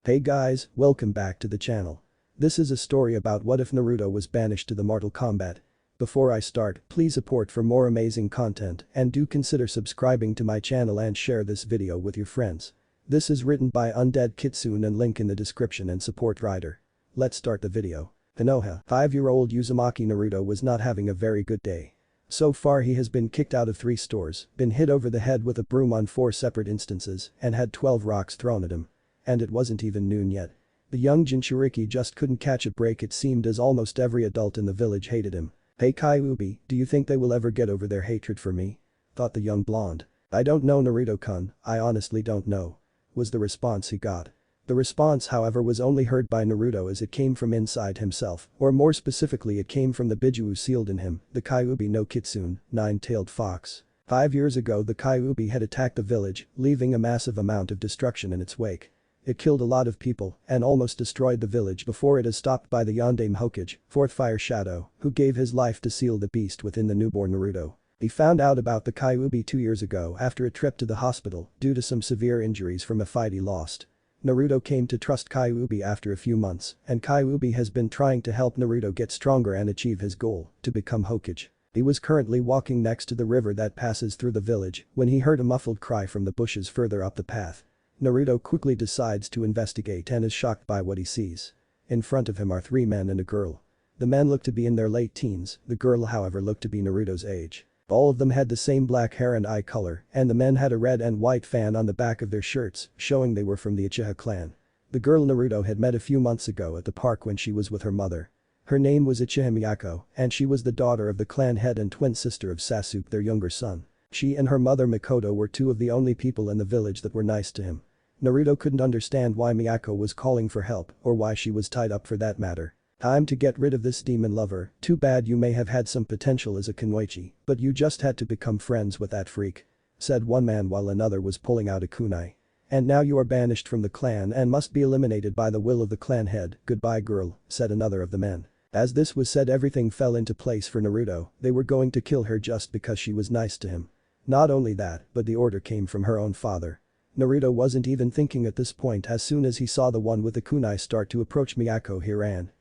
Hey guys, welcome back to the channel. This is a story about what if Naruto was banished to the Mortal Kombat. Before I start, please support for more amazing content and do consider subscribing to my channel and share this video with your friends. This is written by Undead Kitsune and link in the description and support writer. Let's start the video. Konoha, 5-year-old Uzumaki Naruto was not having a very good day. So far he has been kicked out of 3 stores, been hit over the head with a broom on 4 separate instances, and had 12 rocks thrown at him. And it wasn't even noon yet. The young Jinchuriki just couldn't catch a break, it seemed, as almost every adult in the village hated him. "Hey Kyuubi, do you think they will ever get over their hatred for me?" thought the young blonde. "I don't know, Naruto-kun, I honestly don't know," was the response he got. The response, however, was only heard by Naruto as it came from inside himself, or more specifically it came from the Biju sealed in him, the Kyuubi no Kitsune, 9-tailed fox. 5 years ago the Kyuubi had attacked the village, leaving a massive amount of destruction in its wake. It killed a lot of people and almost destroyed the village before it is stopped by the Yondaime Hokage, 4th Fire Shadow, who gave his life to seal the beast within the newborn Naruto. He found out about the Kyuubi 2 years ago after a trip to the hospital due to some severe injuries from a fight he lost. Naruto came to trust Kyuubi after a few months, and Kyuubi has been trying to help Naruto get stronger and achieve his goal, to become Hokage. He was currently walking next to the river that passes through the village when he heard a muffled cry from the bushes further up the path. Naruto quickly decides to investigate and is shocked by what he sees. In front of him are 3 men and a girl. The men look to be in their late teens, the girl however looked to be Naruto's age. All of them had the same black hair and eye color, and the men had a red and white fan on the back of their shirts, showing they were from the Uchiha clan. The girl Naruto had met a few months ago at the park when she was with her mother. Her name was Uchiha Miyako, and she was the daughter of the clan head and twin sister of Sasuke, their younger son. She and her mother Makoto were 2 of the only people in the village that were nice to him. Naruto couldn't understand why Miyako was calling for help, or why she was tied up for that matter. "Time to get rid of this demon lover, too bad you may have had some potential as a kunoichi, but you just had to become friends with that freak," said one man while another was pulling out a kunai. "And now you are banished from the clan and must be eliminated by the will of the clan head, goodbye girl," said another of the men. As this was said, everything fell into place for Naruto. They were going to kill her just because she was nice to him. Not only that, but the order came from her own father. Naruto wasn't even thinking at this point. As soon as he saw the one with the kunai start to approach Miyako,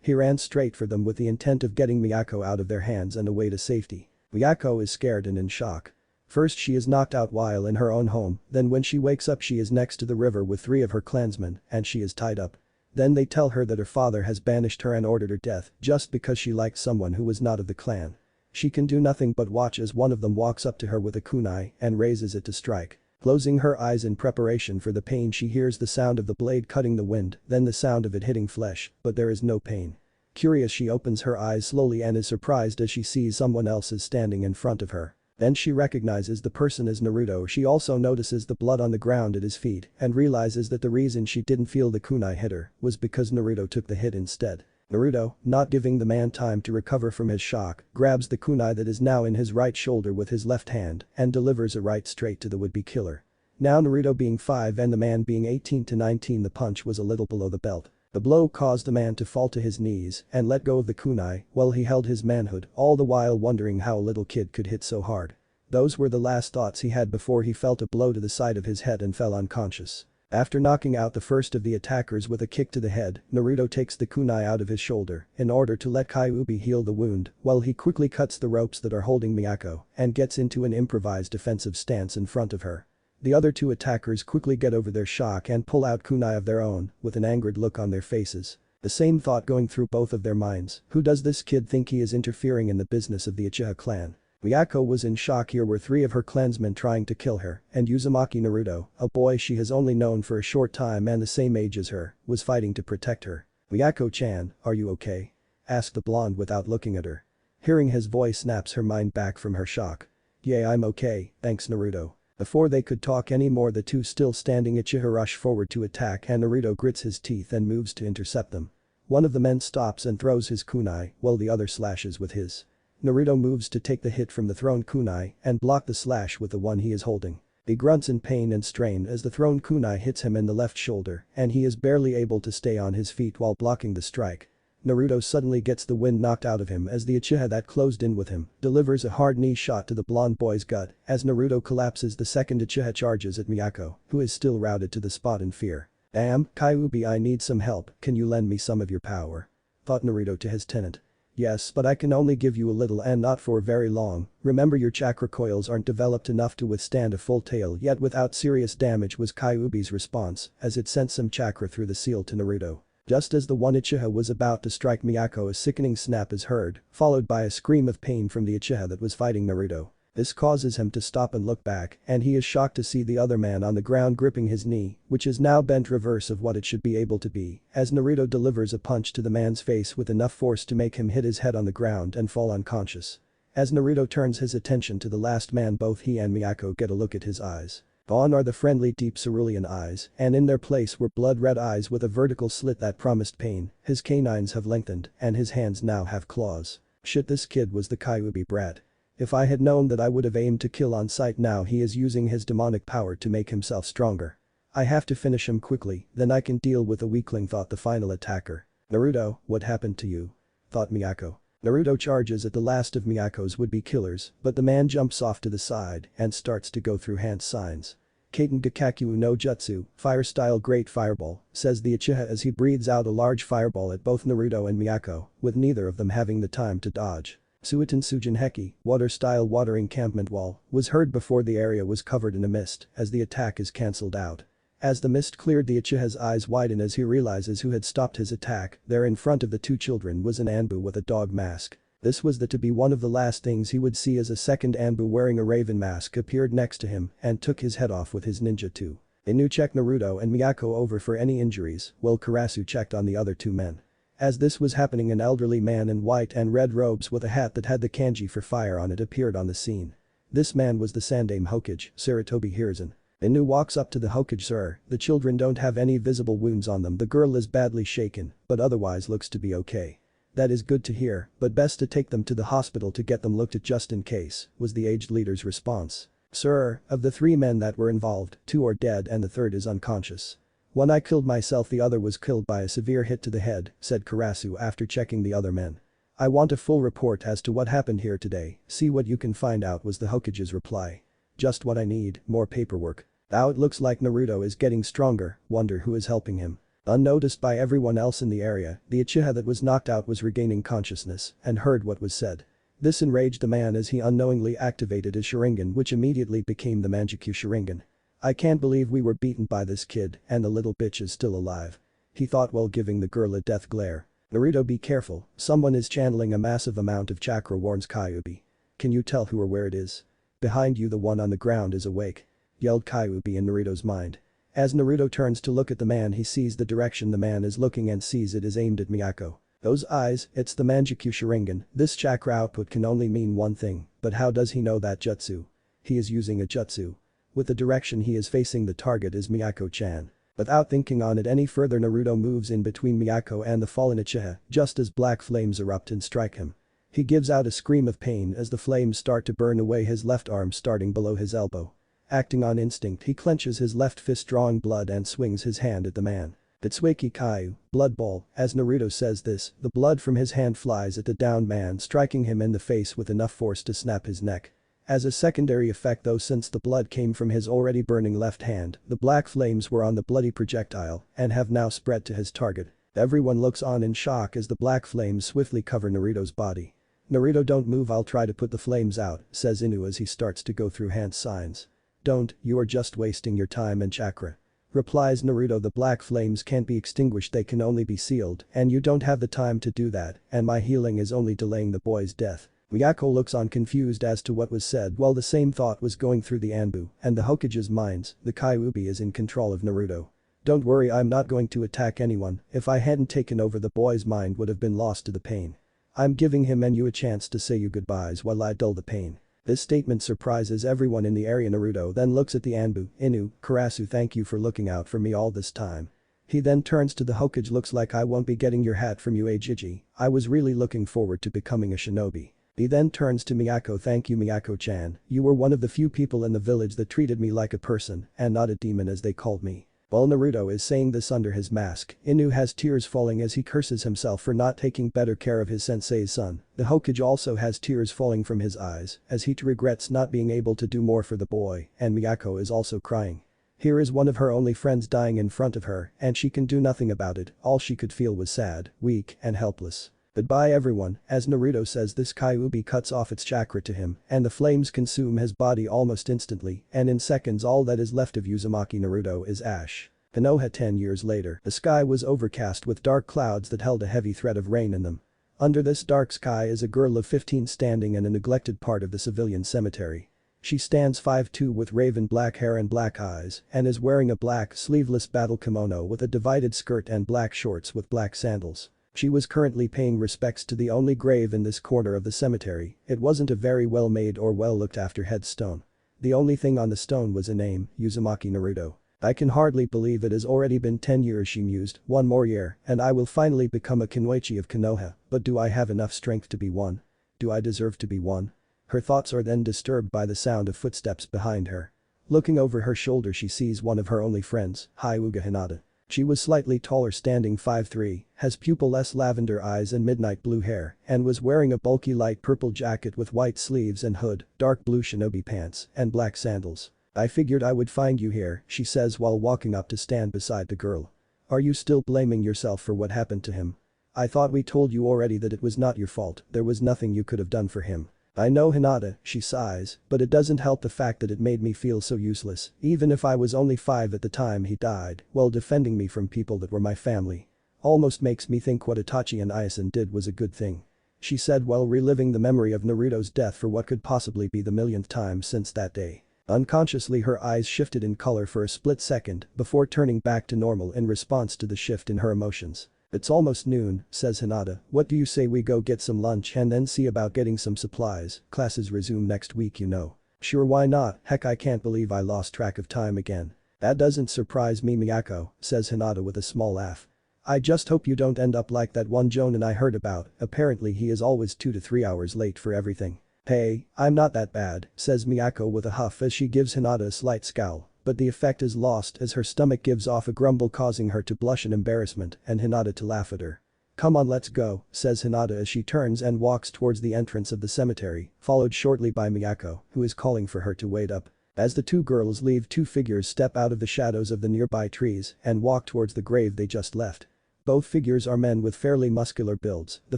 he ran straight for them with the intent of getting Miyako out of their hands and away to safety. Miyako is scared and in shock. First she is knocked out while in her own home, then when she wakes up she is next to the river with 3 of her clansmen and she is tied up. Then they tell her that her father has banished her and ordered her death just because she liked someone who was not of the clan. She can do nothing but watch as one of them walks up to her with a kunai and raises it to strike. Closing her eyes in preparation for the pain, she hears the sound of the blade cutting the wind, then the sound of it hitting flesh, but there is no pain. Curious, she opens her eyes slowly and is surprised as she sees someone else is standing in front of her. Then she recognizes the person as Naruto. She also notices the blood on the ground at his feet and realizes that the reason she didn't feel the kunai hit her was because Naruto took the hit instead. Naruto, not giving the man time to recover from his shock, grabs the kunai that is now in his right shoulder with his left hand and delivers a right straight to the would-be killer. Now Naruto being 5 and the man being 18 to 19, the punch was a little below the belt. The blow caused the man to fall to his knees and let go of the kunai while he held his manhood, all the while wondering how a little kid could hit so hard. Those were the last thoughts he had before he felt a blow to the side of his head and fell unconscious. After knocking out the first of the attackers with a kick to the head, Naruto takes the kunai out of his shoulder in order to let Kyuubi heal the wound while he quickly cuts the ropes that are holding Miyako and gets into an improvised defensive stance in front of her. The other 2 attackers quickly get over their shock and pull out kunai of their own with an angered look on their faces. The same thought going through both of their minds: who does this kid think he is interfering in the business of the Uchiha clan? Miyako was in shock. Here were 3 of her clansmen trying to kill her, and Uzumaki Naruto, a boy she has only known for a short time and the same age as her, was fighting to protect her. "Miyako-chan, are you okay?" asked the blonde without looking at her. Hearing his voice snaps her mind back from her shock. "Yeah, I'm okay, thanks Naruto." Before they could talk anymore, the 2 still standing Uchiha rush forward to attack and Naruto grits his teeth and moves to intercept them. One of the men stops and throws his kunai while the other slashes with his. Naruto moves to take the hit from the thrown kunai and block the slash with the one he is holding. He grunts in pain and strain as the thrown kunai hits him in the left shoulder and he is barely able to stay on his feet while blocking the strike. Naruto suddenly gets the wind knocked out of him as the Uchiha that closed in with him delivers a hard knee shot to the blonde boy's gut. As Naruto collapses, the second Uchiha charges at Miyako, who is still routed to the spot in fear. Damn, Kyuubi, I need some help, can you lend me some of your power? Thought Naruto to his tenant. Yes, but I can only give you a little and not for very long, remember your chakra coils aren't developed enough to withstand a full tail yet without serious damage was Kyuubi's response as it sent some chakra through the seal to Naruto. Just as the one Uchiha was about to strike Miyako, a sickening snap is heard, followed by a scream of pain from the Uchiha that was fighting Naruto. This causes him to stop and look back, and he is shocked to see the other man on the ground gripping his knee, which is now bent reverse of what it should be able to be, as Naruto delivers a punch to the man's face with enough force to make him hit his head on the ground and fall unconscious. As Naruto turns his attention to the last man, both he and Miyako get a look at his eyes. Gone are the friendly deep cerulean eyes, and in their place were blood-red eyes with a vertical slit that promised pain, his canines have lengthened, and his hands now have claws. Shit, this kid was the Kyuubi brat. If I had known that I would have aimed to kill on sight. Now he is using his demonic power to make himself stronger. I have to finish him quickly, then I can deal with the weakling, thought the final attacker. Naruto, what happened to you? Thought Miyako. Naruto charges at the last of Miyako's would-be killers, but the man jumps off to the side and starts to go through hand signs. Kaiten Gakakyu no Jutsu, fire-style great fireball, says the Uchiha as he breathes out a large fireball at both Naruto and Miyako, with neither of them having the time to dodge. Suiten Sujin Heki, water-style water encampment wall, was heard before the area was covered in a mist as the attack is cancelled out. As the mist cleared, the Uchiha's eyes widen as he realizes who had stopped his attack. There in front of the two children was an Anbu with a dog mask. This was to be one of the last things he would see as a second Anbu wearing a raven mask appeared next to him and took his head off with his ninja too. Inu checked Naruto and Miyako over for any injuries, while Karasu checked on the other two men. As this was happening, an elderly man in white and red robes with a hat that had the kanji for fire on it appeared on the scene. This man was the Sandaime Hokage, Sarutobi Hiruzen. Inu walks up to the Hokage. Sir, the children don't have any visible wounds on them. The girl is badly shaken, but otherwise looks to be okay. That is good to hear, but best to take them to the hospital to get them looked at just in case, was the aged leader's response. Sir, of the three men that were involved, two are dead and the third is unconscious. When I killed myself, the other was killed by a severe hit to the head, said Karasu after checking the other men. I want a full report as to what happened here today, see what you can find out, was the Hokage's reply. Just what I need, more paperwork. Now it looks like Naruto is getting stronger, wonder who is helping him. Unnoticed by everyone else in the area, the Uchiha that was knocked out was regaining consciousness and heard what was said. This enraged the man as he unknowingly activated his Sharingan, which immediately became the Manjikyu Sharingan. I can't believe we were beaten by this kid and the little bitch is still alive. He thought while giving the girl a death glare. Naruto, be careful, someone is channeling a massive amount of chakra, warns Kyuubi. Can you tell who or where it is? Behind you, the one on the ground is awake. Yelled Kyuubi in Naruto's mind. As Naruto turns to look at the man, he sees the direction the man is looking and sees it is aimed at Miyako. Those eyes, it's the Manjikyu Sharingan. This chakra output can only mean one thing, but how does he know that jutsu? He is using a jutsu. With the direction he is facing, the target is Miyako-chan. Without thinking on it any further, Naruto moves in between Miyako and the fallen Uchiha just as black flames erupt and strike him. He gives out a scream of pain as the flames start to burn away his left arm starting below his elbow. Acting on instinct, he clenches his left fist drawing blood and swings his hand at the man. Tsueki Kaiu, blood ball, as Naruto says this, the blood from his hand flies at the downed man, striking him in the face with enough force to snap his neck. As a secondary effect though, since the blood came from his already burning left hand, the black flames were on the bloody projectile and have now spread to his target. Everyone looks on in shock as the black flames swiftly cover Naruto's body. Naruto, don't move, I'll try to put the flames out, says Inu as he starts to go through hand signs. Don't, you are just wasting your time and chakra. Replies Naruto, the black flames can't be extinguished, they can only be sealed, and you don't have the time to do that, and my healing is only delaying the boy's death. Miyako looks on confused as to what was said while the same thought was going through the Anbu and the Hokage's minds. The Kyuubi is in control of Naruto. Don't worry, I'm not going to attack anyone. If I hadn't taken over, the boy's mind would have been lost to the pain. I'm giving him and you a chance to say your goodbyes while I dull the pain. This statement surprises everyone in the area. Naruto then looks at the Anbu. Inu, Karasu, thank you for looking out for me all this time. He then turns to the Hokage. Looks like I won't be getting your hat from you, Ajiji. I was really looking forward to becoming a shinobi. He then turns to Miyako. Thank you, Miyako-chan, you were one of the few people in the village that treated me like a person and not a demon as they called me. While Naruto is saying this under his mask, Inu has tears falling as he curses himself for not taking better care of his sensei's son. The Hokage also has tears falling from his eyes as he regrets not being able to do more for the boy, and Miyako is also crying. Here is one of her only friends dying in front of her and she can do nothing about it, all she could feel was sad, weak, and helpless. Goodbye everyone, as Naruto says this Kyuubi cuts off its chakra to him and the flames consume his body almost instantly and in seconds all that is left of Uzumaki Naruto is ash. Konoha 10 years later, the sky was overcast with dark clouds that held a heavy threat of rain in them. Under this dark sky is a girl of 15 standing in a neglected part of the civilian cemetery. She stands 5'2" with raven black hair and black eyes and is wearing a black sleeveless battle kimono with a divided skirt and black shorts with black sandals. She was currently paying respects to the only grave in this corner of the cemetery. It wasn't a very well made or well looked after headstone. The only thing on the stone was a name, Uzumaki Naruto. I can hardly believe it has already been 10 years, she mused, one more year and I will finally become a Kunoichi of Konoha, but do I have enough strength to be one? Do I deserve to be one? Her thoughts are then disturbed by the sound of footsteps behind her. Looking over her shoulder she sees one of her only friends, Hyuga Hinata. She was slightly taller standing 5'3", has pupil-less lavender eyes and midnight blue hair, and was wearing a bulky light purple jacket with white sleeves and hood, dark blue shinobi pants, and black sandals. I figured I would find you here, she says while walking up to stand beside the girl. Are you still blaming yourself for what happened to him? I thought we told you already that it was not your fault, there was nothing you could have done for him. I know Hinata, she sighs, but it doesn't help the fact that it made me feel so useless, even if I was only 5 at the time he died, while defending me from people that were my family. Almost makes me think what Itachi and Aizen did was a good thing. She said while reliving the memory of Naruto's death for what could possibly be the millionth time since that day. Unconsciously her eyes shifted in color for a split second before turning back to normal in response to the shift in her emotions. It's almost noon, says Hinata, what do you say we go get some lunch and then see about getting some supplies, classes resume next week you know. Sure why not, heck I can't believe I lost track of time again. That doesn't surprise me Miyako, says Hinata with a small laugh. I just hope you don't end up like that one Jonin I heard about, apparently he is always 2 to 3 hours late for everything. Hey, I'm not that bad, says Miyako with a huff as she gives Hinata a slight scowl. But the effect is lost as her stomach gives off a grumble causing her to blush in embarrassment and Hinata to laugh at her. Come on let's go, says Hinata as she turns and walks towards the entrance of the cemetery, followed shortly by Miyako, who is calling for her to wait up. As the two girls leave 2 figures step out of the shadows of the nearby trees and walk towards the grave they just left. Both figures are men with fairly muscular builds, the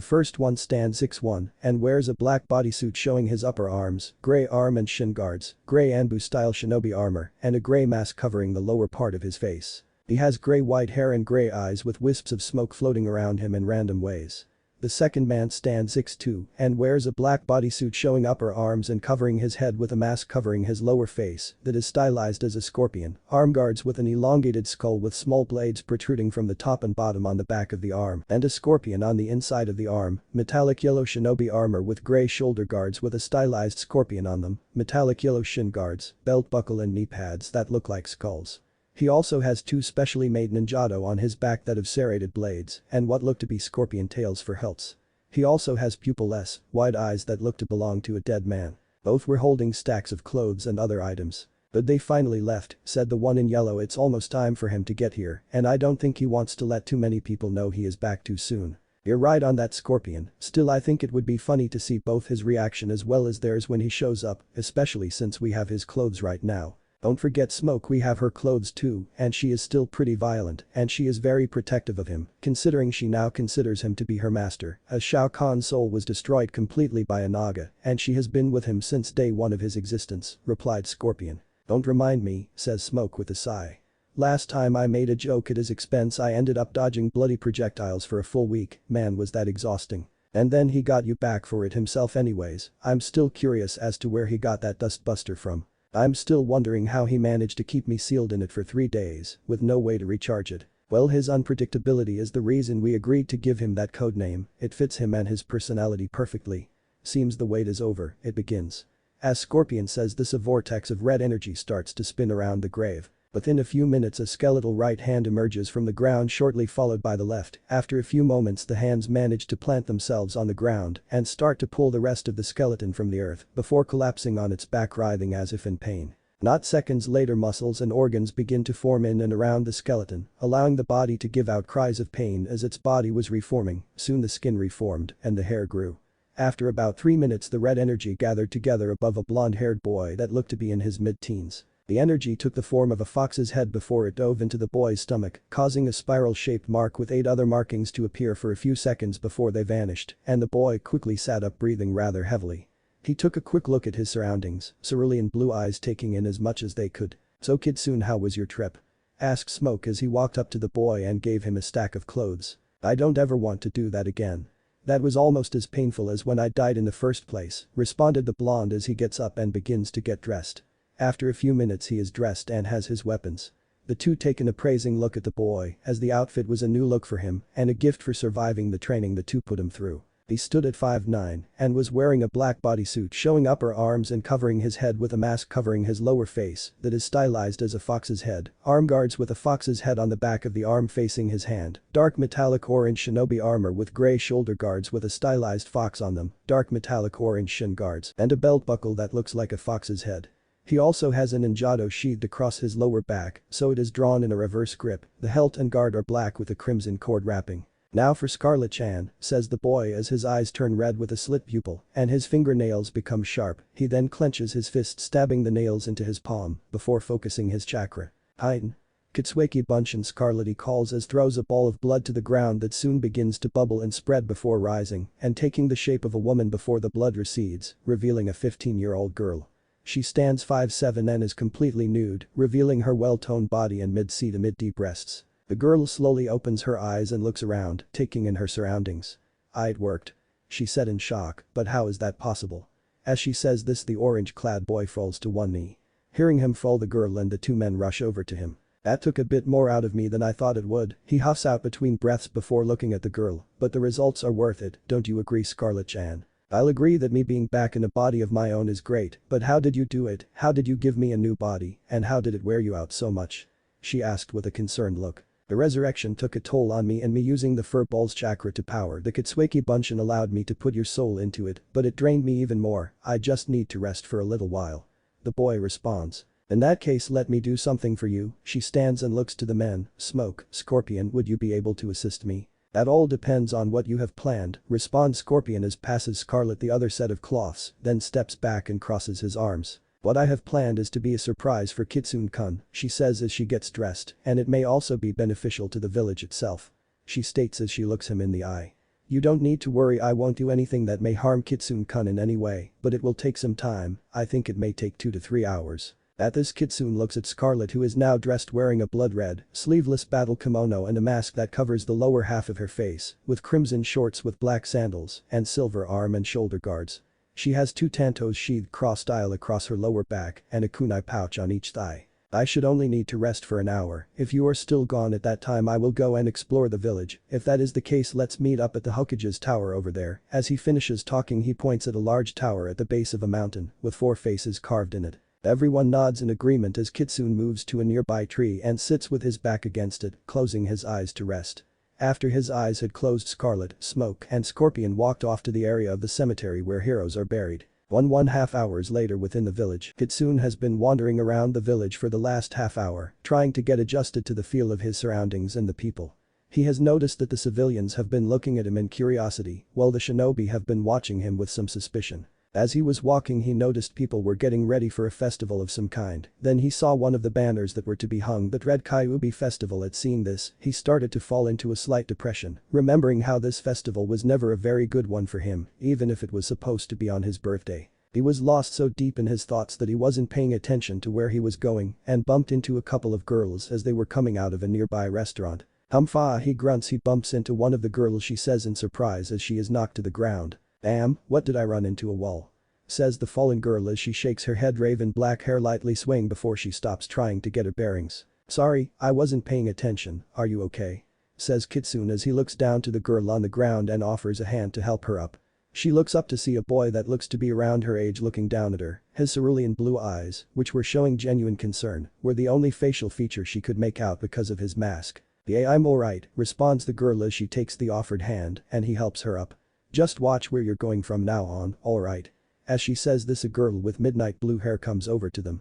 first one stands 6'1" and wears a black bodysuit showing his upper arms, grey arm and shin guards, grey Anbu-style shinobi armor, and a grey mask covering the lower part of his face. He has grey white hair and grey eyes with wisps of smoke floating around him in random ways. The second man stands 6'2" and wears a black bodysuit showing upper arms and covering his head with a mask covering his lower face that is stylized as a scorpion, arm guards with an elongated skull with small blades protruding from the top and bottom on the back of the arm and a scorpion on the inside of the arm, metallic yellow shinobi armor with grey shoulder guards with a stylized scorpion on them, metallic yellow shin guards, belt buckle and knee pads that look like skulls. He also has 2 specially made ninjato on his back that have serrated blades and what look to be scorpion tails for hilts. He also has pupil-less, wide eyes that look to belong to a dead man. Both were holding stacks of clothes and other items. But they finally left, said the one in yellow. It's almost time for him to get here and I don't think he wants to let too many people know he is back too soon. You're right on that scorpion, still I think it would be funny to see both his reaction as well as theirs when he shows up, especially since we have his clothes right now. Don't forget Smoke, we have her clothes too and she is still pretty violent and she is very protective of him considering she now considers him to be her master as Shao Kahn's soul was destroyed completely by a Naga and she has been with him since day 1 of his existence, replied Scorpion. Don't remind me, says Smoke with a sigh. Last time I made a joke at his expense I ended up dodging bloody projectiles for a full week, man was that exhausting. And then he got you back for it himself anyways. I'm still curious as to where he got that dustbuster from. I'm still wondering how he managed to keep me sealed in it for 3 days, with no way to recharge it. Well his unpredictability is the reason we agreed to give him that codename, it fits him and his personality perfectly. Seems the wait is over, it begins. As Scorpion says this a vortex of red energy starts to spin around the grave. Within a few minutes a skeletal right hand emerges from the ground shortly followed by the left. After a few moments the hands manage to plant themselves on the ground and start to pull the rest of the skeleton from the earth before collapsing on its back writhing as if in pain. Not seconds later muscles and organs begin to form in and around the skeleton, allowing the body to give out cries of pain as its body was reforming. Soon the skin reformed and the hair grew. After about 3 minutes the red energy gathered together above a blonde-haired boy that looked to be in his mid-teens. The energy took the form of a fox's head before it dove into the boy's stomach, causing a spiral-shaped mark with 8 other markings to appear for a few seconds before they vanished, and the boy quickly sat up breathing rather heavily. He took a quick look at his surroundings, cerulean blue eyes taking in as much as they could. "So Kitsune, how was your trip?" asked Smoke as he walked up to the boy and gave him a stack of clothes. "I don't ever want to do that again. That was almost as painful as when I died in the first place," responded the blonde as he gets up and begins to get dressed. After a few minutes he is dressed and has his weapons. The two take an appraising look at the boy as the outfit was a new look for him and a gift for surviving the training the two put him through. He stood at 5'9" and was wearing a black bodysuit showing upper arms and covering his head with a mask covering his lower face that is stylized as a fox's head, arm guards with a fox's head on the back of the arm facing his hand, dark metallic orange shinobi armor with grey shoulder guards with a stylized fox on them, dark metallic orange shin guards, and a belt buckle that looks like a fox's head. He also has an Ninjato sheathed across his lower back, so it is drawn in a reverse grip. The hilt and guard are black with a crimson cord wrapping. "Now for Scarlet-chan," says the boy as his eyes turn red with a slit pupil and his fingernails become sharp. He then clenches his fist stabbing the nails into his palm before focusing his chakra. "Heighten. Kitsueki Bunshin," Scarlet calls as throws a ball of blood to the ground that soon begins to bubble and spread before rising and taking the shape of a woman before the blood recedes, revealing a 15-year-old girl. She stands 5'7" and is completely nude, revealing her well-toned body and mid-C to mid-D breasts. The girl slowly opens her eyes and looks around, taking in her surroundings. "It worked," she said in shock, "but how is that possible?" As she says this, the orange-clad boy falls to one knee. Hearing him fall, the girl and the two men rush over to him. "That took a bit more out of me than I thought it would," he huffs out between breaths before looking at the girl, "but the results are worth it, don't you agree, Scarlet-chan?" "I'll agree that me being back in a body of my own is great, but how did you do it? How did you give me a new body, and how did it wear you out so much?" she asked with a concerned look. "The resurrection took a toll on me, and me using the fur ball's chakra to power the Kitsueki Bunshin allowed me to put your soul into it, but it drained me even more. I just need to rest for a little while." The boy responds. "In that case, let me do something for you." She stands and looks to the men. "Smoke, Scorpion, would you be able to assist me?" "That all depends on what you have planned," responds Scorpion as passes Scarlet the other set of cloths, then steps back and crosses his arms. "What I have planned is to be a surprise for Kitsune-kun," she says as she gets dressed, "and it may also be beneficial to the village itself," she states as she looks him in the eye. "You don't need to worry, I won't do anything that may harm Kitsune-kun in any way, but it will take some time. I think it may take 2 to 3 hours. At this, Kitsune looks at Scarlet, who is now dressed wearing a blood-red, sleeveless battle kimono and a mask that covers the lower half of her face, with crimson shorts with black sandals and silver arm and shoulder guards. She has 2 tantos sheathed cross-style across her lower back and a kunai pouch on each thigh. "I should only need to rest for an hour. If you are still gone at that time, I will go and explore the village. If that is the case, let's meet up at the Hokage's tower over there." As he finishes talking, he points at a large tower at the base of a mountain with 4 faces carved in it. Everyone nods in agreement as Kitsune moves to a nearby tree and sits with his back against it, closing his eyes to rest. After his eyes had closed, Scarlet, Smoke, and Scorpion walked off to the area of the cemetery where heroes are buried. 1.5 hours later within the village, Kitsune has been wandering around the village for the last half hour, trying to get adjusted to the feel of his surroundings and the people. He has noticed that the civilians have been looking at him in curiosity, while the shinobi have been watching him with some suspicion. As he was walking, he noticed people were getting ready for a festival of some kind. Then he saw one of the banners that were to be hung that read Kyuubi Festival. At seeing this, he started to fall into a slight depression, remembering how this festival was never a very good one for him, even if it was supposed to be on his birthday. He was lost so deep in his thoughts that he wasn't paying attention to where he was going and bumped into a couple of girls as they were coming out of a nearby restaurant. "Humpha," he grunts. He bumps into one of the girls, she says in surprise as she is knocked to the ground. "Damn, what did I run into? A wall?" says the fallen girl as she shakes her head, raven black hair lightly swaying before she stops trying to get her bearings. "Sorry, I wasn't paying attention. Are you okay?" says Kitsune as he looks down to the girl on the ground and offers a hand to help her up. She looks up to see a boy that looks to be around her age looking down at her. His cerulean blue eyes, which were showing genuine concern, were the only facial feature she could make out because of his mask. "Yeah, I'm alright," responds the girl as she takes the offered hand and he helps her up. "Just watch where you're going from now on, alright?" As she says this, a girl with midnight blue hair comes over to them.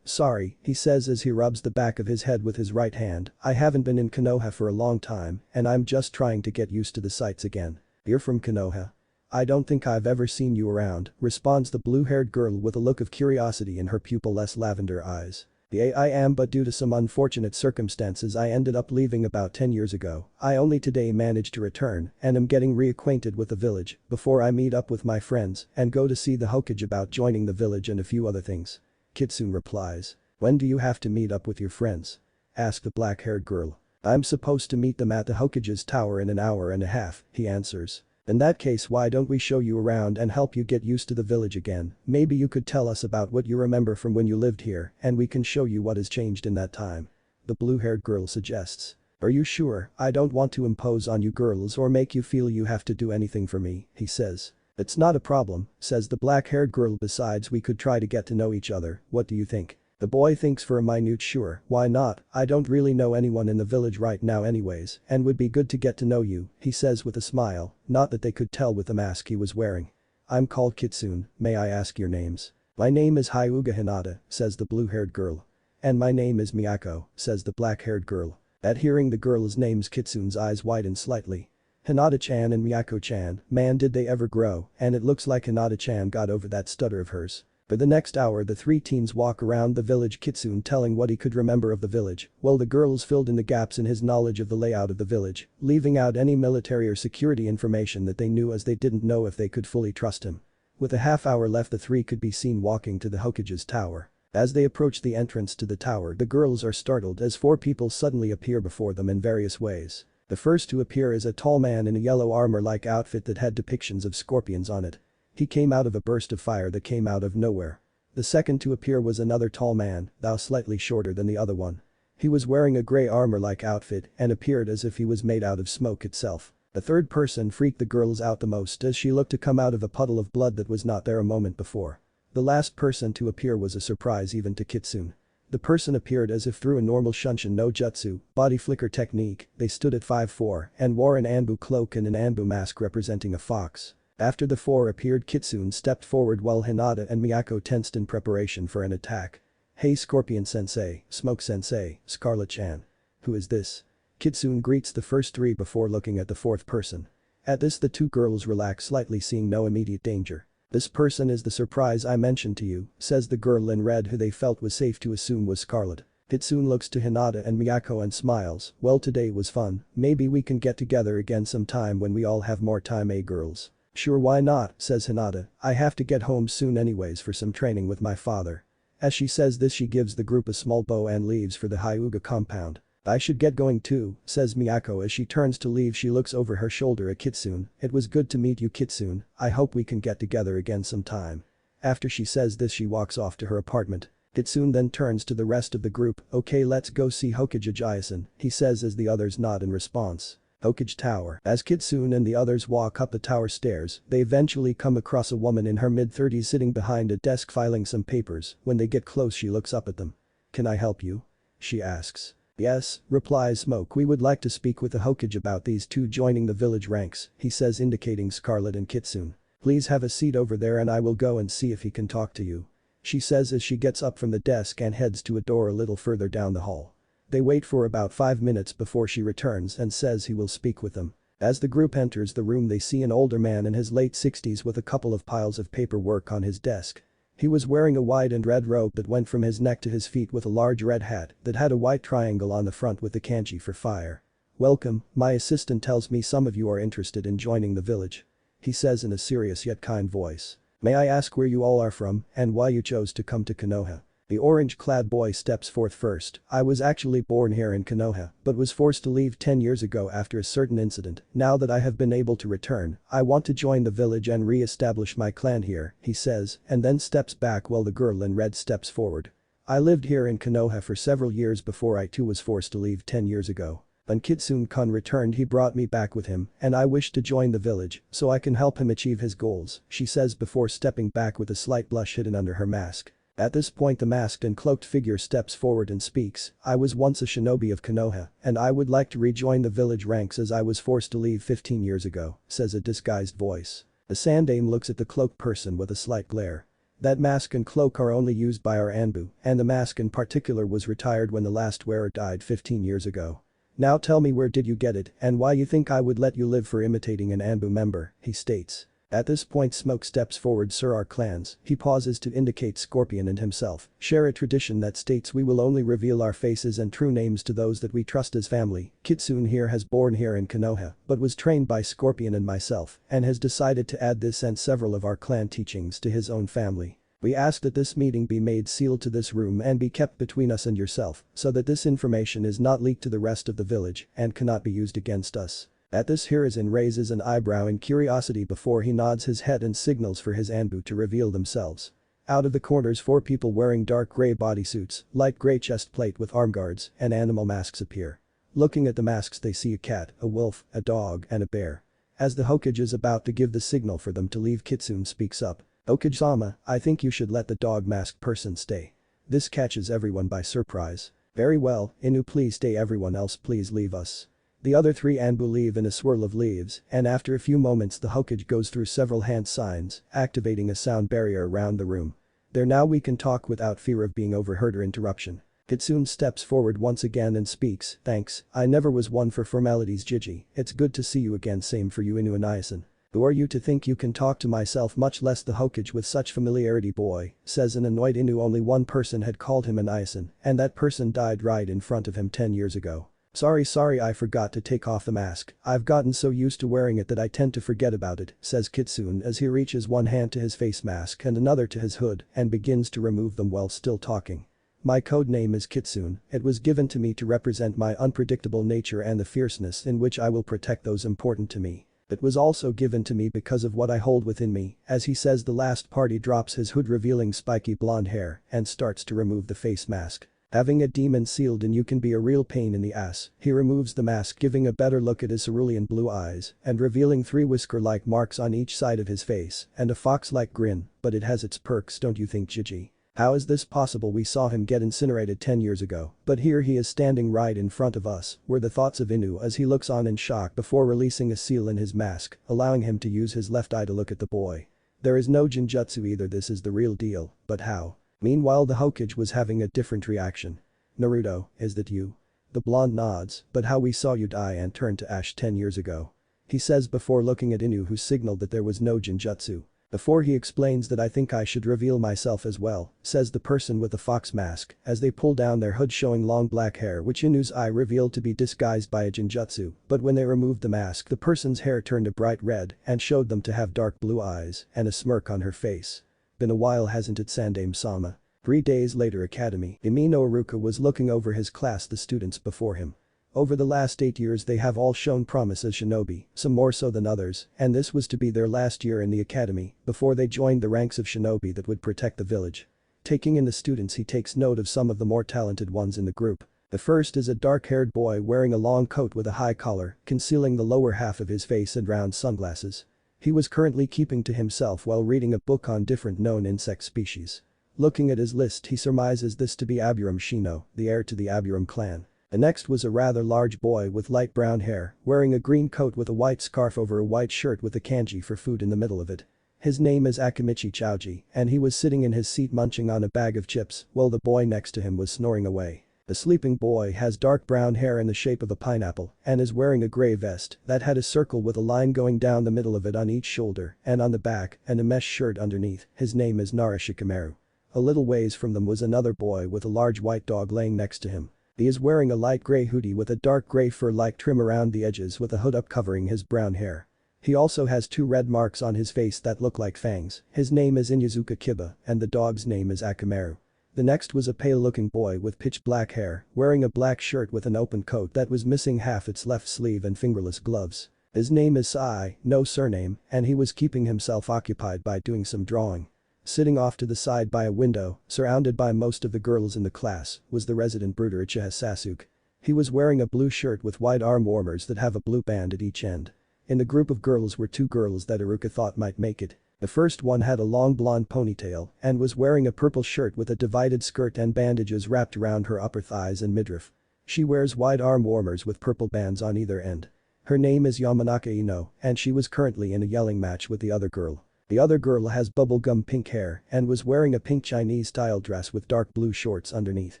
Sorry," he says as he rubs the back of his head with his right hand. "I haven't been in Konoha for a long time and I'm just trying to get used to the sights again." "You're from Konoha? I don't think I've ever seen you around," responds the blue-haired girl with a look of curiosity in her pupil-less lavender eyes. Yeah, I am, but due to some unfortunate circumstances I ended up leaving about 10 years ago. I only today managed to return and am getting reacquainted with the village before I meet up with my friends and go to see the Hokage about joining the village and a few other things. Kitsune replies. When do you have to meet up with your friends? Asked the black-haired girl. I'm supposed to meet them at the Hokage's tower in an hour and a half, he answers. In that case, why don't we show you around and help you get used to the village again? Maybe you could tell us about what you remember from when you lived here and we can show you what has changed in that time. The blue-haired girl suggests. Are you sure? I don't want to impose on you girls or make you feel you have to do anything for me, he says. It's not a problem, says the black-haired girl. Besides, we could try to get to know each other. What do you think? The boy thinks for a minute. Sure, why not? I don't really know anyone in the village right now anyways and would be good to get to know you, he says with a smile, not that they could tell with the mask he was wearing. I'm called Kitsune, may I ask your names? My name is Hyuga Hinata, says the blue-haired girl. And my name is Miyako, says the black-haired girl. At hearing the girl's names, Kitsune's eyes widen slightly. Hinata-chan and Miyako-chan, man did they ever grow, and it looks like Hinata-chan got over that stutter of hers. For the next hour the three teens walk around the village, Kitsune telling what he could remember of the village, while the girls filled in the gaps in his knowledge of the layout of the village, leaving out any military or security information that they knew as they didn't know if they could fully trust him. With a half hour left, the three could be seen walking to the Hokage's tower. As they approach the entrance to the tower, the girls are startled as four people suddenly appear before them in various ways. The first to appear is a tall man in a yellow armor-like outfit that had depictions of scorpions on it. He came out of a burst of fire that came out of nowhere. The second to appear was another tall man, though slightly shorter than the other one. He was wearing a grey armor-like outfit and appeared as if he was made out of smoke itself. The third person freaked the girls out the most as she looked to come out of a puddle of blood that was not there a moment before. The last person to appear was a surprise even to Kitsune. The person appeared as if through a normal Shunshin no Jutsu, body flicker technique. They stood at 5'4" and wore an Anbu cloak and an Anbu mask representing a fox. After the four appeared, Kitsune stepped forward while Hinata and Miyako tensed in preparation for an attack. Hey Scorpion-sensei, Smoke-sensei, Scarlet-chan. Who is this? Kitsune greets the first three before looking at the fourth person. At this the two girls relax slightly, seeing no immediate danger. This person is the surprise I mentioned to you, says the girl in red who they felt was safe to assume was Scarlet. Kitsune looks to Hinata and Miyako and smiles. Well, today was fun, maybe we can get together again sometime when we all have more time, eh girls? Sure, why not, says Hinata. I have to get home soon anyways for some training with my father. As she says this, she gives the group a small bow and leaves for the Hyuga compound. I should get going too, says Miyako as she turns to leave. She looks over her shoulder at Kitsune. It was good to meet you, Kitsune. I hope we can get together again sometime. After she says this, she walks off to her apartment. Kitsune then turns to the rest of the group. Okay, let's go see Hokage Jiasen, he says as the others nod in response. Hokage Tower. As Kitsune and the others walk up the tower stairs, they eventually come across a woman in her mid-30s sitting behind a desk filing some papers. When they get close, she looks up at them. Can I help you? She asks. Yes, replies Smoke. We would like to speak with the Hokage about these two joining the village ranks, he says, indicating Scarlet and Kitsune. Please have a seat over there and I will go and see if he can talk to you. She says as she gets up from the desk and heads to a door a little further down the hall. They wait for about 5 minutes before she returns and says he will speak with them. As the group enters the room, they see an older man in his late 60s with a couple of piles of paperwork on his desk. He was wearing a white and red robe that went from his neck to his feet with a large red hat that had a white triangle on the front with the kanji for fire. Welcome, my assistant tells me some of you are interested in joining the village. He says in a serious yet kind voice. May I ask where you all are from and why you chose to come to Konoha? The orange-clad boy steps forth first. I was actually born here in Konoha, but was forced to leave 10 years ago after a certain incident. Now that I have been able to return, I want to join the village and re-establish my clan here, he says, and then steps back while the girl in red steps forward. I lived here in Konoha for several years before I too was forced to leave 10 years ago. When Kitsune-kun returned, he brought me back with him, and I wish to join the village so I can help him achieve his goals, she says before stepping back with a slight blush hidden under her mask. At this point the masked and cloaked figure steps forward and speaks. I was once a shinobi of Konoha, and I would like to rejoin the village ranks as I was forced to leave 15 years ago, says a disguised voice. The Sandame looks at the cloaked person with a slight glare. That mask and cloak are only used by our Anbu, and the mask in particular was retired when the last wearer died 15 years ago. Now tell me, where did you get it and why you think I would let you live for imitating an Anbu member, he states. At this point Smoke steps forward. Sir, our clans, he pauses to indicate Scorpion and himself, share a tradition that states we will only reveal our faces and true names to those that we trust as family. Kitsune here has born here in Konoha, but was trained by Scorpion and myself, and has decided to add this and several of our clan teachings to his own family. We ask that this meeting be made sealed to this room and be kept between us and yourself, so that this information is not leaked to the rest of the village and cannot be used against us. At this Hiruzen raises an eyebrow in curiosity before he nods his head and signals for his Anbu to reveal themselves. Out of the corners 4 people wearing dark grey bodysuits, light grey chest plate with arm guards, and animal masks appear. Looking at the masks they see a cat, a wolf, a dog, and a bear. As the Hokage is about to give the signal for them to leave, Kitsune speaks up. Hokage-sama, I think you should let the dog masked person stay. This catches everyone by surprise. Very well, Inu, please stay, everyone else please leave us. The other 3 Anbu leave in a swirl of leaves, and after a few moments the Hokage goes through several hand signs, activating a sound barrier around the room. There, now we can talk without fear of being overheard or interruption. Kitsune steps forward once again and speaks, thanks, I never was one for formalities, Gigi, it's good to see you again, same for you, Inu and Iasen. Who are you to think you can talk to myself, much less the Hokage with such familiarity, boy, says an annoyed Inu. Only one person had called him an Iasen, and that person died right in front of him 10 years ago. Sorry, I forgot to take off the mask, I've gotten so used to wearing it that I tend to forget about it, says Kitsune as he reaches one hand to his face mask and another to his hood and begins to remove them while still talking. My code name is Kitsune, it was given to me to represent my unpredictable nature and the fierceness in which I will protect those important to me. It was also given to me because of what I hold within me. As he says, the last party drops his hood revealing spiky blonde hair and starts to remove the face mask. Having a demon sealed in you can be a real pain in the ass. He removes the mask, giving a better look at his cerulean blue eyes and revealing 3 whisker-like marks on each side of his face and a fox-like grin, but it has its perks, don't you think, Gigi? How is this possible? We saw him get incinerated 10 years ago, but here he is standing right in front of us, were the thoughts of Inu as he looks on in shock before releasing a seal in his mask, allowing him to use his left eye to look at the boy. There is no Jinjutsu either, this is the real deal, but how? Meanwhile the Hokage was having a different reaction. Naruto, is that you? The blonde nods, but how we saw you die and turn to ash 10 years ago. He says before looking at Inu, who signaled that there was no Jinjutsu. Before he explains that I think I should reveal myself as well, says the person with the fox mask, as they pull down their hood showing long black hair which Inu's eye revealed to be disguised by a Jinjutsu, but when they removed the mask the person's hair turned a bright red and showed them to have dark blue eyes and a smirk on her face. Been a while, hasn't it, Sandame-sama? 3 days later, Academy. Imino Iruka was looking over his class, the students before him. Over the last 8 years they have all shown promise as shinobi, some more so than others, and this was to be their last year in the academy before they joined the ranks of shinobi that would protect the village. Taking in the students, he takes note of some of the more talented ones in the group. The first is a dark-haired boy wearing a long coat with a high collar, concealing the lower half of his face and round sunglasses. He was currently keeping to himself while reading a book on different known insect species. Looking at his list, he surmises this to be Aburam Shino, the heir to the Aburam clan. The next was a rather large boy with light brown hair, wearing a green coat with a white scarf over a white shirt with a kanji for food in the middle of it. His name is Akimichi Chauji, and he was sitting in his seat munching on a bag of chips while the boy next to him was snoring away. The sleeping boy has dark brown hair in the shape of a pineapple and is wearing a grey vest that had a circle with a line going down the middle of it on each shoulder and on the back and a mesh shirt underneath. His name is Nara Shikamaru. A little ways from them was another boy with a large white dog laying next to him. He is wearing a light grey hoodie with a dark grey fur-like trim around the edges with a hood up covering his brown hair. He also has 2 red marks on his face that look like fangs. His name is Inyazuka Kiba and the dog's name is Akamaru. The next was a pale-looking boy with pitch black hair, wearing a black shirt with an open coat that was missing half its left sleeve and fingerless gloves. His name is Sai, no surname, and he was keeping himself occupied by doing some drawing. Sitting off to the side by a window, surrounded by most of the girls in the class, was the resident brooder Uchiha Sasuke. He was wearing a blue shirt with white arm warmers that have a blue band at each end. In the group of girls were 2 girls that Iruka thought might make it. The first one had a long blonde ponytail and was wearing a purple shirt with a divided skirt and bandages wrapped around her upper thighs and midriff. She wears white arm warmers with purple bands on either end. Her name is Yamanaka Ino, and she was currently in a yelling match with the other girl. The other girl has bubblegum pink hair and was wearing a pink Chinese-style dress with dark blue shorts underneath.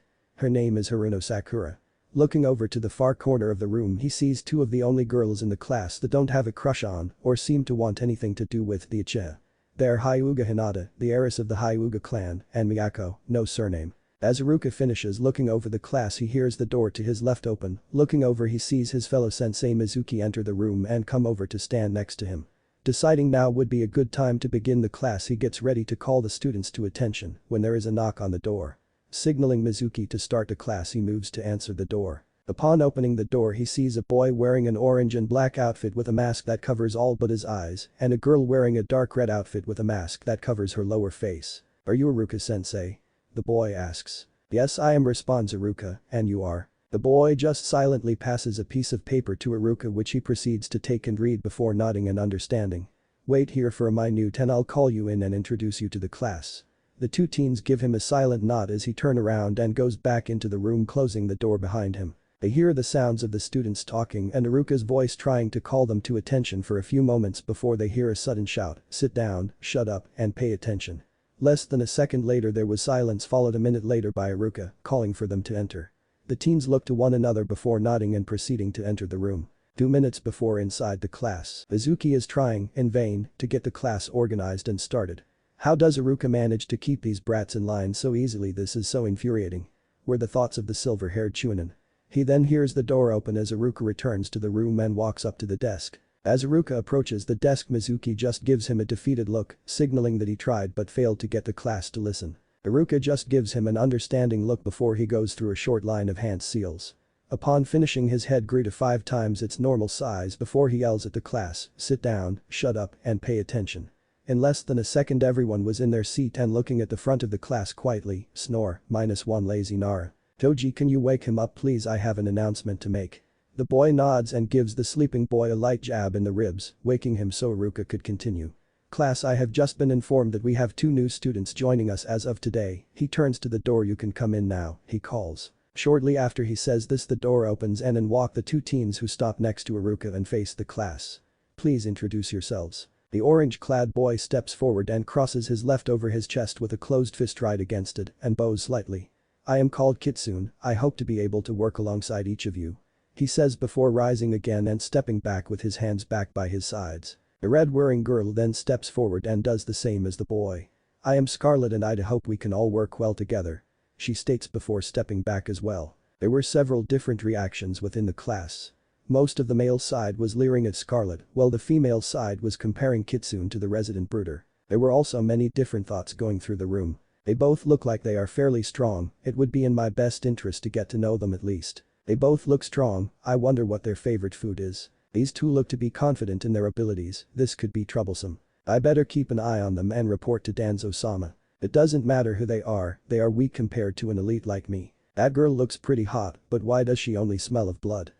Her name is Haruno Sakura. Looking over to the far corner of the room he sees two of the only girls in the class that don't have a crush on or seem to want anything to do with the Uchiha. They are Hyuga Hinata, the heiress of the Hyuga clan, and Miyako, no surname. As Iruka finishes looking over the class he hears the door to his left open, looking over he sees his fellow sensei Mizuki enter the room and come over to stand next to him. Deciding now would be a good time to begin the class he gets ready to call the students to attention when there is a knock on the door. Signaling Mizuki to start the class he moves to answer the door. Upon opening the door he sees a boy wearing an orange and black outfit with a mask that covers all but his eyes and a girl wearing a dark red outfit with a mask that covers her lower face. "Are you Iruka-sensei?" the boy asks. "Yes I am," responds Iruka, "and you are?" The boy just silently passes a piece of paper to Iruka which he proceeds to take and read before nodding and understanding. "Wait here for a minute and I'll call you in and introduce you to the class." The two teens give him a silent nod as he turns around and goes back into the room closing the door behind him. They hear the sounds of the students talking and Iruka's voice trying to call them to attention for a few moments before they hear a sudden shout, "Sit down, shut up, and pay attention." Less than a second later there was silence followed a minute later by Iruka, calling for them to enter. The teens look to one another before nodding and proceeding to enter the room. 2 minutes before inside the class, Mizuki is trying, in vain, to get the class organized and started. How does Iruka manage to keep these brats in line so easily? This is so infuriating. Were the thoughts of the silver-haired Chunin. He then hears the door open as Iruka returns to the room and walks up to the desk. As Iruka approaches the desk Mizuki just gives him a defeated look, signaling that he tried but failed to get the class to listen. Iruka just gives him an understanding look before he goes through a short line of hand seals. Upon finishing his head grew to 5 times its normal size before he yells at the class, "Sit down, shut up, and pay attention." In less than a second everyone was in their seat and looking at the front of the class quietly, snore, -1 lazy Nara. "Toji, can you wake him up please? I have an announcement to make." The boy nods and gives the sleeping boy a light jab in the ribs, waking him so Iruka could continue. "Class, I have just been informed that we have 2 new students joining us as of today." He turns to the door. "You can come in now," he calls. Shortly after he says this the door opens and in walk the 2 teens who stop next to Iruka and face the class. "Please introduce yourselves." The orange-clad boy steps forward and crosses his left over his chest with a closed fist right against it and bows slightly. "I am called Kitsune. I hope to be able to work alongside each of you," he says before rising again and stepping back with his hands back by his sides. The red-wearing girl then steps forward and does the same as the boy. "I am Scarlet and I hope we can all work well together," she states before stepping back as well. There were several different reactions within the class. Most of the male side was leering at Scarlet, while the female side was comparing Kitsune to the resident brooder. There were also many different thoughts going through the room. They both look like they are fairly strong, it would be in my best interest to get to know them at least. They both look strong, I wonder what their favorite food is. These 2 look to be confident in their abilities, this could be troublesome. I better keep an eye on them and report to Danzo-sama. It doesn't matter who they are weak compared to an elite like me. That girl looks pretty hot, but why does she only smell of blood?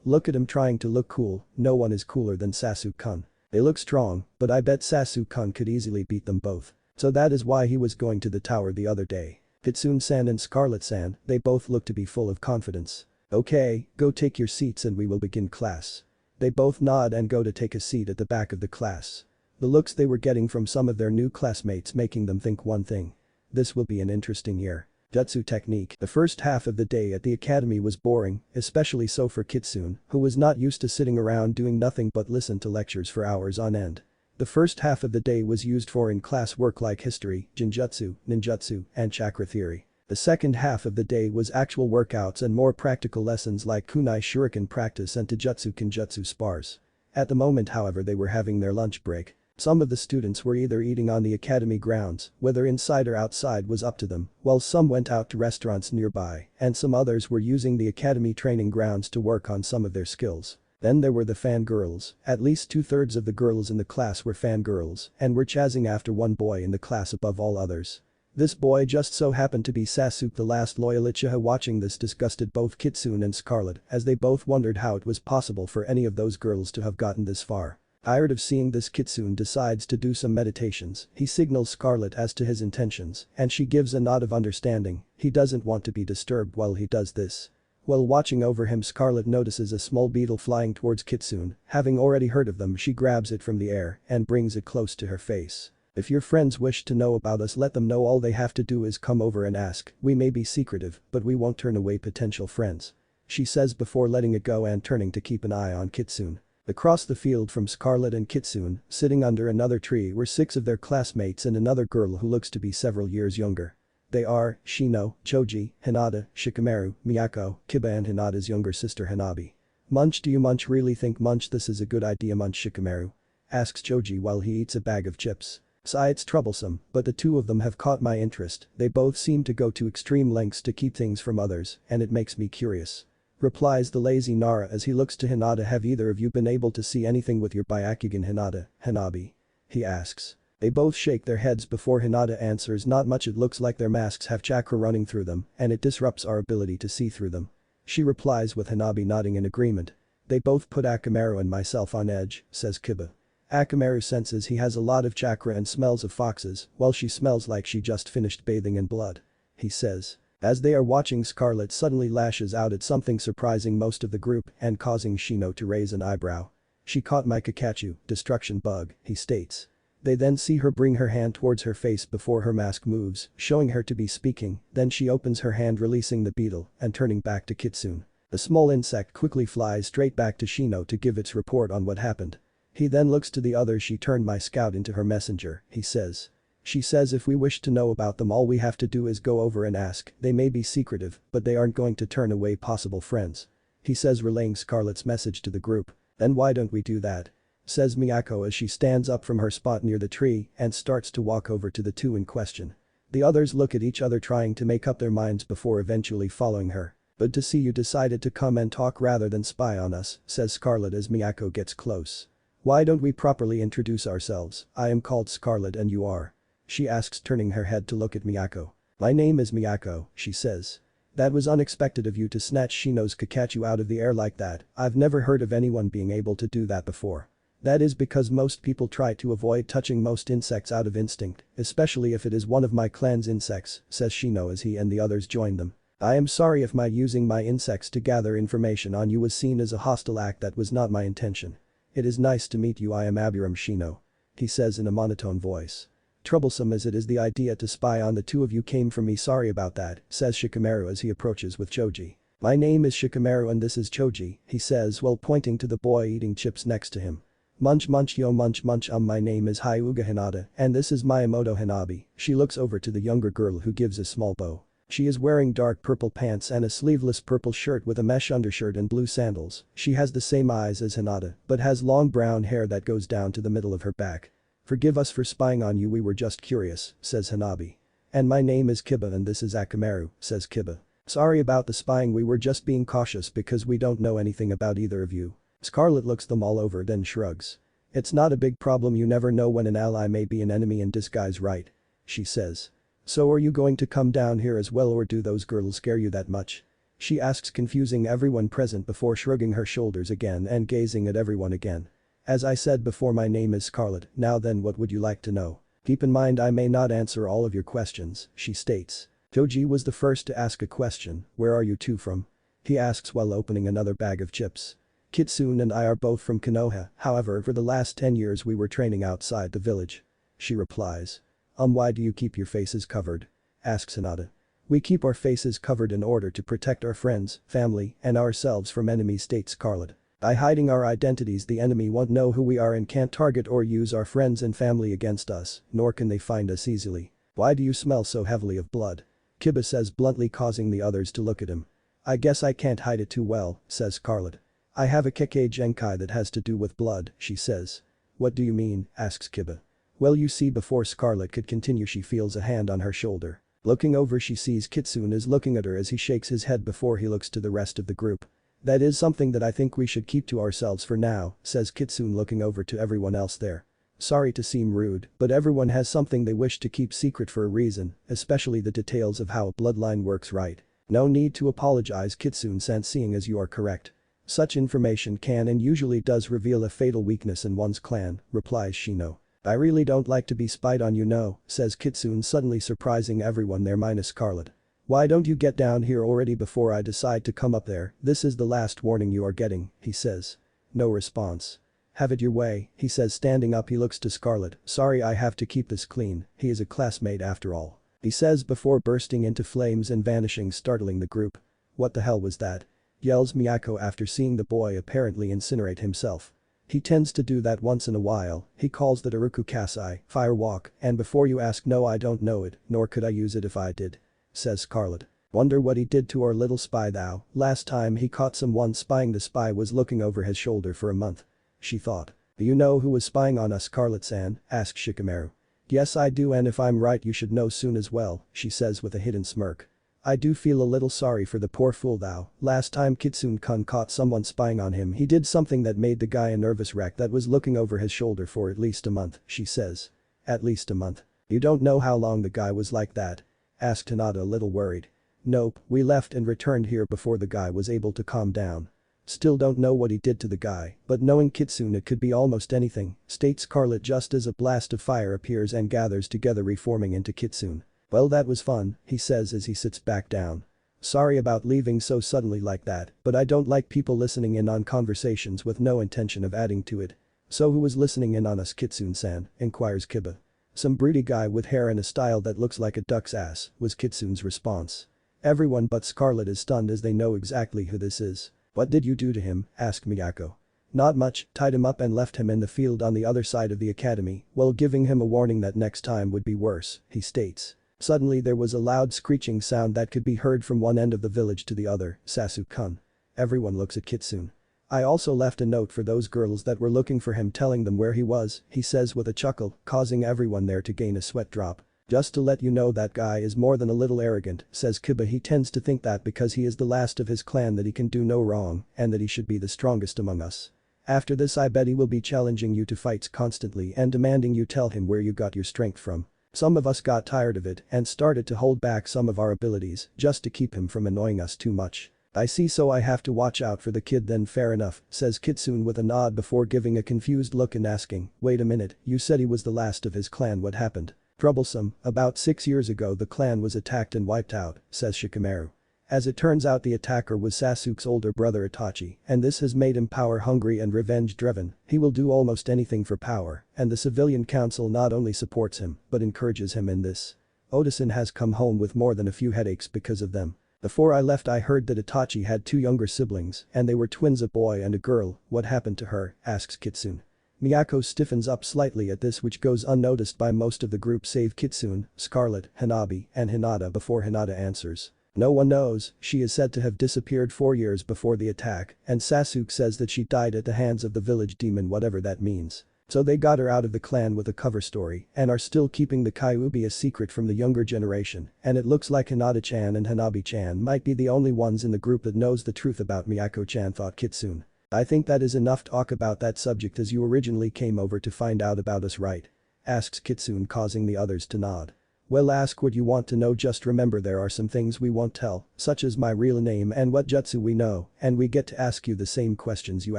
Look at him trying to look cool, no one is cooler than Sasuke-kun. They look strong, but I bet Sasuke-kun could easily beat them both. So that is why he was going to the tower the other day. Kitsune-san and Scarlet-san, they both look to be full of confidence. "Okay, go take your seats and we will begin class." They both nod and go to take a seat at the back of the class. The looks they were getting from some of their new classmates making them think one thing. This will be an interesting year. Jutsu technique. The first half of the day at the academy was boring, especially so for Kitsune, who was not used to sitting around doing nothing but listen to lectures for hours on end. The first half of the day was used for in-class work like history, genjutsu, ninjutsu, and chakra theory. The second half of the day was actual workouts and more practical lessons like kunai shuriken practice and taijutsu kenjutsu spars. At the moment however they were having their lunch break. Some of the students were either eating on the academy grounds, whether inside or outside was up to them, while some went out to restaurants nearby, and some others were using the academy training grounds to work on some of their skills. Then there were the fangirls, at least 2/3 of the girls in the class were fangirls and were chasing after one boy in the class above all others. This boy just so happened to be Sasuke, the last loyal Uchiha. Watching this disgusted both Kitsune and Scarlet as they both wondered how it was possible for any of those girls to have gotten this far. Tired of seeing this, Kitsune decides to do some meditations. He signals Scarlet as to his intentions and she gives a nod of understanding. He doesn't want to be disturbed while he does this. While watching over him, Scarlet notices a small beetle flying towards Kitsune. Having already heard of them, she grabs it from the air and brings it close to her face. "If your friends wish to know about us, let them know. All they have to do is come over and ask. We may be secretive, but we won't turn away potential friends." she says before letting it go and turning to keep an eye on Kitsune. Across the field from Scarlet and Kitsune, sitting under another tree were 6 of their classmates and another girl who looks to be several years younger. They are Shino, Choji, Hinata, Shikamaru, Miyako, Kiba and Hinata's younger sister Hanabi. Munch, do you Munch really think Munch this is a good idea Munch Shikamaru? Asks Choji while he eats a bag of chips. Sigh, it's troublesome, but the two of them have caught my interest, they both seem to go to extreme lengths to keep things from others, and it makes me curious. Replies the lazy Nara as he looks to Hinata. Have either of you been able to see anything with your Byakugan Hinata, Hanabi? He asks. They both shake their heads before Hinata answers not much, it looks like their masks have chakra running through them and it disrupts our ability to see through them. She replies with Hanabi nodding in agreement. They both put Akamaru and myself on edge, says Kiba. Akamaru senses he has a lot of chakra and smells of foxes while she smells like she just finished bathing in blood. He says. As they are watching, Scarlet suddenly lashes out at something surprising most of the group and causing Shino to raise an eyebrow. She caught my Kakachu, destruction bug, he states. They then see her bring her hand towards her face before her mask moves, showing her to be speaking, then she opens her hand releasing the beetle and turning back to Kitsune. The small insect quickly flies straight back to Shino to give its report on what happened. He then looks to the others. She turned my scout into her messenger, he says. She says if we wish to know about them all we have to do is go over and ask, they may be secretive, but they aren't going to turn away possible friends. He says relaying Scarlet's message to the group. Then why don't we do that? Says Miyako as she stands up from her spot near the tree and starts to walk over to the two in question. The others look at each other trying to make up their minds before eventually following her. But to see you decided to come and talk rather than spy on us, says Scarlet as Miyako gets close. Why don't we properly introduce ourselves? I am called Scarlet and you are? She asks turning her head to look at Miyako. My name is Miyako, she says. That was unexpected of you to snatch Shino's Kakachu out of the air like that, I've never heard of anyone being able to do that before. That is because most people try to avoid touching most insects out of instinct, especially if it is one of my clan's insects, says Shino as he and the others join them. I am sorry if my using my insects to gather information on you was seen as a hostile act, that was not my intention. It is nice to meet you, I am Abiram Shino. He says in a monotone voice. Troublesome as it is, the idea to spy on the two of you came from me, sorry about that, says Shikamaru as he approaches with Choji. My name is Shikamaru and this is Choji, he says while pointing to the boy eating chips next to him. Munch munch yo munch munch my name is Hyuga Hinata and this is Miyamoto Hanabi. She looks over to the younger girl who gives a small bow. She is wearing dark purple pants and a sleeveless purple shirt with a mesh undershirt and blue sandals. She has the same eyes as Hinata but has long brown hair that goes down to the middle of her back. Forgive us for spying on you, we were just curious, says Hanabi. And my name is Kiba and this is Akamaru, says Kiba. Sorry about the spying, we were just being cautious because we don't know anything about either of you. Scarlet looks them all over then shrugs. It's not a big problem, you never know when an ally may be an enemy in disguise, right? She says. So are you going to come down here as well or do those girls scare you that much? She asks, confusing everyone present before shrugging her shoulders again and gazing at everyone again. As I said before, my name is Scarlet, now then what would you like to know? Keep in mind I may not answer all of your questions, she states. Choji was the first to ask a question, where are you two from? He asks while opening another bag of chips. Kitsune and I are both from Konoha, however for the last 10 years we were training outside the village. She replies. Why do you keep your faces covered? Asks Hinata. We keep our faces covered in order to protect our friends, family, and ourselves from enemies, states Scarlet. By hiding our identities the enemy won't know who we are and can't target or use our friends and family against us, nor can they find us easily. Why do you smell so heavily of blood? Kiba says bluntly, causing the others to look at him. I guess I can't hide it too well, says Scarlet. I have a Kekkei Genkai that has to do with blood, she says. What do you mean? Asks Kiba. Well, you see, before Scarlet could continue she feels a hand on her shoulder. Looking over she sees Kitsune is looking at her as he shakes his head before he looks to the rest of the group. That is something that I think we should keep to ourselves for now, says Kitsune looking over to everyone else there. Sorry to seem rude, but everyone has something they wish to keep secret for a reason, especially the details of how a bloodline works, right? No need to apologize, Kitsune-san, seeing as you are correct. Such information can and usually does reveal a fatal weakness in one's clan, replies Shino. I really don't like to be spied on, you know, says Kitsune, suddenly surprising everyone there minus Scarlet. Why don't you get down here already before I decide to come up there? This is the last warning you are getting, he says. No response. Have it your way, he says, standing up. He looks to Scarlet. Sorry, I have to keep this clean, he is a classmate after all. He says before bursting into flames and vanishing, startling the group. What the hell was that? yells Miyako after seeing the boy apparently incinerate himself. He tends to do that once in a while, he calls that Uruku Kasai, fire walk, and before you ask no I don't know it, nor could I use it if I did. Says Scarlet. Wonder what he did to our little spy thou, last time he caught someone spying the spy was looking over his shoulder for a month. She thought. Do you know who was spying on us Scarlet-san, asks Shikamaru. Yes I do and if I'm right you should know soon as well, she says with a hidden smirk. I do feel a little sorry for the poor fool thou, last time Kitsune-kun caught someone spying on him he did something that made the guy a nervous wreck that was looking over his shoulder for at least a month, she says. At least a month. You don't know how long the guy was like that? Asked Hinata a little worried. Nope, we left and returned here before the guy was able to calm down. Still don't know what he did to the guy, but knowing Kitsune it could be almost anything, states Scarlet just as a blast of fire appears and gathers together reforming into Kitsune. Well that was fun, he says as he sits back down. Sorry about leaving so suddenly like that, but I don't like people listening in on conversations with no intention of adding to it. So who was listening in on us Kitsune-san, inquires Kiba. Some broody guy with hair and a style that looks like a duck's ass, was Kitsune's response. Everyone but Scarlet is stunned as they know exactly who this is. What did you do to him, asked Miyako. Not much, tied him up and left him in the field on the other side of the academy, while giving him a warning that next time would be worse, he states. Suddenly there was a loud screeching sound that could be heard from one end of the village to the other, Sasuke-kun. Everyone looks at Kitsune. I also left a note for those girls that were looking for him telling them where he was, he says with a chuckle, causing everyone there to gain a sweat drop. Just to let you know that guy is more than a little arrogant, says Kiba he tends to think that because he is the last of his clan that he can do no wrong and that he should be the strongest among us. After this I bet he will be challenging you to fights constantly and demanding you tell him where you got your strength from. Some of us got tired of it and started to hold back some of our abilities just to keep him from annoying us too much. I see so I have to watch out for the kid then fair enough, says Kitsune with a nod before giving a confused look and asking, wait a minute, you said he was the last of his clan what happened? Troublesome, about 6 years ago the clan was attacked and wiped out, says Shikamaru. As it turns out the attacker was Sasuke's older brother Itachi, and this has made him power-hungry and revenge-driven, he will do almost anything for power, and the civilian council not only supports him, but encourages him in this. Otosan has come home with more than a few headaches because of them. Before I left I heard that Itachi had 2 younger siblings, and they were twins a boy and a girl, what happened to her, asks Kitsune. Miyako stiffens up slightly at this which goes unnoticed by most of the group save Kitsune, Scarlet, Hanabi, and Hinata before Hinata answers. No one knows, she is said to have disappeared 4 years before the attack, and Sasuke says that she died at the hands of the village demon whatever that means. So they got her out of the clan with a cover story and are still keeping the Kyuubi a secret from the younger generation, and it looks like Hinata-chan and Hanabi-chan might be the only ones in the group that knows the truth about Miyako-chan thought Kitsune. I think that is enough talk about that subject as you originally came over to find out about us right? Asks Kitsune causing the others to nod. Well ask what you want to know just remember there are some things we won't tell, such as my real name and what jutsu we know, and we get to ask you the same questions you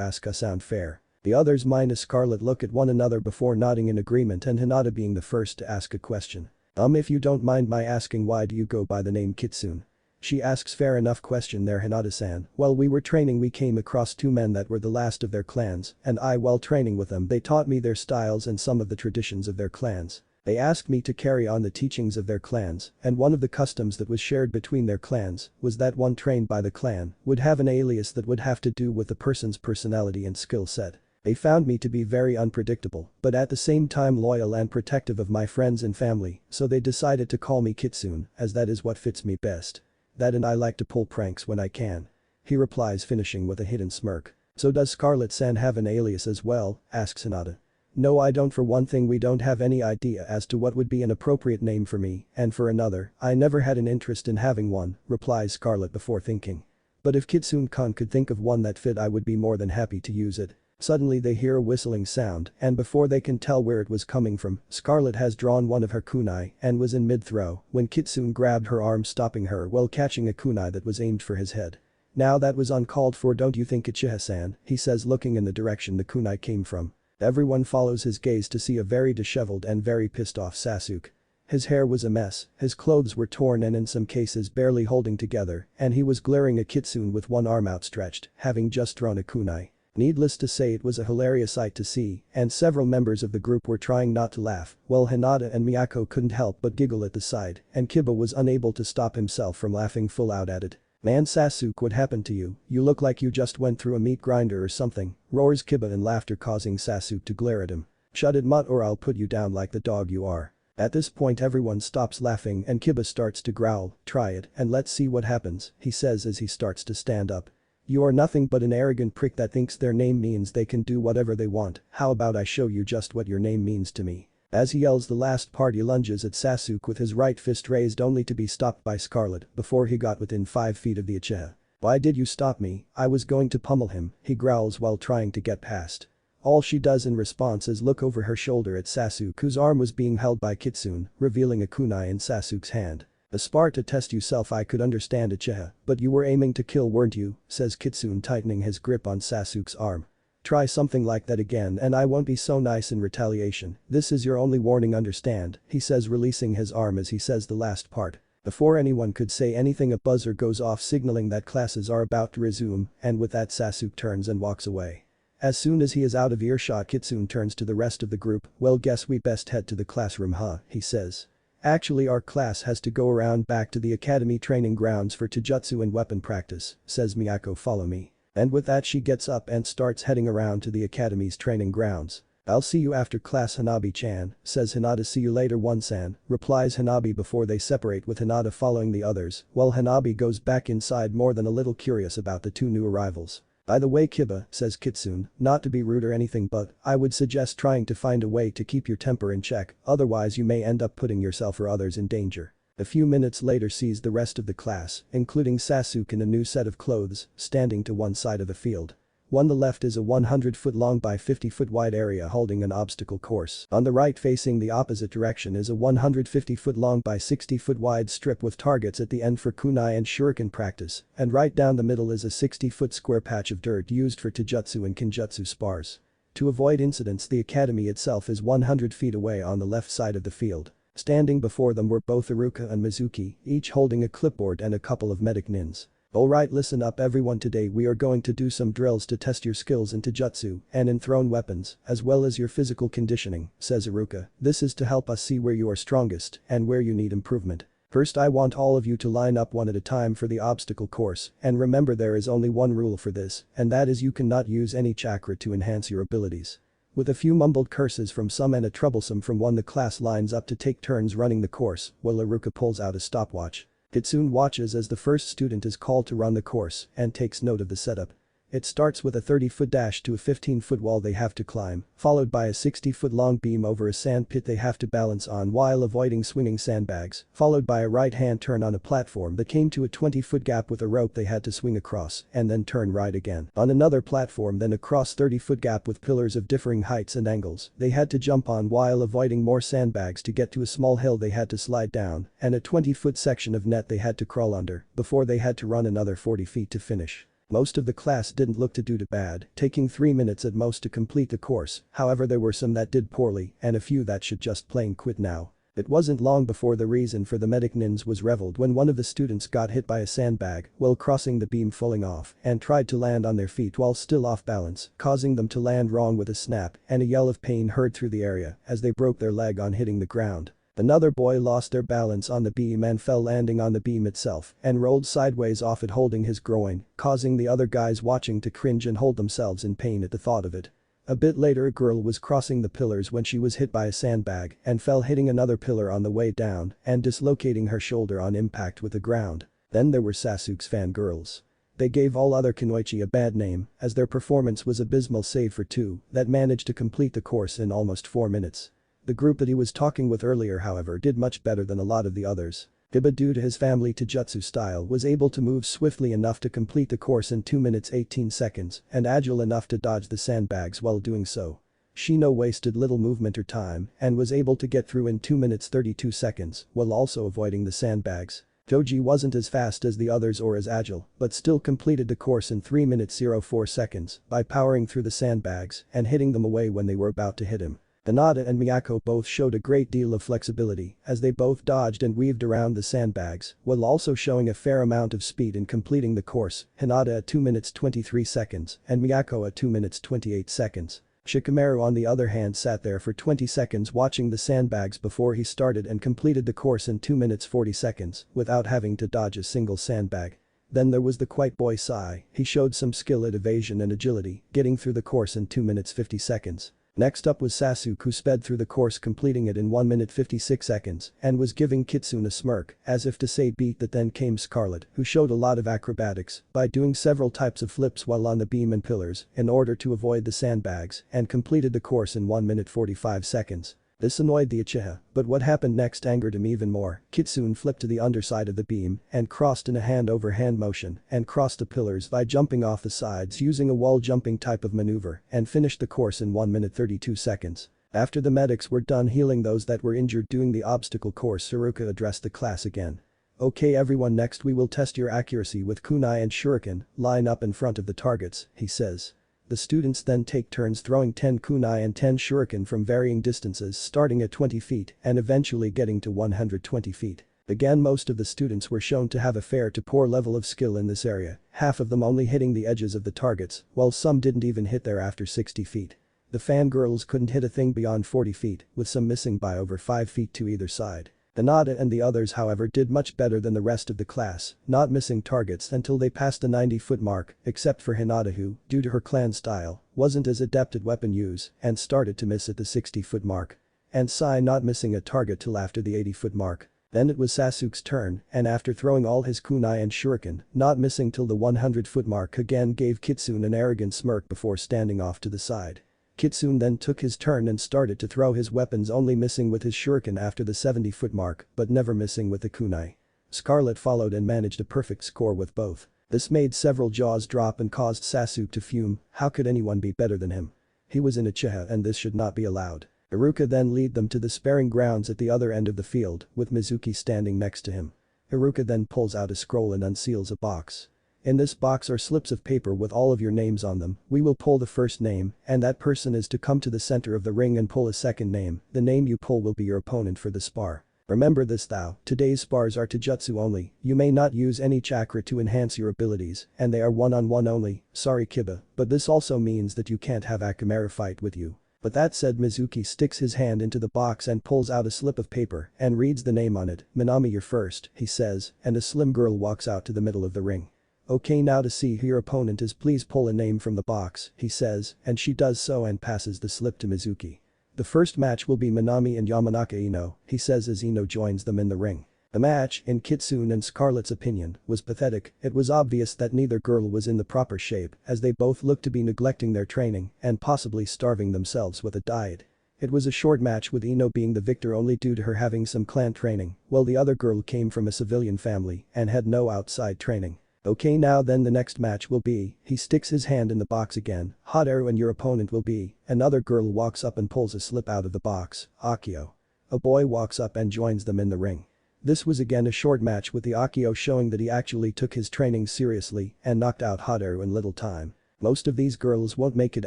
ask us sound fair. The others minus Scarlet look at one another before nodding in agreement and Hinata being the first to ask a question. If you don't mind my asking why do you go by the name Kitsune? She asks fair enough question there Hinata-san, while we were training we came across 2 men that were the last of their clans, and while training with them they taught me their styles and some of the traditions of their clans. They asked me to carry on the teachings of their clans, and one of the customs that was shared between their clans was that one trained by the clan would have an alias that would have to do with the person's personality and skill set. They found me to be very unpredictable, but at the same time loyal and protective of my friends and family, so they decided to call me Kitsune, as that is what fits me best. That and I like to pull pranks when I can. He replies finishing with a hidden smirk. So does Scarlet-san have an alias as well, asks Hinata. No I don't for one thing we don't have any idea as to what would be an appropriate name for me, and for another, I never had an interest in having one, replies Scarlet before thinking. But if Kitsune-kun could think of one that fit I would be more than happy to use it. Suddenly they hear a whistling sound and before they can tell where it was coming from, Scarlet has drawn one of her kunai and was in mid-throw when Kitsune grabbed her arm stopping her while catching a kunai that was aimed for his head. Now that was uncalled for don't you think Uchiha-san, he says looking in the direction the kunai came from. Everyone follows his gaze to see a very disheveled and very pissed off Sasuke. His hair was a mess, his clothes were torn and in some cases barely holding together, and he was glaring at Kitsune with one arm outstretched, having just thrown a kunai. Needless to say it was a hilarious sight to see, and several members of the group were trying not to laugh, while Hinata and Miyako couldn't help but giggle at the sight, and Kiba was unable to stop himself from laughing full out at it. "Man Sasuke, what happened to you? You look like you just went through a meat grinder or something," roars Kiba in laughter, causing Sasuke to glare at him. "Shut it, mutt, or I'll put you down like the dog you are." At this point everyone stops laughing and Kiba starts to growl, "Try it and let's see what happens," he says as he starts to stand up. "You are nothing but an arrogant prick that thinks their name means they can do whatever they want. How about I show you just what your name means to me?" As he yells the last part, he lunges at Sasuke with his right fist raised, only to be stopped by Scarlet before he got within 5 feet of the Uchiha. "Why did you stop me? I was going to pummel him," he growls while trying to get past. All she does in response is look over her shoulder at Sasuke, whose arm was being held by Kitsune, revealing a kunai in Sasuke's hand. "A spar to test yourself, I could understand, Uchiha, but you were aiming to kill, weren't you?" says Kitsune, tightening his grip on Sasuke's arm. "Try something like that again and I won't be so nice in retaliation. This is your only warning, understand?" he says, releasing his arm as he says the last part. Before anyone could say anything, a buzzer goes off signaling that classes are about to resume, and with that Sasuke turns and walks away. As soon as he is out of earshot, Kitsune turns to the rest of the group. "Well, guess we best head to the classroom, huh?" he says. "Actually, our class has to go around back to the academy training grounds for taijutsu and weapon practice," says Miyako. "Follow me." And with that she gets up and starts heading around to the academy's training grounds. "I'll see you after class, Hanabi-chan," says Hinata. "See you later, One-san," replies Hanabi before they separate, with Hinata following the others, while Hanabi goes back inside more than a little curious about the two new arrivals. "By the way, Kiba," says Kitsune, "not to be rude or anything, but I would suggest trying to find a way to keep your temper in check, otherwise you may end up putting yourself or others in danger." A few minutes later sees the rest of the class, including Sasuke in a new set of clothes, standing to one side of the field. On the left is a 100-foot long by 50-foot wide area holding an obstacle course. On the right, facing the opposite direction, is a 150-foot long by 60-foot wide strip with targets at the end for kunai and shuriken practice, and right down the middle is a 60-foot square patch of dirt used for taijutsu and kinjutsu spars. To avoid incidents, the academy itself is 100 feet away on the left side of the field. Standing before them were both Iruka and Mizuki, each holding a clipboard and a couple of medic nins. "Alright, listen up everyone, today we are going to do some drills to test your skills in taijutsu and in thrown weapons, as well as your physical conditioning," says Iruka. "This is to help us see where you are strongest and where you need improvement. First, I want all of you to line up one at a time for the obstacle course, and remember there is only one rule for this, and that is you cannot use any chakra to enhance your abilities." With a few mumbled curses from some and a troublesome from one, the class lines up to take turns running the course, while Iruka pulls out a stopwatch. Kitsune watches as the first student is called to run the course and takes note of the setup. It starts with a 30-foot dash to a 15-foot wall they have to climb, followed by a 60-foot long beam over a sand pit they have to balance on while avoiding swinging sandbags, followed by a right-hand turn on a platform that came to a 20-foot gap with a rope they had to swing across, and then turn right again. On another platform, then across 30-foot gap with pillars of differing heights and angles they had to jump on while avoiding more sandbags to get to a small hill they had to slide down, and a 20-foot section of net they had to crawl under, before they had to run another 40 feet to finish. Most of the class didn't look to do too bad, taking 3 minutes at most to complete the course. However, there were some that did poorly and a few that should just plain quit now. It wasn't long before the reason for the medic nins was revealed when one of the students got hit by a sandbag while crossing the beam, falling off, and tried to land on their feet while still off balance, causing them to land wrong with a snap, and a yell of pain heard through the area as they broke their leg on hitting the ground. Another boy lost their balance on the beam and fell, landing on the beam itself, and rolled sideways off it holding his groin, causing the other guys watching to cringe and hold themselves in pain at the thought of it. A bit later, a girl was crossing the pillars when she was hit by a sandbag and fell, hitting another pillar on the way down and dislocating her shoulder on impact with the ground. Then there were Sasuke's fangirls. They gave all other kunoichi a bad name as their performance was abysmal save for two that managed to complete the course in almost 4 minutes. The group that he was talking with earlier, however, did much better than a lot of the others. Kiba, due to his family taijutsu style, was able to move swiftly enough to complete the course in 2 minutes 18 seconds and agile enough to dodge the sandbags while doing so. Shino wasted little movement or time and was able to get through in 2 minutes 32 seconds while also avoiding the sandbags. Toji wasn't as fast as the others or as agile, but still completed the course in 3 minutes 04 seconds by powering through the sandbags and hitting them away when they were about to hit him. Hinata and Miyako both showed a great deal of flexibility as they both dodged and weaved around the sandbags while also showing a fair amount of speed in completing the course, Hinata at 2 minutes 23 seconds and Miyako at 2 minutes 28 seconds. Shikamaru, on the other hand, sat there for 20 seconds watching the sandbags before he started and completed the course in 2 minutes 40 seconds without having to dodge a single sandbag. Then there was the quiet boy Sai, he showed some skill at evasion and agility, getting through the course in 2 minutes 50 seconds. Next up was Sasuke, who sped through the course, completing it in 1 minute 56 seconds and was giving Kitsune a smirk as if to say beat that. Then came Scarlet, who showed a lot of acrobatics by doing several types of flips while on the beam and pillars in order to avoid the sandbags and completed the course in 1 minute 45 seconds. This annoyed the Uchiha, but what happened next angered him even more. Kitsune flipped to the underside of the beam and crossed in a hand-over-hand motion and crossed the pillars by jumping off the sides using a wall jumping type of maneuver and finished the course in 1 minute 32 seconds. After the medics were done healing those that were injured doing the obstacle course, Iruka addressed the class again. "Okay everyone, next we will test your accuracy with kunai and shuriken, line up in front of the targets," he says. The students then take turns throwing 10 kunai and 10 shuriken from varying distances, starting at 20 feet and eventually getting to 120 feet. Again, most of the students were shown to have a fair to poor level of skill in this area, half of them only hitting the edges of the targets, while some didn't even hit there after 60 feet. The fangirls couldn't hit a thing beyond 40 feet, with some missing by over 5 feet to either side. Hinata and the others however did much better than the rest of the class, not missing targets until they passed the 90-foot mark, except for Hinata who, due to her clan style, wasn't as adept at weapon use and started to miss at the 60-foot mark. And Sai not missing a target till after the 80-foot mark. Then it was Sasuke's turn, and after throwing all his kunai and shuriken, not missing till the 100-foot mark, again gave Kitsune an arrogant smirk before standing off to the side. Kitsune then took his turn and started to throw his weapons, only missing with his shuriken after the 70-foot mark but never missing with the kunai. Scarlet followed and managed a perfect score with both. This made several jaws drop and caused Sasuke to fume. How could anyone be better than him? He was an Uchiha and this should not be allowed. Iruka then led them to the sparring grounds at the other end of the field, with Mizuki standing next to him. Iruka then pulls out a scroll and unseals a box. In this box are slips of paper with all of your names on them. We will pull the first name, and that person is to come to the center of the ring and pull a second name. The name you pull will be your opponent for the spar. Remember this thou, today's spars are taijutsu only, you may not use any chakra to enhance your abilities, and they are one-on-one only, sorry Kiba, but this also means that you can't have Akamaru fight with you. But that said, Mizuki sticks his hand into the box and pulls out a slip of paper and reads the name on it. "Minami, you're first," he says, and a slim girl walks out to the middle of the ring. "Okay, now to see who your opponent is, please pull a name from the box," he says, and she does so and passes the slip to Mizuki. "The first match will be Minami and Yamanaka Ino," he says as Ino joins them in the ring. The match, in Kitsune and Scarlet's opinion, was pathetic. It was obvious that neither girl was in the proper shape as they both looked to be neglecting their training and possibly starving themselves with a diet. It was a short match with Ino being the victor only due to her having some clan training, while the other girl came from a civilian family and had no outside training. "Okay, now then the next match will be," he sticks his hand in the box again, "Hot-Aru and your opponent will be," another girl walks up and pulls a slip out of the box, "Akio." A boy walks up and joins them in the ring. This was again a short match with the Akio showing that he actually took his training seriously and knocked out Hot-Aru in little time. "Most of these girls won't make it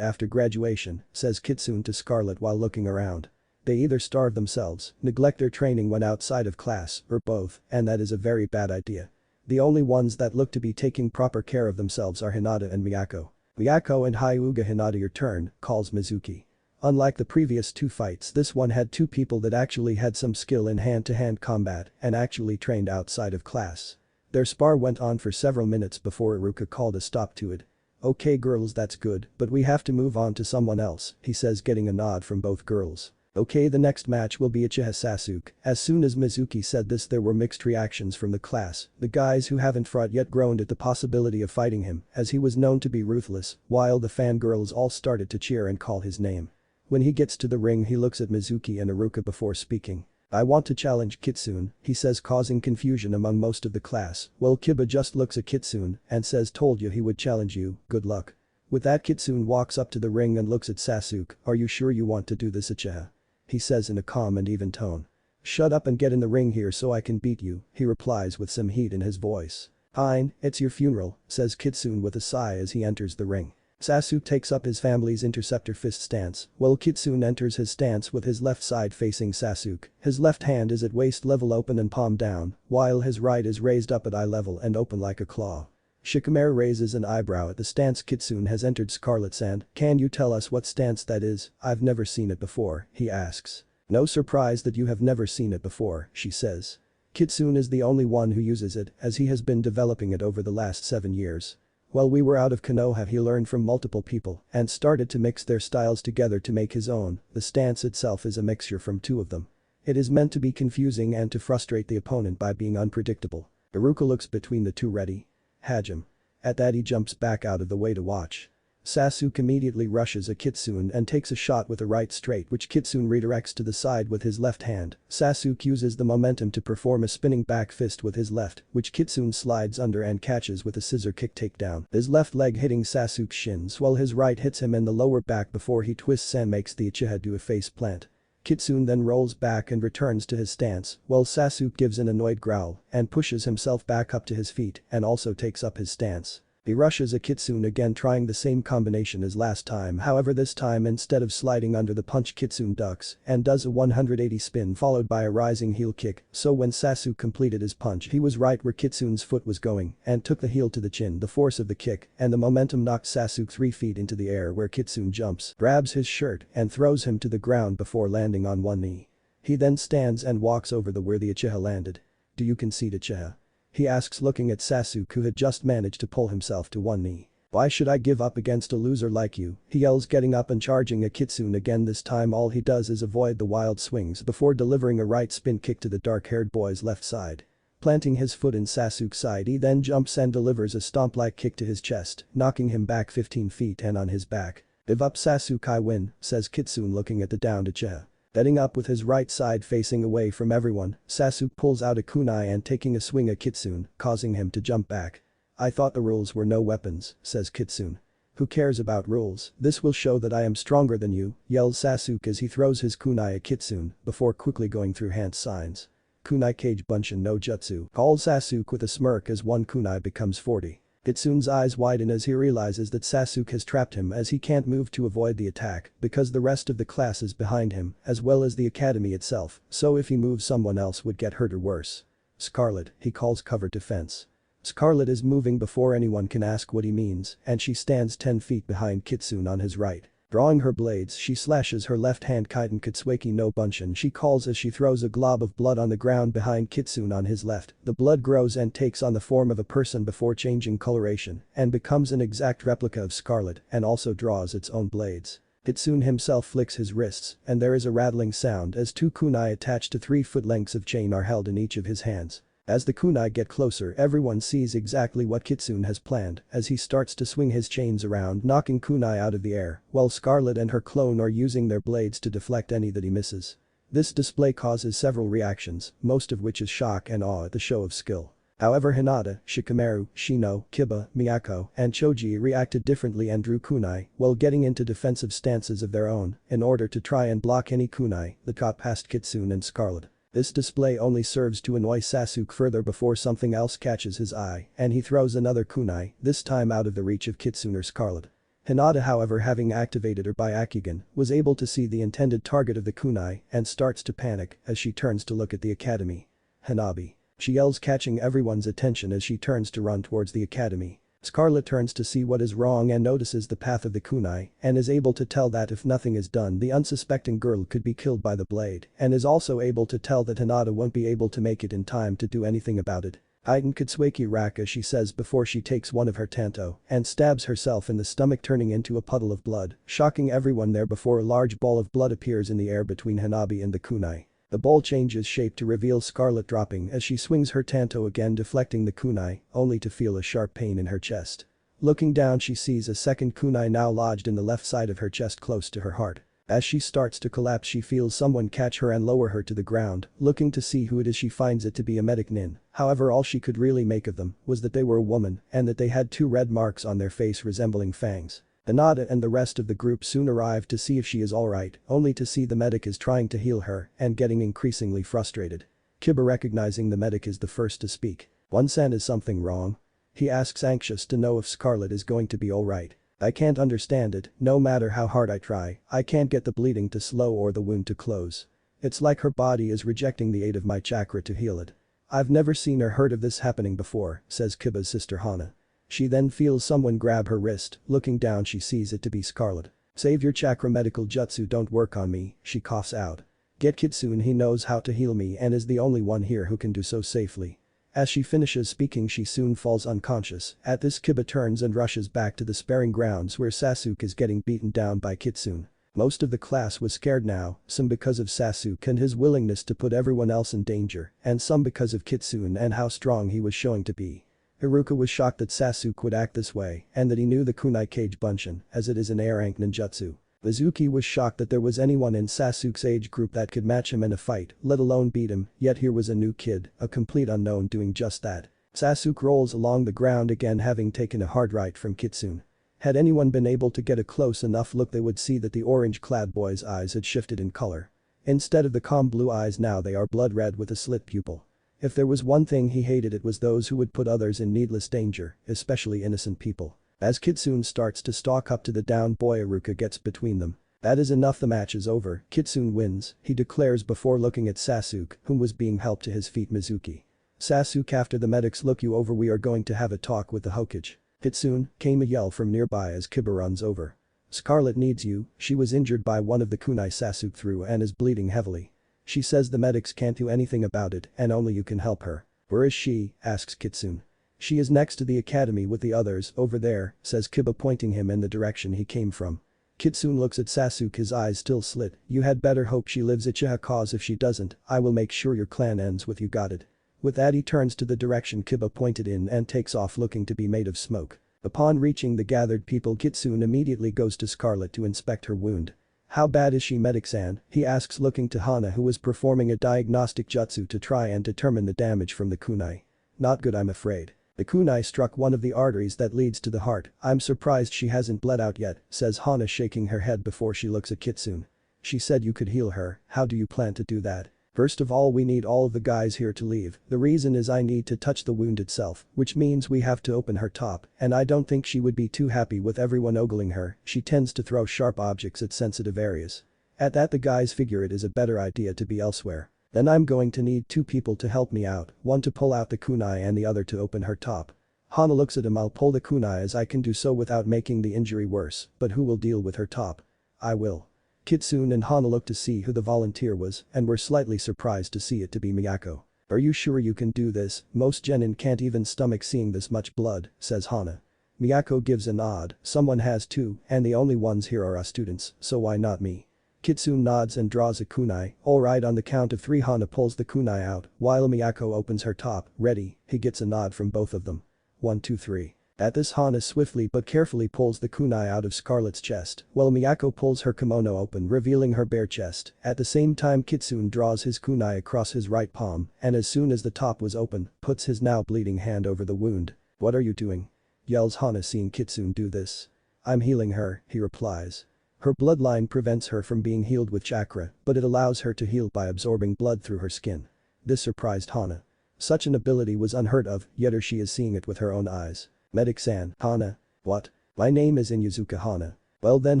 after graduation," says Kitsune to Scarlet while looking around. "They either starve themselves, neglect their training when outside of class, or both, and that is a very bad idea. The only ones that look to be taking proper care of themselves are Hinata and Miyako." "Miyako and Hyuga, Hinata, your turn," calls Mizuki. Unlike the previous two fights, this one had two people that actually had some skill in hand-to-hand combat and actually trained outside of class. Their spar went on for several minutes before Iruka called a stop to it. "Okay girls, that's good, but we have to move on to someone else," he says, getting a nod from both girls. "Okay, the next match will be Uchiha Sasuke." As soon as Mizuki said this, there were mixed reactions from the class. The guys who haven't fought yet groaned at the possibility of fighting him as he was known to be ruthless, while the fangirls all started to cheer and call his name. When he gets to the ring, he looks at Mizuki and Iruka before speaking. "I want to challenge Kitsune," he says, causing confusion among most of the class, while Kiba just looks at Kitsune and says, "Told you he would challenge you, good luck." With that, Kitsune walks up to the ring and looks at Sasuke. "Are you sure you want to do this, Uchiha?" he says in a calm and even tone. "Shut up and get in the ring here so I can beat you," he replies with some heat in his voice. "Fine, it's your funeral," says Kitsune with a sigh as he enters the ring. Sasuke takes up his family's interceptor fist stance, while Kitsune enters his stance with his left side facing Sasuke. His left hand is at waist level open and palm down, while his right is raised up at eye level and open like a claw. Shikamaru raises an eyebrow at the stance Kitsune has entered. Scarlet's and, "Can you tell us what stance that is? I've never seen it before," he asks. "No surprise that you have never seen it before," she says. Kitsune is the only one who uses it as he has been developing it over the last 7 years. While we were out of Konoha he learned from multiple people and started to mix their styles together to make his own. The stance itself is a mixture from 2 of them. It is meant to be confusing and to frustrate the opponent by being unpredictable. Iruka looks between the 2 ready. Hajime. At that he jumps back out of the way to watch. Sasuke immediately rushes a Kitsune and takes a shot with a right straight which Kitsune redirects to the side with his left hand. Sasuke uses the momentum to perform a spinning back fist with his left, which Kitsune slides under and catches with a scissor kick takedown. His left leg hitting Sasuke's shins while his right hits him in the lower back before he twists and makes the Uchiha do a face plant. Kitsune then rolls back and returns to his stance, while Sasuke gives an annoyed growl and pushes himself back up to his feet and also takes up his stance. He rushes a Kitsune again trying the same combination as last time, however this time instead of sliding under the punch Kitsune ducks and does a 180 spin followed by a rising heel kick, so when Sasuke completed his punch he was right where Kitsune's foot was going and took the heel to the chin. The force of the kick and the momentum knocked Sasuke 3 feet into the air where Kitsune jumps, grabs his shirt and throws him to the ground before landing on one knee. He then stands and walks over where the Uchiha landed. "Do you concede, Uchiha?" he asks looking at Sasuke who had just managed to pull himself to one knee. "Why should I give up against a loser like you?" he yells getting up and charging a Kitsune again. This time all he does is avoid the wild swings before delivering a right spin kick to the dark-haired boy's left side. Planting his foot in Sasuke's side he then jumps and delivers a stomp-like kick to his chest, knocking him back 15 feet and on his back. "Give up Sasuke, I win," says Kitsune looking at the downed Uchiha. Getting up with his right side facing away from everyone, Sasuke pulls out a kunai and taking a swing at Kitsune, causing him to jump back. "I thought the rules were no weapons," says Kitsune. "Who cares about rules? This will show that I am stronger than you," yells Sasuke as he throws his kunai at Kitsune before quickly going through hand signs. "Kunai Kage Bunshin no Jutsu," calls Sasuke with a smirk as one kunai becomes 40. Kitsune's eyes widen as he realizes that Sasuke has trapped him as he can't move to avoid the attack because the rest of the class is behind him as well as the academy itself, so if he moves someone else would get hurt or worse. "Scarlet," he calls cover defense. Scarlet is moving before anyone can ask what he means and she stands 10 feet behind Kitsune on his right. Drawing her blades she slashes her left hand Kaiten Katsueki no Bunshin she calls as she throws a glob of blood on the ground behind Kitsune on his left. The blood grows and takes on the form of a person before changing coloration and becomes an exact replica of Scarlet and also draws its own blades. Kitsune himself flicks his wrists and there is a rattling sound as 2 kunai attached to 3-foot lengths of chain are held in each of his hands. As the kunai get closer everyone sees exactly what Kitsune has planned as he starts to swing his chains around knocking kunai out of the air while Scarlet and her clone are using their blades to deflect any that he misses. This display causes several reactions, most of which is shock and awe at the show of skill. However Hinata, Shikamaru, Shino, Kiba, Miyako, and Choji reacted differently and drew kunai while getting into defensive stances of their own in order to try and block any kunai that got past Kitsune and Scarlet. This display only serves to annoy Sasuke further before something else catches his eye and he throws another kunai, this time out of the reach of Kitsune or Scarlet. Hinata however having activated her Byakugan was able to see the intended target of the kunai and starts to panic as she turns to look at the academy. "Hanabi," she yells catching everyone's attention as she turns to run towards the academy. Scarlet turns to see what is wrong and notices the path of the kunai and is able to tell that if nothing is done the unsuspecting girl could be killed by the blade and is also able to tell that Hinata won't be able to make it in time to do anything about it. "Kaiten Katsueki Raka," she says before she takes one of her tanto and stabs herself in the stomach turning into a puddle of blood, shocking everyone there before a large ball of blood appears in the air between Hanabi and the kunai. The ball changes shape to reveal Scarlet dropping as she swings her tanto again deflecting the kunai, only to feel a sharp pain in her chest. Looking down she sees a second kunai now lodged in the left side of her chest close to her heart. As she starts to collapse she feels someone catch her and lower her to the ground, looking to see who it is she finds it to be a medic nin, however all she could really make of them was that they were a woman and that they had 2 red marks on their face resembling fangs. Hinata and the rest of the group soon arrive to see if she is alright, only to see the medic is trying to heal her and getting increasingly frustrated. Kiba recognizing the medic is the first to speak. "One-san, is something wrong?" he asks anxious to know if Scarlet is going to be alright. "I can't understand it, no matter how hard I try, I can't get the bleeding to slow or the wound to close. It's like her body is rejecting the aid of my chakra to heal it. I've never seen or heard of this happening before," says Kiba's sister Hana. She then feels someone grab her wrist, looking down she sees it to be Scarlet. "Save your chakra, medical jutsu don't work on me," she coughs out. Get Kitsune, he knows how to heal me and is the only one here who can do so safely. As she finishes speaking she soon falls unconscious. At this Kiba turns and rushes back to the sparring grounds where Sasuke is getting beaten down by Kitsune. Most of the class was scared now, some because of Sasuke and his willingness to put everyone else in danger, and some because of Kitsune and how strong he was showing to be. Iruka was shocked that Sasuke would act this way and that he knew the kunai kage bunshin, as it is an air rank ninjutsu. Mizuki was shocked that there was anyone in Sasuke's age group that could match him in a fight, let alone beat him, yet here was a new kid, a complete unknown doing just that. Sasuke rolls along the ground again, having taken a hard right from Kitsune. Had anyone been able to get a close enough look they would see that the orange-clad boy's eyes had shifted in color. Instead of the calm blue eyes now they are blood red with a slit pupil. If there was one thing he hated it was those who would put others in needless danger, especially innocent people. As Kitsune starts to stalk up to the downed boy, Iruka gets between them. That is enough, the match is over, Kitsune wins, he declares before looking at Sasuke, whom was being helped to his feet. Mizuki. Sasuke, after the medics look you over, we are going to have a talk with the Hokage. Kitsune, came a yell from nearby as Kiba runs over. Scarlet needs you, she was injured by one of the kunai Sasuke threw and is bleeding heavily. She says the medics can't do anything about it and only you can help her. Where is she? Asks Kitsune. She is next to the academy with the others, over there, says Kiba pointing him in the direction he came from. Kitsune looks at Sasuke, his eyes still slit. You had better hope she lives, Uchiha, cause if she doesn't, I will make sure your clan ends with you, got it? With that he turns to the direction Kiba pointed in and takes off looking to be made of smoke. Upon reaching the gathered people, Kitsune immediately goes to Scarlet to inspect her wound. How bad is she, medic-san? He asks looking to Hana, who was performing a diagnostic jutsu to try and determine the damage from the kunai. Not good, I'm afraid. The kunai struck one of the arteries that leads to the heart. I'm surprised she hasn't bled out yet, says Hana, shaking her head before she looks at Kitsune. She said you could heal her, how do you plan to do that? First of all, we need all of the guys here to leave. The reason is I need to touch the wound itself, which means we have to open her top, and I don't think she would be too happy with everyone ogling her. She tends to throw sharp objects at sensitive areas. At that the guys figure it is a better idea to be elsewhere. Then I'm going to need 2 people to help me out, one to pull out the kunai and the other to open her top. Hana looks at him. I'll pull the kunai as I can do so without making the injury worse, but who will deal with her top? I will. Kitsune and Hana looked to see who the volunteer was and were slightly surprised to see it to be Miyako. Are you sure you can do this? Most genin can't even stomach seeing this much blood, says Hana. Miyako gives a nod, someone has to, and the only ones here are us students, so why not me? Kitsune nods and draws a kunai. Alright, on the count of 3 Hana pulls the kunai out, while Miyako opens her top. Ready, he gets a nod from both of them. 1 2 3. At this Hana swiftly but carefully pulls the kunai out of Scarlet's chest, while Miyako pulls her kimono open, revealing her bare chest. At the same time Kitsune draws his kunai across his right palm, and as soon as the top was open, puts his now bleeding hand over the wound. What are you doing? Yells Hana, seeing Kitsune do this. I'm healing her, he replies. Her bloodline prevents her from being healed with chakra, but it allows her to heal by absorbing blood through her skin. This surprised Hana. Such an ability was unheard of, yet she is seeing it with her own eyes. Medic-san, Hana. What? My name is Inuzuka Hana. Well then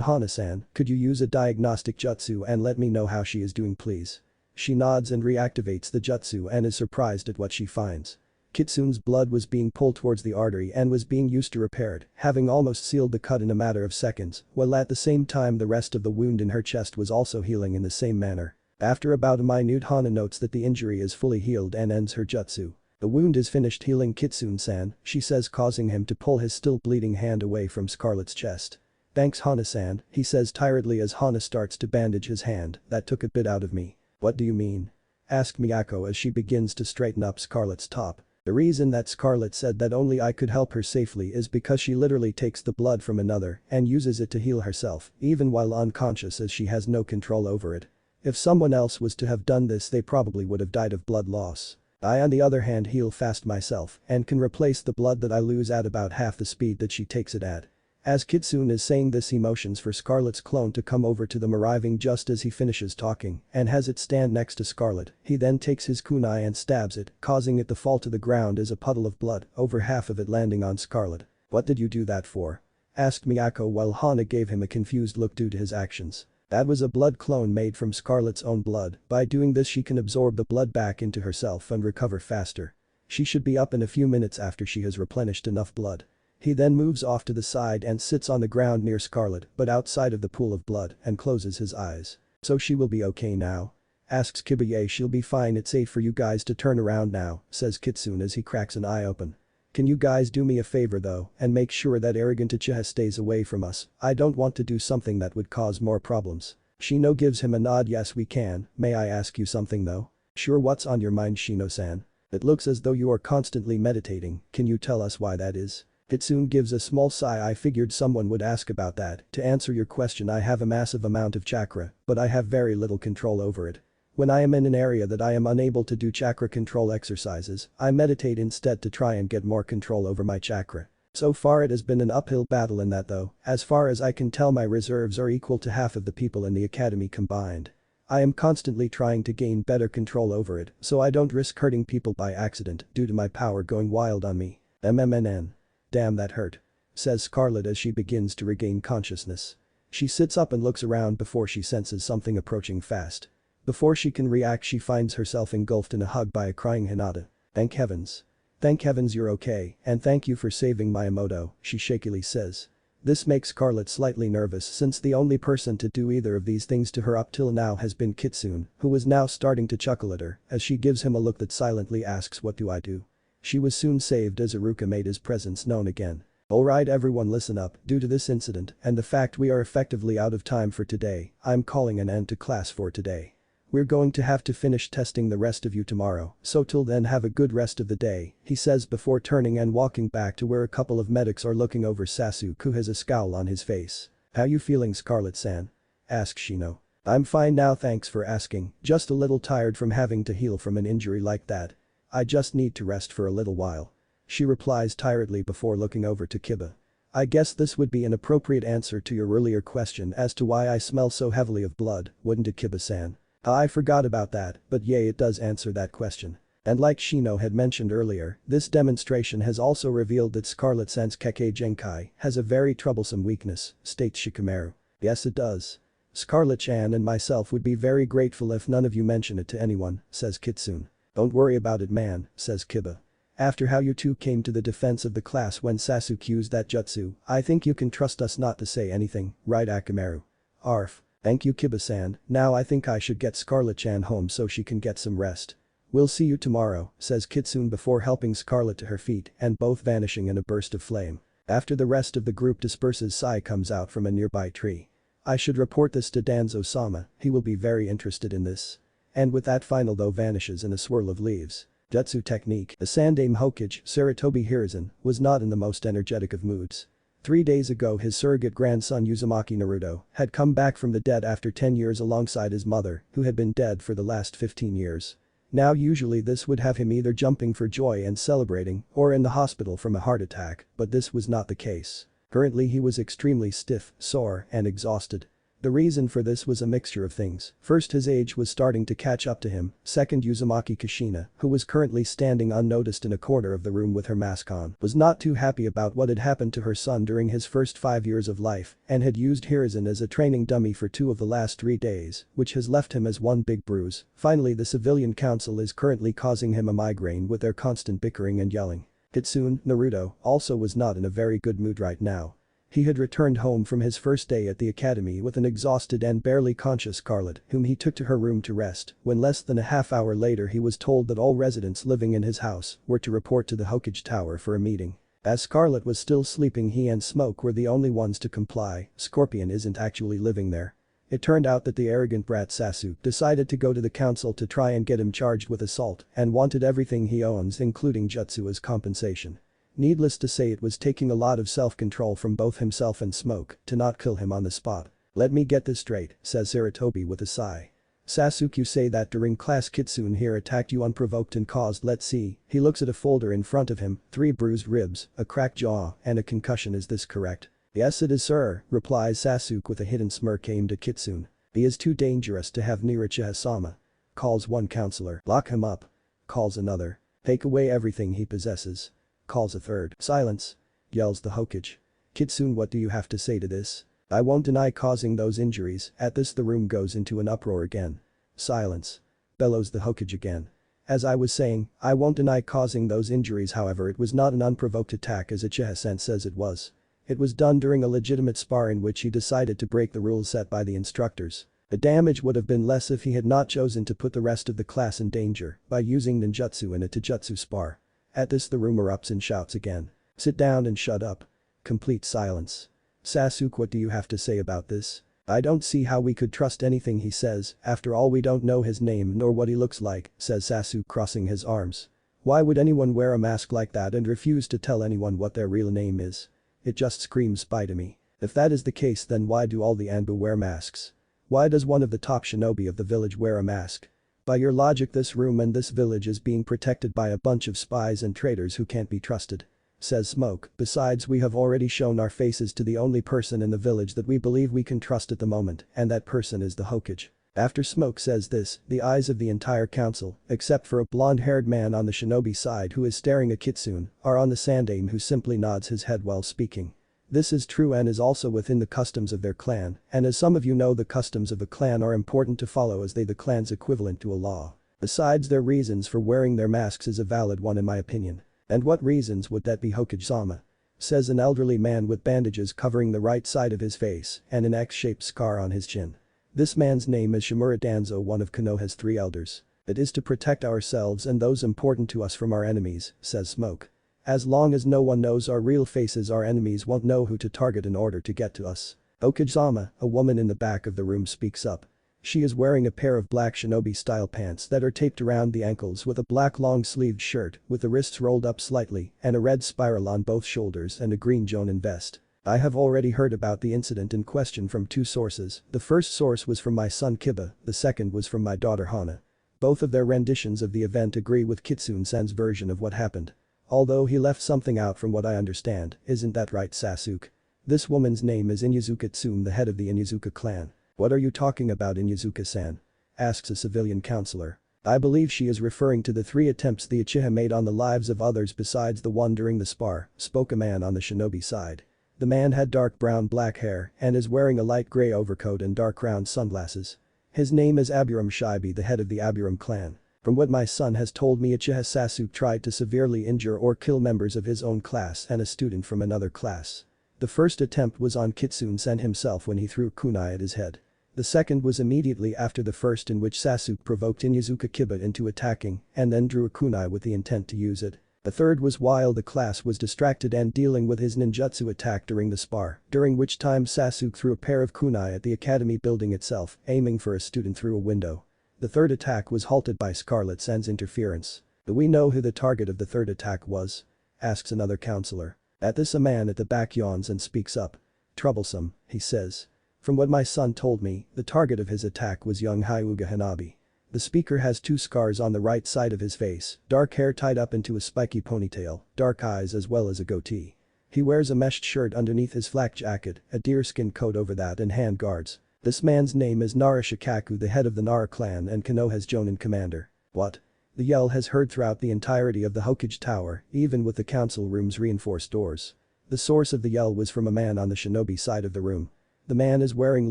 Hana-san, could you use a diagnostic jutsu and let me know how she is doing, please? She nods and reactivates the jutsu and is surprised at what she finds. Kitsune's blood was being pulled towards the artery and was being used to repair it, having almost sealed the cut in a matter of seconds, while at the same time the rest of the wound in her chest was also healing in the same manner. After about a minute, Hana notes that the injury is fully healed and ends her jutsu. The wound is finished healing, Kitsune-san, she says, causing him to pull his still bleeding hand away from Scarlet's chest. Thanks Hana-san, he says tiredly as Hana starts to bandage his hand. That took a bit out of me. What do you mean? Asked Miyako as she begins to straighten up Scarlet's top. The reason that Scarlet said that only I could help her safely is because she literally takes the blood from another and uses it to heal herself, even while unconscious, as she has no control over it. If someone else was to have done this, they probably would have died of blood loss. I on the other hand heal fast myself and can replace the blood that I lose at about half the speed that she takes it at. As Kitsune is saying this, he motions for Scarlet's clone to come over to them, arriving just as he finishes talking and has it stand next to Scarlet. He then takes his kunai and stabs it, causing it to fall to the ground as a puddle of blood, over half of it landing on Scarlet. What did you do that for? Asked Miyako while Hana gave him a confused look due to his actions. That was a blood clone made from Scarlet's own blood. By doing this she can absorb the blood back into herself and recover faster. She should be up in a few minutes after she has replenished enough blood. He then moves off to the side and sits on the ground near Scarlet but outside of the pool of blood and closes his eyes. So she will be okay now? Asks Kiba. She'll be fine, it's safe for you guys to turn around now, says Kitsune as he cracks an eye open. Can you guys do me a favor though and make sure that arrogant Uchiha stays away from us? I don't want to do something that would cause more problems. Shino gives him a nod. Yes we can, may I ask you something though? Sure, what's on your mind Shino-san? It looks as though you are constantly meditating, can you tell us why that is? Kitsune gives a small sigh. I figured someone would ask about that. To answer your question, I have a massive amount of chakra, but I have very little control over it. When I am in an area that I am unable to do chakra control exercises, I meditate instead to try and get more control over my chakra. So far it has been an uphill battle in that though, as far as I can tell my reserves are equal to half of the people in the academy combined. I am constantly trying to gain better control over it so I don't risk hurting people by accident due to my power going wild on me. MMNN. Damn, that hurt. Says Scarlet as she begins to regain consciousness. She sits up and looks around before she senses something approaching fast. Before she can react, she finds herself engulfed in a hug by a crying Hinata. Thank heavens. Thank heavens you're okay, and thank you for saving Miyamoto, she shakily says. This makes Scarlet slightly nervous since the only person to do either of these things to her up till now has been Kitsune, who is now starting to chuckle at her as she gives him a look that silently asks, what do I do? She was soon saved as Iruka made his presence known again. Alright everyone, listen up. Due to this incident and the fact we are effectively out of time for today, I'm calling an end to class for today. We're going to have to finish testing the rest of you tomorrow, so till then have a good rest of the day, he says before turning and walking back to where a couple of medics are looking over. Sasuke, who has a scowl on his face. How you feeling Scarlet-san? Asks Shino. I'm fine now, thanks for asking, just a little tired from having to heal from an injury like that. I just need to rest for a little while. She replies tiredly before looking over to Kiba. I guess this would be an appropriate answer to your earlier question as to why I smell so heavily of blood, wouldn't it Kiba-san? I forgot about that, but yeah, it does answer that question. And like Shino had mentioned earlier, this demonstration has also revealed that Scarlet-san's Kekkei Genkai has a very troublesome weakness, states Shikamaru. Yes it does. Scarlet-chan and myself would be very grateful if none of you mention it to anyone, says Kitsune. Don't worry about it man, says Kiba. After how you two came to the defense of the class when Sasuke used that jutsu, I think you can trust us not to say anything, right Akamaru? Arf. Thank you Kiba-san, now I think I should get Scarlet-chan home so she can get some rest. We'll see you tomorrow, says Kitsune before helping Scarlet to her feet and both vanishing in a burst of flame. After the rest of the group disperses, Sai comes out from a nearby tree. I should report this to Danzo-sama, he will be very interested in this. And with that final though vanishes in a swirl of leaves. Jutsu technique. The Sandame Hokage, Saratobi Hiruzen, was not in the most energetic of moods. 3 days ago his surrogate grandson Uzumaki Naruto had come back from the dead after 10 years alongside his mother, who had been dead for the last 15 years. Now usually this would have him either jumping for joy and celebrating or in the hospital from a heart attack, but this was not the case. Currently he was extremely stiff, sore, and exhausted. The reason for this was a mixture of things. First, his age was starting to catch up to him. Second, Uzumaki Kushina, who was currently standing unnoticed in a corner of the room with her mask on, was not too happy about what had happened to her son during his first 5 years of life and had used Hiruzen as a training dummy for 2 of the last 3 days, which has left him as one big bruise. Finally, the civilian council is currently causing him a migraine with their constant bickering and yelling. Kitsune, Naruto, also was not in a very good mood right now. He had returned home from his first day at the academy with an exhausted and barely conscious Scarlet, whom he took to her room to rest, when less than a half hour later he was told that all residents living in his house were to report to the Hokage Tower for a meeting. As Scarlet was still sleeping, he and Smoke were the only ones to comply. Scorpion isn't actually living there. It turned out that the arrogant brat Sasuke decided to go to the council to try and get him charged with assault and wanted everything he owns including jutsu as compensation. Needless to say, it was taking a lot of self-control from both himself and Smoke to not kill him on the spot. Let me get this straight, says Saratobi with a sigh. Sasuke, you say that during class Kitsune here attacked you unprovoked and caused, let's see, he looks at a folder in front of him, 3 bruised ribs, a cracked jaw, and a concussion, is this correct? Yes it is sir, replies Sasuke with a hidden smirk aimed at Kitsune. He is too dangerous to have near Uchiha-sama. Calls one counselor. Lock him up. Calls another. Take away everything he possesses. Calls a third. Silence. Yells the Hokage. Kitsune, what do you have to say to this? I won't deny causing those injuries. At this the room goes into an uproar again. Silence. Bellows the Hokage again. As I was saying, I won't deny causing those injuries, however it was not an unprovoked attack as Uchiha-san says it was. It was done during a legitimate spar in which he decided to break the rules set by the instructors. The damage would have been less if he had not chosen to put the rest of the class in danger by using ninjutsu in a taijutsu spar. At this the room erupts in shouts again. Sit down and shut up. Complete silence. Sasuke, what do you have to say about this? I don't see how we could trust anything he says, after all we don't know his name nor what he looks like, says Sasuke crossing his arms. Why would anyone wear a mask like that and refuse to tell anyone what their real name is? It just screams spy to me. If that is the case, then why do all the Anbu wear masks? Why does one of the top shinobi of the village wear a mask? By your logic, this room and this village is being protected by a bunch of spies and traitors who can't be trusted. Says Smoke. Besides, we have already shown our faces to the only person in the village that we believe we can trust at the moment, and that person is the Hokage. After Smoke says this, the eyes of the entire council, except for a blonde-haired man on the shinobi side who is staring at Kitsune, are on the Sandaime, who simply nods his head while speaking. This is true and is also within the customs of their clan, and as some of you know, the customs of a clan are important to follow as they the clan's equivalent to a law. Besides, their reasons for wearing their masks is a valid one in my opinion. And what reasons would that be, Hokage-sama? Says an elderly man with bandages covering the right side of his face and an X-shaped scar on his chin. This man's name is Shimura Danzo, one of Konoha's 3 elders. It is to protect ourselves and those important to us from our enemies, says Smoke. As long as no one knows our real faces, our enemies won't know who to target in order to get to us. Hokage-sama, a woman in the back of the room, speaks up. She is wearing a pair of black shinobi-style pants that are taped around the ankles with a black long-sleeved shirt with the wrists rolled up slightly and a red spiral on both shoulders and a green jonin vest. I have already heard about the incident in question from 2 sources. The first source was from my son Kiba, the second was from my daughter Hana. Both of their renditions of the event agree with Kitsune-san's version of what happened. Although he left something out from what I understand, isn't that right, Sasuke? This woman's name is Inyazuka Tsume, the head of the Inyazuka clan. What are you talking about, Inyazuka-san? Asks a civilian counselor. I believe she is referring to the 3 attempts the Uchiha made on the lives of others besides the one during the spar, spoke a man on the shinobi side. The man had dark brown black hair and is wearing a light gray overcoat and dark round sunglasses. His name is Aburam Shibi, the head of the Aburam clan. From what my son has told me, Uchiha Sasuke tried to severely injure or kill members of his own class and a student from another class. The first attempt was on Kitsune-san himself when he threw kunai at his head. The second was immediately after the first, in which Sasuke provoked Inyazuka Kiba into attacking and then drew a kunai with the intent to use it. The third was while the class was distracted and dealing with his ninjutsu attack during the spar, during which time Sasuke threw a pair of kunai at the academy building itself, aiming for a student through a window. The third attack was halted by Scarlet San's interference. Do we know who the target of the third attack was? Asks another counselor. At this, a man at the back yawns and speaks up. Troublesome, he says. From what my son told me, the target of his attack was young Hyuga Hanabi. The speaker has 2 scars on the right side of his face, dark hair tied up into a spiky ponytail, dark eyes as well as a goatee. He wears a meshed shirt underneath his flak jacket, a deerskin coat over that and hand guards. This man's name is Nara Shikaku, the head of the Nara clan and Konoha's Jonin commander. What? The yell has heard throughout the entirety of the Hokage Tower, even with the council room's reinforced doors. The source of the yell was from a man on the shinobi side of the room. The man is wearing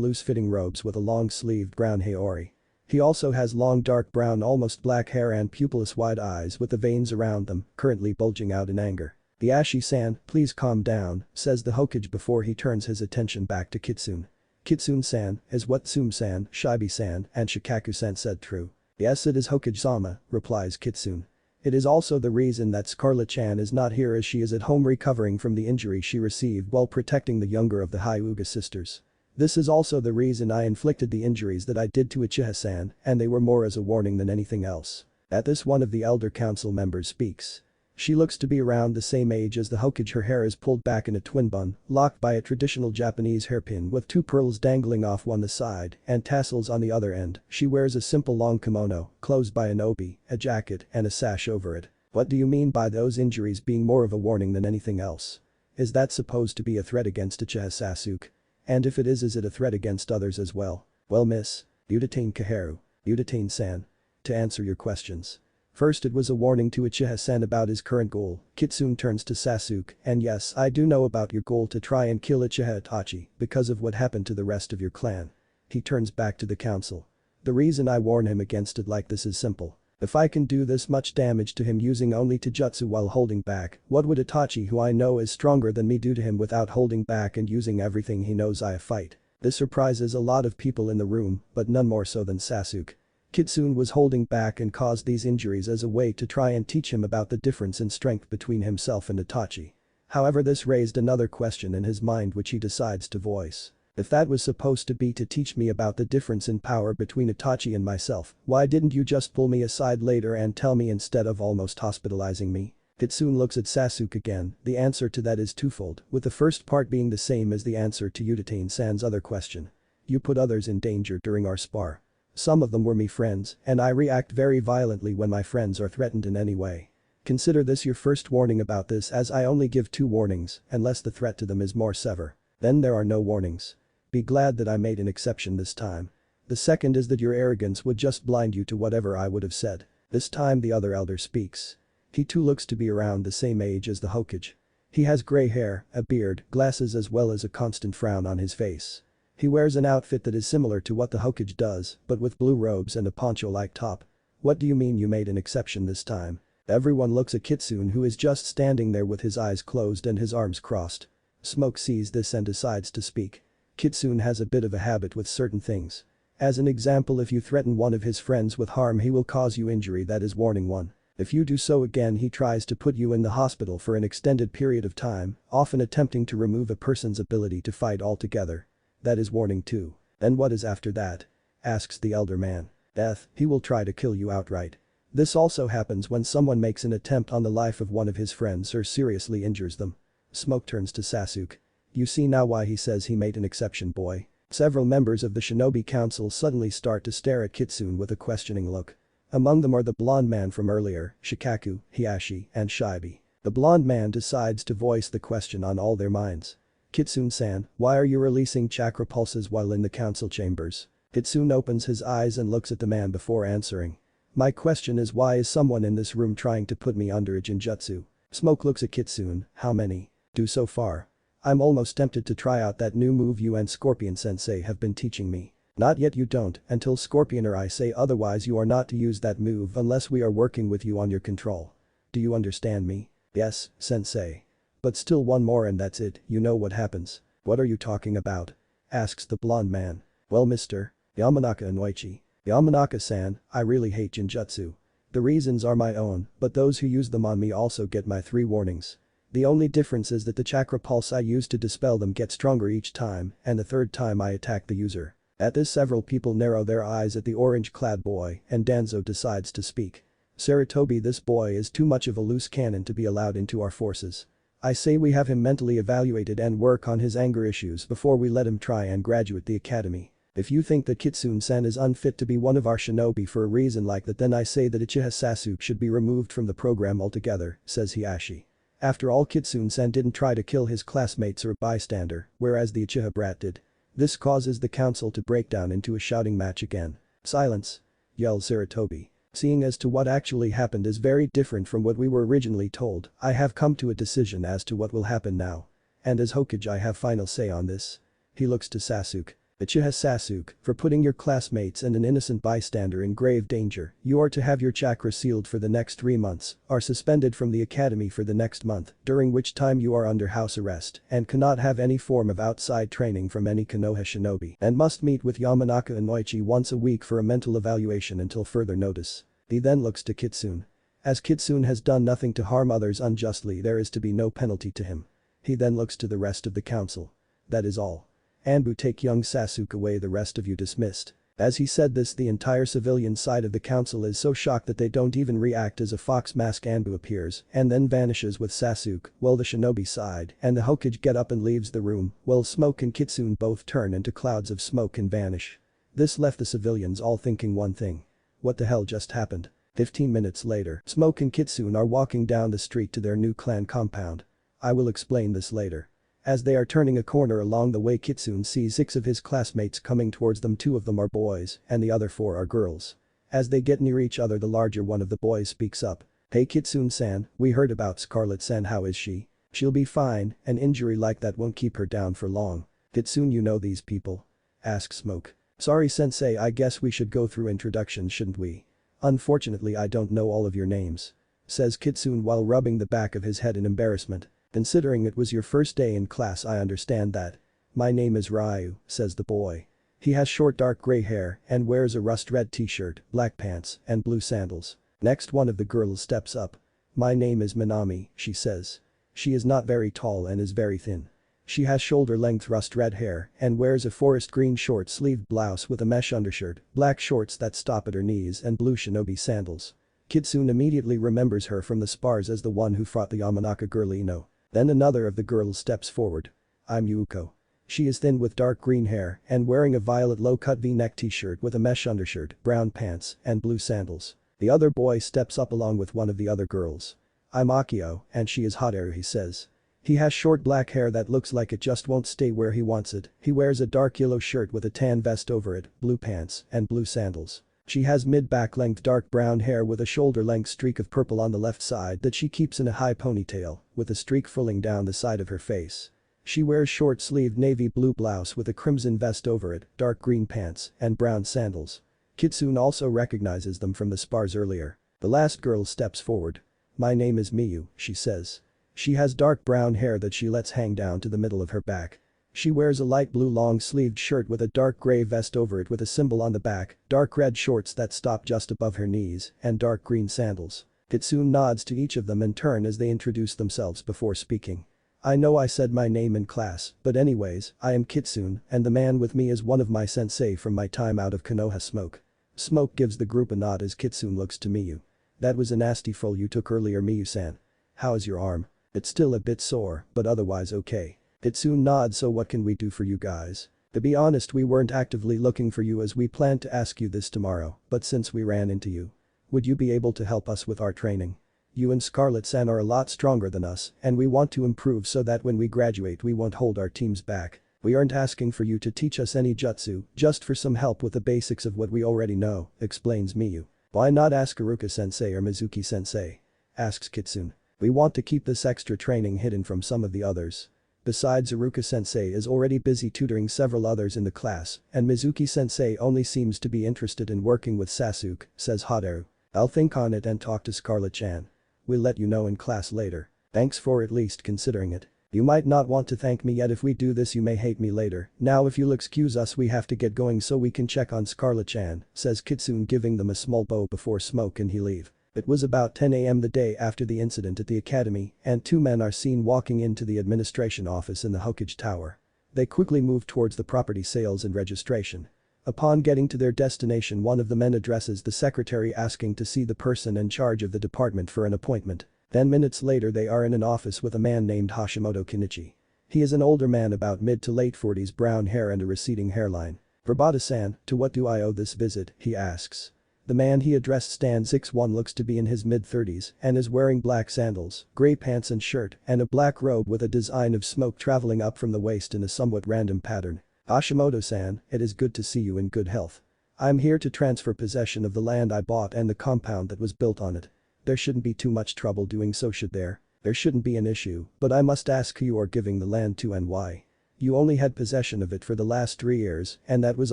loose-fitting robes with a long-sleeved brown haori. He also has long dark brown almost black hair and pupilless wide eyes with the veins around them currently bulging out in anger. The Ashi-san, please calm down, says the Hokage before he turns his attention back to Kitsune. Kitsune-san, is what Tsume-san, Shibi-san, and Shikaku-san said true? Yes, it is, Hokage-sama, replies Kitsune. It is also the reason that Scarlet-chan is not here, as she is at home recovering from the injury she received while protecting the younger of the Hyuga sisters. This is also the reason I inflicted the injuries that I did to Uchiha-san, and they were more as a warning than anything else. At this, one of the elder council members speaks. She looks to be around the same age as the Hokage. Her hair is pulled back in a twin bun, locked by a traditional Japanese hairpin with 2 pearls dangling off one side and tassels on the other end. She wears a simple long kimono, closed by an obi, a jacket, and a sash over it. What do you mean by those injuries being more of a warning than anything else? Is that supposed to be a threat against Uchiha Sasuke? And if it is it a threat against others as well? Well, Miss Udatain Kaharu, Udatain-san. To answer your questions. First, it was a warning to Uchiha-san about his current goal. Kitsune turns to Sasuke, and yes, I do know about your goal to try and kill Uchiha Itachi because of what happened to the rest of your clan. He turns back to the council. The reason I warn him against it like this is simple. If I can do this much damage to him using only taijutsu while holding back, what would Itachi, who I know is stronger than me, do to him without holding back and using everything he knows I fight? This surprises a lot of people in the room, but none more so than Sasuke. Kitsune was holding back and caused these injuries as a way to try and teach him about the difference in strength between himself and Itachi. However, this raised another question in his mind which he decides to voice. If that was supposed to be to teach me about the difference in power between Itachi and myself, why didn't you just pull me aside later and tell me instead of almost hospitalizing me? Kitsune looks at Sasuke again. The answer to that is twofold, with the first part being the same as the answer to Utatane-san's other question. You put others in danger during our spar. Some of them were me friends, and I react very violently when my friends are threatened in any way. Consider this your first warning about this, as I only give 2 warnings unless the threat to them is more severe. Then there are no warnings. Be glad that I made an exception this time. The second is that your arrogance would just blind you to whatever I would have said. This time the other elder speaks. He too looks to be around the same age as the Hokage. He has gray hair, a beard, glasses as well as a constant frown on his face. He wears an outfit that is similar to what the Hokage does, but with blue robes and a poncho-like top. What do you mean you made an exception this time? Everyone looks at Kitsune, who is just standing there with his eyes closed and his arms crossed. Smoke sees this and decides to speak. Kitsune has a bit of a habit with certain things. As an example, if you threaten one of his friends with harm, he will cause you injury, that is warning 1. If you do so again, he tries to put you in the hospital for an extended period of time, often attempting to remove a person's ability to fight altogether. That is warning 2. Then what is after that? Asks the elder man. Death, he will try to kill you outright. This also happens when someone makes an attempt on the life of one of his friends or seriously injures them. Smoke turns to Sasuke. You see now why he says he made an exception, boy. Several members of the Shinobi Council suddenly start to stare at Kitsune with a questioning look. Among them are the blonde man from earlier, Shikaku, Hiashi, and Shibi. The blonde man decides to voice the question on all their minds. Kitsune-san, why are you releasing chakra pulses while in the council chambers? Kitsune opens his eyes and looks at the man before answering. My question is, why is someone in this room trying to put me under a genjutsu? Smoke looks at Kitsune. How many? Do so far. I'm almost tempted to try out that new move you and Scorpion Sensei have been teaching me. Not yet, you don't, until Scorpion or I say otherwise. You are not to use that move unless we are working with you on your control. Do you understand me? Yes, Sensei. But still one more and that's it, you know what happens. What are you talking about? Asks the blonde man. Well, Mr. Yamanaka Inoichi. Yamanaka-san, I really hate genjutsu. The reasons are my own, but those who use them on me also get my 3 warnings. The only difference is that the chakra pulse I use to dispel them gets stronger each time, and the 3rd time I attack the user. At this, several people narrow their eyes at the orange-clad boy, and Danzo decides to speak. Saratobi, this boy is too much of a loose cannon to be allowed into our forces. I say we have him mentally evaluated and work on his anger issues before we let him try and graduate the academy. If you think that Kitsune-san is unfit to be one of our shinobi for a reason like that, then I say that Uchiha Sasuke should be removed from the program altogether, says Hiashi. After all, Kitsune-san didn't try to kill his classmates or a bystander, whereas the Uchiha brat did. This causes the council to break down into a shouting match again. Silence! Yells Saratobi. Seeing as to what actually happened is very different from what we were originally told, I have come to a decision as to what will happen now. And as Hokage I have final say on this. He looks to Sasuke. Uchiha Sasuke, for putting your classmates and an innocent bystander in grave danger, you are to have your chakra sealed for the next 3 months, are suspended from the academy for the next month, during which time you are under house arrest and cannot have any form of outside training from any Konoha shinobi, and must meet with Yamanaka Inoichi once a week for a mental evaluation until further notice. He then looks to Kitsune. As Kitsune has done nothing to harm others unjustly, there is to be no penalty to him. He then looks to the rest of the council. That is all. Anbu, take young Sasuke away, the rest of you dismissed. As he said this, the entire civilian side of the council is so shocked that they don't even react as a fox mask Anbu appears and then vanishes with Sasuke, while the shinobi side and the Hokage get up and leaves the room, while Smoke and Kitsune both turn into clouds of smoke and vanish. This left the civilians all thinking one thing. What the hell just happened? 15 minutes later, Smoke and Kitsune are walking down the street to their new clan compound. I will explain this later. As they are turning a corner along the way, Kitsune sees 6 of his classmates coming towards them. 2 of them are boys and the other 4 are girls. As they get near each other, the larger one of the boys speaks up. Hey Kitsune-san, we heard about Scarlet-san, how is she? She'll be fine, an injury like that won't keep her down for long. Kitsune, you know these people? Asks Smoke. Sorry sensei, I guess we should go through introductions, shouldn't we? Unfortunately I don't know all of your names. Says Kitsune while rubbing the back of his head in embarrassment. Considering it was your first day in class, I understand that. My name is Ryu, says the boy. He has short dark gray hair and wears a rust red t-shirt, black pants, and blue sandals. Next one of the girls steps up. My name is Minami, she says. She is not very tall and is very thin. She has shoulder-length rust red hair and wears a forest green short-sleeved blouse with a mesh undershirt, black shorts that stop at her knees and blue shinobi sandals. Kitsune immediately remembers her from the spars as the one who fought the Yamanaka girl Ino. Then another of the girls steps forward. I'm Yuko. She is thin with dark green hair and wearing a violet low-cut V-neck t-shirt with a mesh undershirt, brown pants, and blue sandals. The other boy steps up along with one of the other girls. I'm Akio, and she is Hateru, he says. He has short black hair that looks like it just won't stay where he wants it. He wears a dark yellow shirt with a tan vest over it, blue pants, and blue sandals. She has mid-back length dark brown hair with a shoulder-length streak of purple on the left side that she keeps in a high ponytail, with a streak falling down the side of her face. She wears short-sleeved navy blue blouse with a crimson vest over it, dark green pants, and brown sandals. Kitsune also recognizes them from the spars earlier. The last girl steps forward. My name is Miyu, she says. She has dark brown hair that she lets hang down to the middle of her back. She wears a light blue long-sleeved shirt with a dark gray vest over it with a symbol on the back, dark red shorts that stop just above her knees, and dark green sandals. Kitsune nods to each of them in turn as they introduce themselves before speaking. I know I said my name in class, but anyways, I am Kitsune, and the man with me is one of my sensei from my time out of Konoha. Smoke. Smoke gives the group a nod as Kitsune looks to Miyu. That was a nasty fall you took earlier, Miyu-san. How is your arm? It's still a bit sore, but otherwise okay. Kitsune nods. So what can we do for you guys? To be honest, we weren't actively looking for you as we planned to ask you this tomorrow, but since we ran into you. Would you be able to help us with our training? You and Scarlet-san are a lot stronger than us, and we want to improve so that when we graduate we won't hold our teams back. We aren't asking for you to teach us any jutsu, just for some help with the basics of what we already know, explains Miyu. Why not ask Haruka-sensei or Mizuki-sensei? Asks Kitsune. We want to keep this extra training hidden from some of the others. Besides, Haruka-sensei is already busy tutoring several others in the class, and Mizuki-sensei only seems to be interested in working with Sasuke, says Hateru. I'll think on it and talk to Scarlet-chan. We'll let you know in class later. Thanks for at least considering it. You might not want to thank me yet. If we do this you may hate me later. Now if you'll excuse us we have to get going so we can check on Scarlet-chan, says Kitsune, giving them a small bow before Smoke and he leave. It was about 10 a.m. the day after the incident at the academy, and two men are seen walking into the administration office in the Hokage tower. They quickly move towards the property sales and registration. Upon getting to their destination, one of the men addresses the secretary asking to see the person in charge of the department for an appointment. 10 minutes later they are in an office with a man named Hashimoto Kenichi. He is an older man about mid to late 40s, brown hair and a receding hairline. Verbata-san, to what do I owe this visit, he asks. The man he addressed, Stan 61, looks to be in his mid-30s and is wearing black sandals, gray pants and shirt, and a black robe with a design of smoke traveling up from the waist in a somewhat random pattern. Hashimoto-san, it is good to see you in good health. I'm here to transfer possession of the land I bought and the compound that was built on it. There shouldn't be too much trouble doing so, should there? There shouldn't be an issue, but I must ask who you are giving the land to and why. You only had possession of it for the last 3 years, and that was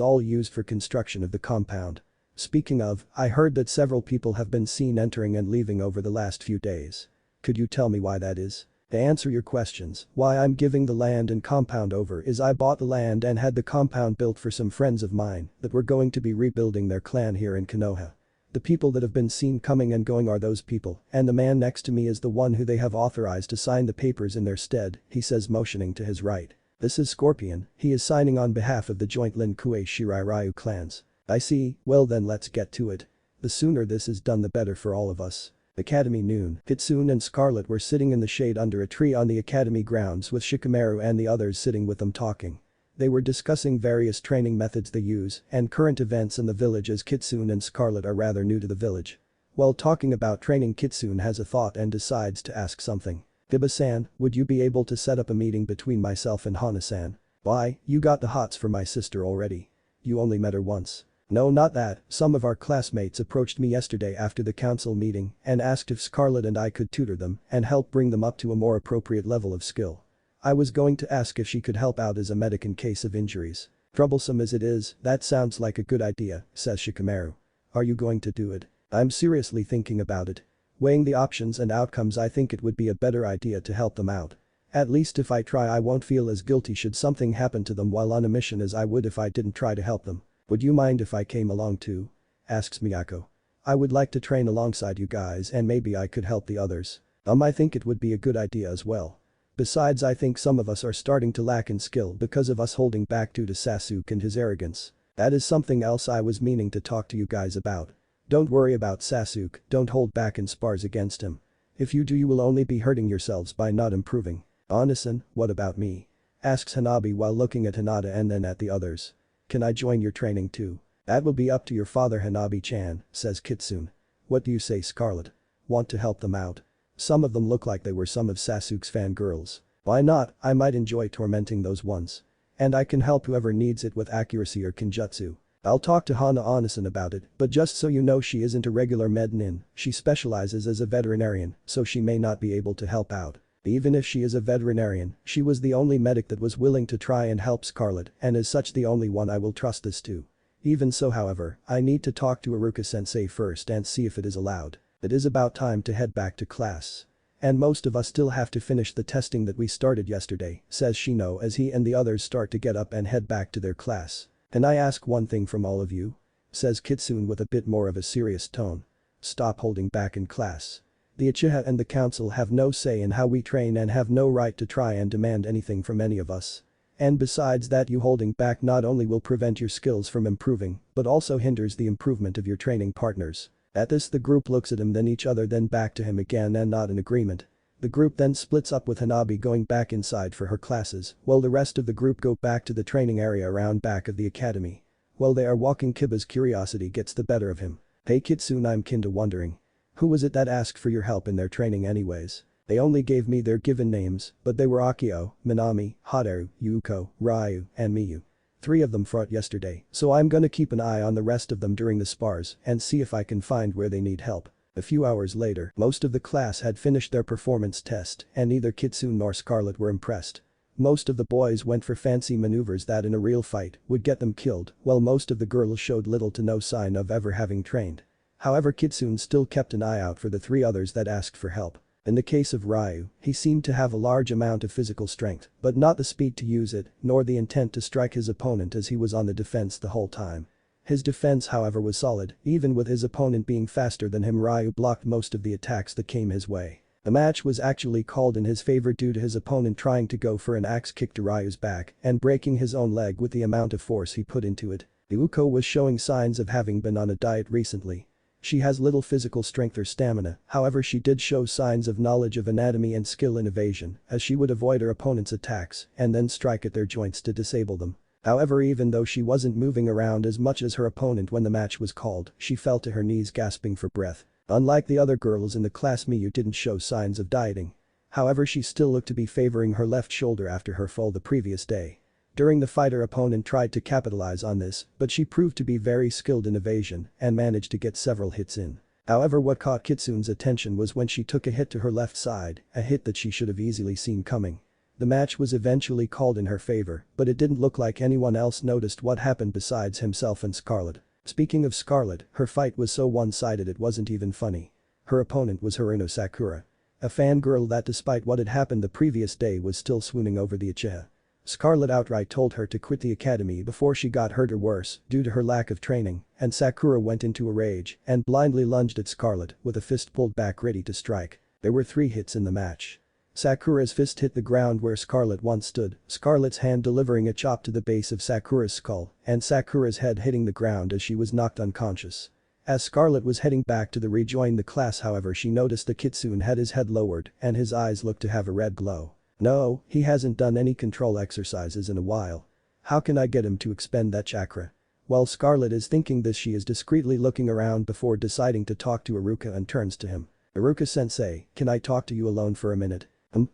all used for construction of the compound. Speaking of, I heard that several people have been seen entering and leaving over the last few days. Could you tell me why that is? To answer your questions, why I'm giving the land and compound over is I bought the land and had the compound built for some friends of mine that were going to be rebuilding their clan here in Konoha. The people that have been seen coming and going are those people, and the man next to me is the one who they have authorized to sign the papers in their stead, he says, motioning to his right. This is Scorpion, he is signing on behalf of the joint Lin Kuei Shirai Ryu clans. I see, well then let's get to it. The sooner this is done the better for all of us. Academy noon. Kitsune and Scarlet were sitting in the shade under a tree on the academy grounds with Shikamaru and the others sitting with them talking. They were discussing various training methods they use and current events in the village as Kitsune and Scarlet are rather new to the village. While talking about training, Kitsune has a thought and decides to ask something. Giba-san, would you be able to set up a meeting between myself and Hana-san? Why, you got the hots for my sister already. You only met her once. No, not that, some of our classmates approached me yesterday after the council meeting and asked if Scarlet and I could tutor them and help bring them up to a more appropriate level of skill. I was going to ask if she could help out as a medic in case of injuries. Troublesome as it is, that sounds like a good idea, says Shikamaru. Are you going to do it? I'm seriously thinking about it. Weighing the options and outcomes, I think it would be a better idea to help them out. At least if I try I won't feel as guilty should something happen to them while on a mission as I would if I didn't try to help them. Would you mind if I came along too? Asks Miyako. I would like to train alongside you guys and maybe I could help the others. I think it would be a good idea as well. Besides I think some of us are starting to lack in skill because of us holding back due to Sasuke and his arrogance. That is something else I was meaning to talk to you guys about. Don't worry about Sasuke, don't hold back in spars against him. If you do you will only be hurting yourselves by not improving. Onisan, what about me? Asks Hanabi while looking at Hinata and then at the others. Can I join your training too? That will be up to your father Hanabi-chan, says Kitsune. What do you say Scarlet? Want to help them out? Some of them look like they were some of Sasuke's fangirls. Why not, I might enjoy tormenting those ones. And I can help whoever needs it with accuracy or kenjutsu. I'll talk to Hana Onisan about it, but just so you know she isn't a regular mednin, she specializes as a veterinarian, so she may not be able to help out. Even if she is a veterinarian, she was the only medic that was willing to try and help Scarlet and as such the only one I will trust this to. Even so however, I need to talk to Iruka-sensei first and see if it is allowed. It is about time to head back to class. And most of us still have to finish the testing that we started yesterday, says Shino as he and the others start to get up and head back to their class. And I ask one thing from all of you? Says Kitsune with a bit more of a serious tone. Stop holding back in class. The Uchiha and the council have no say in how we train and have no right to try and demand anything from any of us. And besides that you holding back not only will prevent your skills from improving, but also hinders the improvement of your training partners. At this the group looks at him then each other then back to him again and nod in agreement. The group then splits up with Hanabi going back inside for her classes, while the rest of the group go back to the training area around back of the academy. While they are walking Kiba's curiosity gets the better of him. Hey Kitsune I'm kinda wondering. Who was it that asked for your help in their training anyways? They only gave me their given names, but they were Akio, Minami, Hateru, Yuko, Ryu, and Miyu. 3 of them fought yesterday, so I'm gonna keep an eye on the rest of them during the spars and see if I can find where they need help. A few hours later, most of the class had finished their performance test and neither Kitsune nor Scarlet were impressed. Most of the boys went for fancy maneuvers that in a real fight would get them killed, while most of the girls showed little to no sign of ever having trained. However Kitsune still kept an eye out for the 3 others that asked for help. In the case of Ryu, he seemed to have a large amount of physical strength, but not the speed to use it, nor the intent to strike his opponent as he was on the defense the whole time. His defense however was solid, even with his opponent being faster than him Ryu blocked most of the attacks that came his way. The match was actually called in his favor due to his opponent trying to go for an axe kick to Ryu's back and breaking his own leg with the amount of force he put into it. Yuko was showing signs of having been on a diet recently. She has little physical strength or stamina, however she did show signs of knowledge of anatomy and skill in evasion as she would avoid her opponent's attacks and then strike at their joints to disable them. However even though she wasn't moving around as much as her opponent when the match was called, she fell to her knees gasping for breath. Unlike the other girls in the class Miyu didn't show signs of dieting. However she still looked to be favoring her left shoulder after her fall the previous day. During the fight her opponent tried to capitalize on this, but she proved to be very skilled in evasion and managed to get several hits in. However what caught Kitsune's attention was when she took a hit to her left side, a hit that she should have easily seen coming. The match was eventually called in her favor, but it didn't look like anyone else noticed what happened besides himself and Scarlet. Speaking of Scarlet, her fight was so one-sided it wasn't even funny. Her opponent was Haruno Sakura. A fangirl that despite what had happened the previous day was still swooning over the Uchiha. Scarlet outright told her to quit the academy before she got hurt or worse due to her lack of training, and Sakura went into a rage and blindly lunged at Scarlet with a fist pulled back ready to strike. There were 3 hits in the match. Sakura's fist hit the ground where Scarlet once stood, Scarlet's hand delivering a chop to the base of Sakura's skull, and Sakura's head hitting the ground as she was knocked unconscious. As Scarlet was heading back to rejoin the class however she noticed the Kitsune had his head lowered and his eyes looked to have a red glow. No, he hasn't done any control exercises in a while. How can I get him to expend that chakra? While Scarlet is thinking this she is discreetly looking around before deciding to talk to Iruka and turns to him. Iruka-sensei, can I talk to you alone for a minute?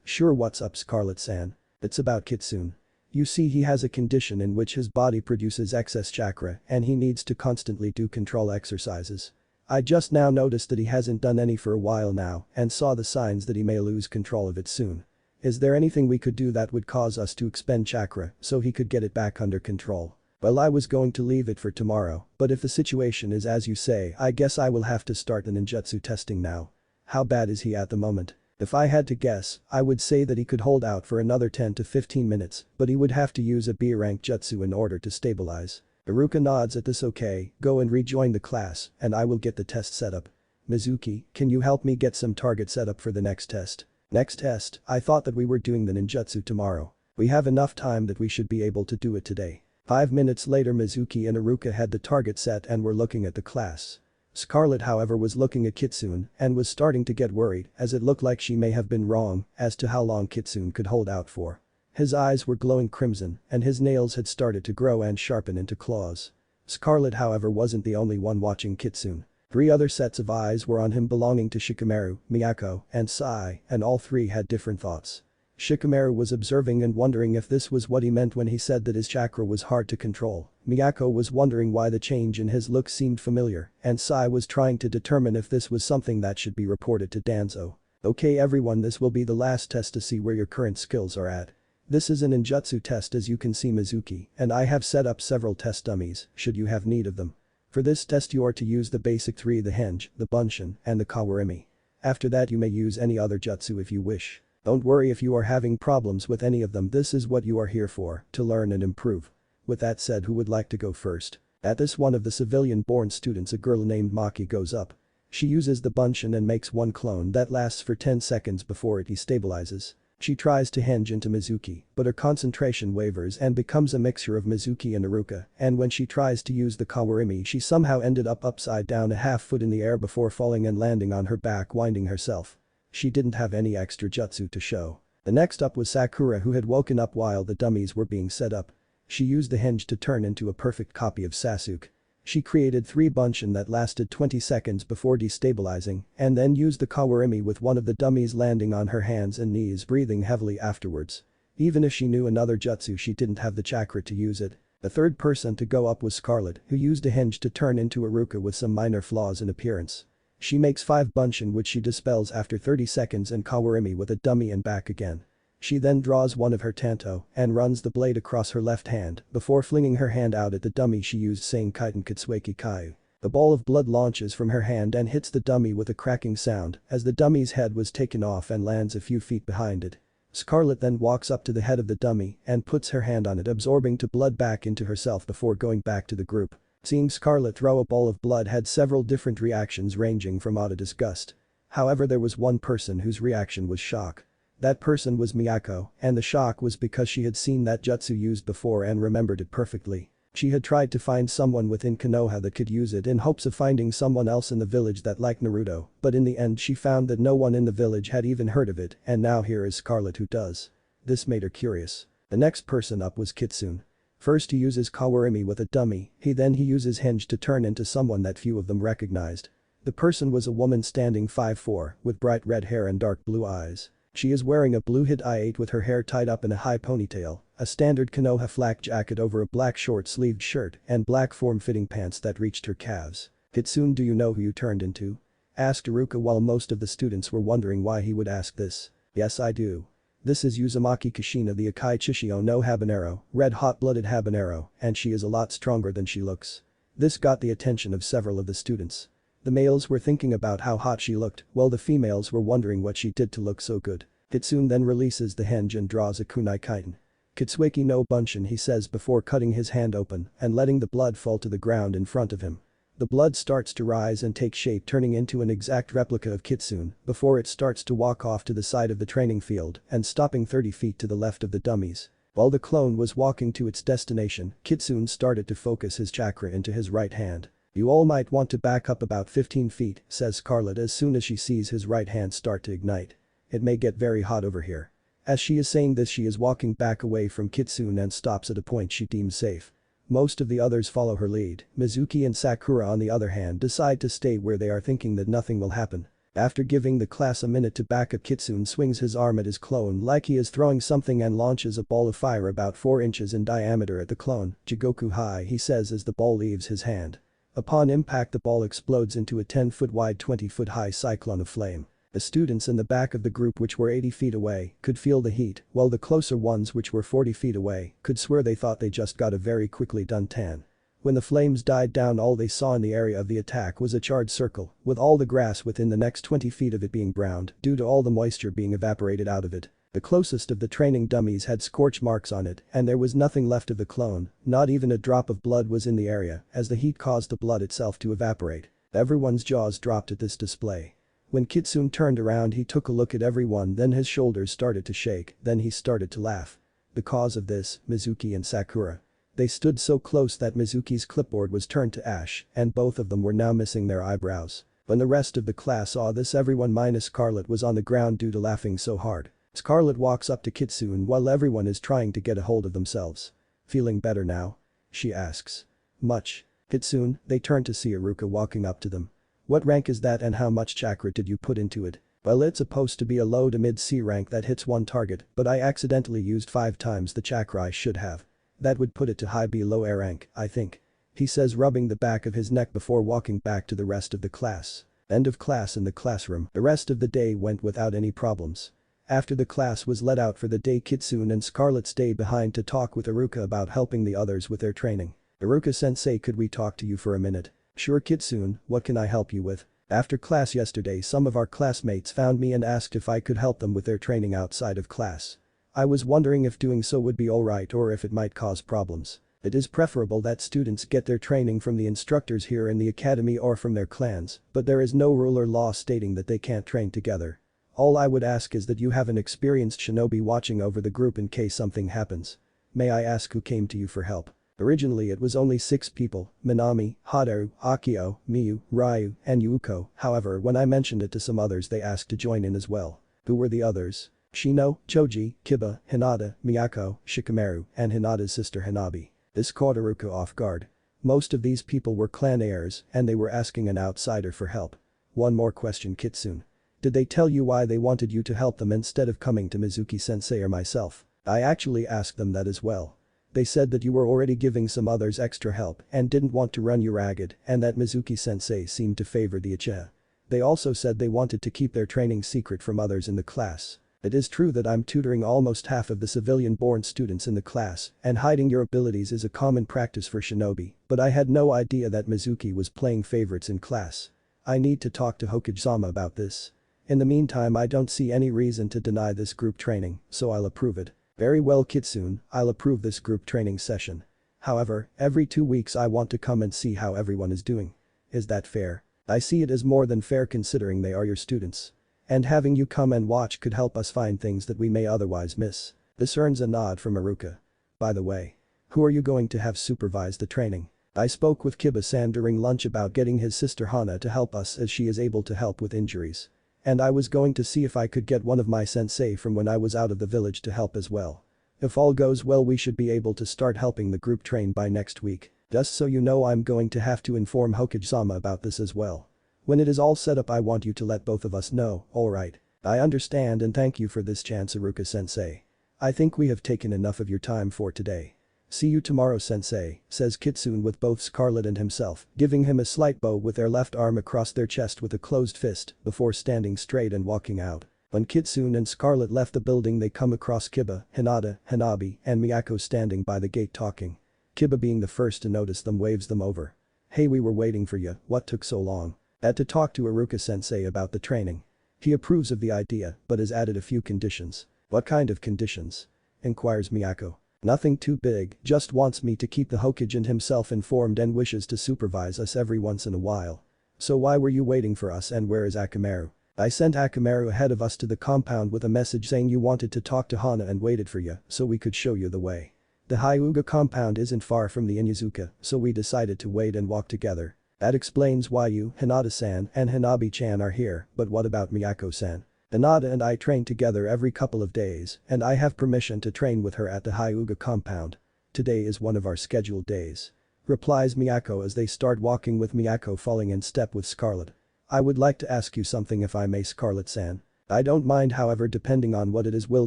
Sure what's up Scarlet-san? It's about Kitsune. You see he has a condition in which his body produces excess chakra and he needs to constantly do control exercises. I just now noticed that he hasn't done any for a while now and saw the signs that he may lose control of it soon. Is there anything we could do that would cause us to expend chakra so he could get it back under control? Well I was going to leave it for tomorrow, but if the situation is as you say I guess I will have to start the ninjutsu testing now. How bad is he at the moment? If I had to guess, I would say that he could hold out for another 10 to 15 minutes, but he would have to use a B-rank jutsu in order to stabilize. Iruka nods at this. Okay, go and rejoin the class, and I will get the test set up. Mizuki, can you help me get some target set up for the next test? Next test, I thought that we were doing the ninjutsu tomorrow. We have enough time that we should be able to do it today. 5 minutes later Mizuki and Iruka had the target set and were looking at the class. Scarlet however was looking at Kitsune and was starting to get worried as it looked like she may have been wrong as to how long Kitsune could hold out for. His eyes were glowing crimson and his nails had started to grow and sharpen into claws. Scarlet however wasn't the only one watching Kitsune. 3 other sets of eyes were on him belonging to Shikamaru, Miyako, and Sai, and all 3 had different thoughts. Shikamaru was observing and wondering if this was what he meant when he said that his chakra was hard to control. Miyako was wondering why the change in his look seemed familiar, and Sai was trying to determine if this was something that should be reported to Danzo. Okay everyone, this will be the last test to see where your current skills are at. This is an ninjutsu test as you can see Mizuki, and I have set up several test dummies, should you have need of them. For this test you are to use the basic 3, the henge, the bunshin, and the kawarimi. After that you may use any other jutsu if you wish. Don't worry if you are having problems with any of them, this is what you are here for, to learn and improve. With that said, who would like to go first? At this one of the civilian-born students, a girl named Maki goes up. She uses the bunshin and makes one clone that lasts for 10 seconds before it destabilizes. She tries to henge into Mizuki, but her concentration wavers and becomes a mixture of Mizuki and Iruka, and when she tries to use the kawarimi she somehow ended up upside down a half foot in the air before falling and landing on her back, winding herself. She didn't have any extra jutsu to show. The next up was Sakura, who had woken up while the dummies were being set up. She used the henge to turn into a perfect copy of Sasuke. She created 3 bunshin that lasted 20 seconds before destabilizing and then used the kawarimi with one of the dummies landing on her hands and knees, breathing heavily afterwards. Even if she knew another jutsu she didn't have the chakra to use it. The third person to go up was Scarlet, who used a henge to turn into Iruka with some minor flaws in appearance. She makes 5 bunshin which she dispels after 30 seconds and kawarimi with a dummy and back again. She then draws one of her tanto and runs the blade across her left hand before flinging her hand out at the dummy she used, saying Kaiten Kitsueki Kaiu. The ball of blood launches from her hand and hits the dummy with a cracking sound as the dummy's head was taken off and lands a few feet behind it. Scarlet then walks up to the head of the dummy and puts her hand on it, absorbing the blood back into herself before going back to the group. Seeing Scarlet throw a ball of blood had several different reactions ranging from awe to disgust. However, there was one person whose reaction was shock. That person was Miyako, and the shock was because she had seen that jutsu used before and remembered it perfectly. She had tried to find someone within Konoha that could use it in hopes of finding someone else in the village that liked Naruto, but in the end she found that no one in the village had even heard of it, and now here is Scarlet who does. This made her curious. The next person up was Kitsune. First he uses kawarimi with a dummy, he uses henge to turn into someone that few of them recognized. The person was a woman standing 5'4", with bright red hair and dark blue eyes. She is wearing a blue hit-8 with her hair tied up in a high ponytail, a standard Konoha flak jacket over a black short-sleeved shirt and black form-fitting pants that reached her calves. "Kitsune, do you know who you turned into?" asked Iruka while most of the students were wondering why he would ask this. "Yes, I do. This is Uzumaki Kushina, the Akai Chishio no habanero, red hot-blooded habanero, and she is a lot stronger than she looks." This got the attention of several of the students. The males were thinking about how hot she looked, while the females were wondering what she did to look so good. Kitsune then releases the henge and draws a kunai kaiten. "Kitsueki no bunshin," he says before cutting his hand open and letting the blood fall to the ground in front of him. The blood starts to rise and take shape, turning into an exact replica of Kitsune before it starts to walk off to the side of the training field and stopping 30 feet to the left of the dummies. While the clone was walking to its destination, Kitsune started to focus his chakra into his right hand. "You all might want to back up about 15 feet, says Scarlet as soon as she sees his right hand start to ignite. "It may get very hot over here." As she is saying this she is walking back away from Kitsune and stops at a point she deems safe. Most of the others follow her lead. Mizuki and Sakura on the other hand decide to stay where they are, thinking that nothing will happen. After giving the class a minute to back up, Kitsune swings his arm at his clone like he is throwing something and launches a ball of fire about 4 inches in diameter at the clone. "Jigoku Hai," he says as the ball leaves his hand. Upon impact the ball explodes into a 10-foot wide 20-foot high cyclone of flame. The students in the back of the group, which were 80 feet away, could feel the heat, while the closer ones, which were 40 feet away, could swear they thought they just got a very quickly done tan. When the flames died down, all they saw in the area of the attack was a charred circle, with all the grass within the next 20 feet of it being browned due to all the moisture being evaporated out of it. The closest of the training dummies had scorch marks on it, and there was nothing left of the clone, not even a drop of blood was in the area, as the heat caused the blood itself to evaporate. Everyone's jaws dropped at this display. When Kitsune turned around, he took a look at everyone, then his shoulders started to shake, then he started to laugh. The cause of this, Mizuki and Sakura. They stood so close that Mizuki's clipboard was turned to ash, and both of them were now missing their eyebrows. When the rest of the class saw this, everyone minus Scarlet was on the ground due to laughing so hard. Scarlet walks up to Kitsune while everyone is trying to get a hold of themselves. "Feeling better now?" she asks. "Much." Kitsune, they turn to see Iruka walking up to them. "What rank is that and how much chakra did you put into it?" "Well, it's supposed to be a low to mid C rank that hits one target, but I accidentally used 5 times the chakra I should have. That would put it to high B low A rank, I think," he says, rubbing the back of his neck before walking back to the rest of the class. End of class in the classroom. The rest of the day went without any problems. After the class was let out for the day, Kitsune and Scarlet stayed behind to talk with Iruka about helping the others with their training. "Iruka-sensei, could we talk to you for a minute?" "Sure Kitsune, what can I help you with?" "After class yesterday, some of our classmates found me and asked if I could help them with their training outside of class. I was wondering if doing so would be alright or if it might cause problems. It is preferable that students get their training from the instructors here in the academy or from their clans, but there is no rule or law stating that they can't train together. All I would ask is that you have an experienced shinobi watching over the group in case something happens. May I ask who came to you for help?" Originally it was only 6 people, Minami, Haru, Akio, Miyu, Ryu, and Yuko. However, when I mentioned it to some others, they asked to join in as well. Who were the others? Shino, Choji, Kiba, Hinata, Miyako, Shikamaru, and Hinata's sister Hanabi. This caught Iruka off guard. Most of these people were clan heirs, and they were asking an outsider for help. "One more question Kitsune. Did they tell you why they wanted you to help them instead of coming to Mizuki-sensei or myself?" "I actually asked them that as well. They said that you were already giving some others extra help and didn't want to run you ragged, and that Mizuki-sensei seemed to favor the Uchiha. They also said they wanted to keep their training secret from others in the class. It is true that I'm tutoring almost half of the civilian-born students in the class, and hiding your abilities is a common practice for shinobi, but I had no idea that Mizuki was playing favorites in class. I need to talk to Hokage-sama about this. In the meantime, I don't see any reason to deny this group training, so I'll approve it." "Very well Kitsune, I'll approve this group training session. However, every 2 weeks I want to come and see how everyone is doing. Is that fair?" "I see it as more than fair considering they are your students. And having you come and watch could help us find things that we may otherwise miss." This earns a nod from Iruka. "By the way, who are you going to have supervise the training?" "I spoke with Kiba-san during lunch about getting his sister Hana to help us as she is able to help with injuries. And I was going to see if I could get one of my sensei from when I was out of the village to help as well. If all goes well, we should be able to start helping the group train by next week. Just so you know, I'm going to have to inform Hokage-sama about this as well. When it is all set up, I want you to let both of us know, alright?" "I understand and thank you for this chance, Iruka-sensei. I think we have taken enough of your time for today. See you tomorrow sensei," says Kitsune with both Scarlet and himself, giving him a slight bow with their left arm across their chest with a closed fist before standing straight and walking out. When Kitsune and Scarlet left the building, they come across Kiba, Hinata, Hanabi, and Miyako standing by the gate talking. Kiba, being the first to notice them, waves them over. "Hey, we were waiting for you, what took so long?" "Had to talk to Iruka-sensei about the training. He approves of the idea but has added a few conditions." "What kind of conditions?" inquires Miyako. "Nothing too big, just wants me to keep the Hokage and himself informed and wishes to supervise us every once in a while." "So why were you waiting for us, and where is Akamaru?" "I sent Akamaru ahead of us to the compound with a message saying you wanted to talk to Hana and waited for you so we could show you the way. The Hyuga compound isn't far from the Inuzuka, so we decided to wait and walk together. That explains why you, Hinata-san, and Hanabi-chan are here, but what about Miyako-san?" "Hinata and I train together every couple of days, and I have permission to train with her at the Hyuga compound. Today is one of our scheduled days," replies Miyako as they start walking with Miyako falling in step with Scarlet. "I would like to ask you something if I may, Scarlet-san." "I don't mind, however depending on what it is will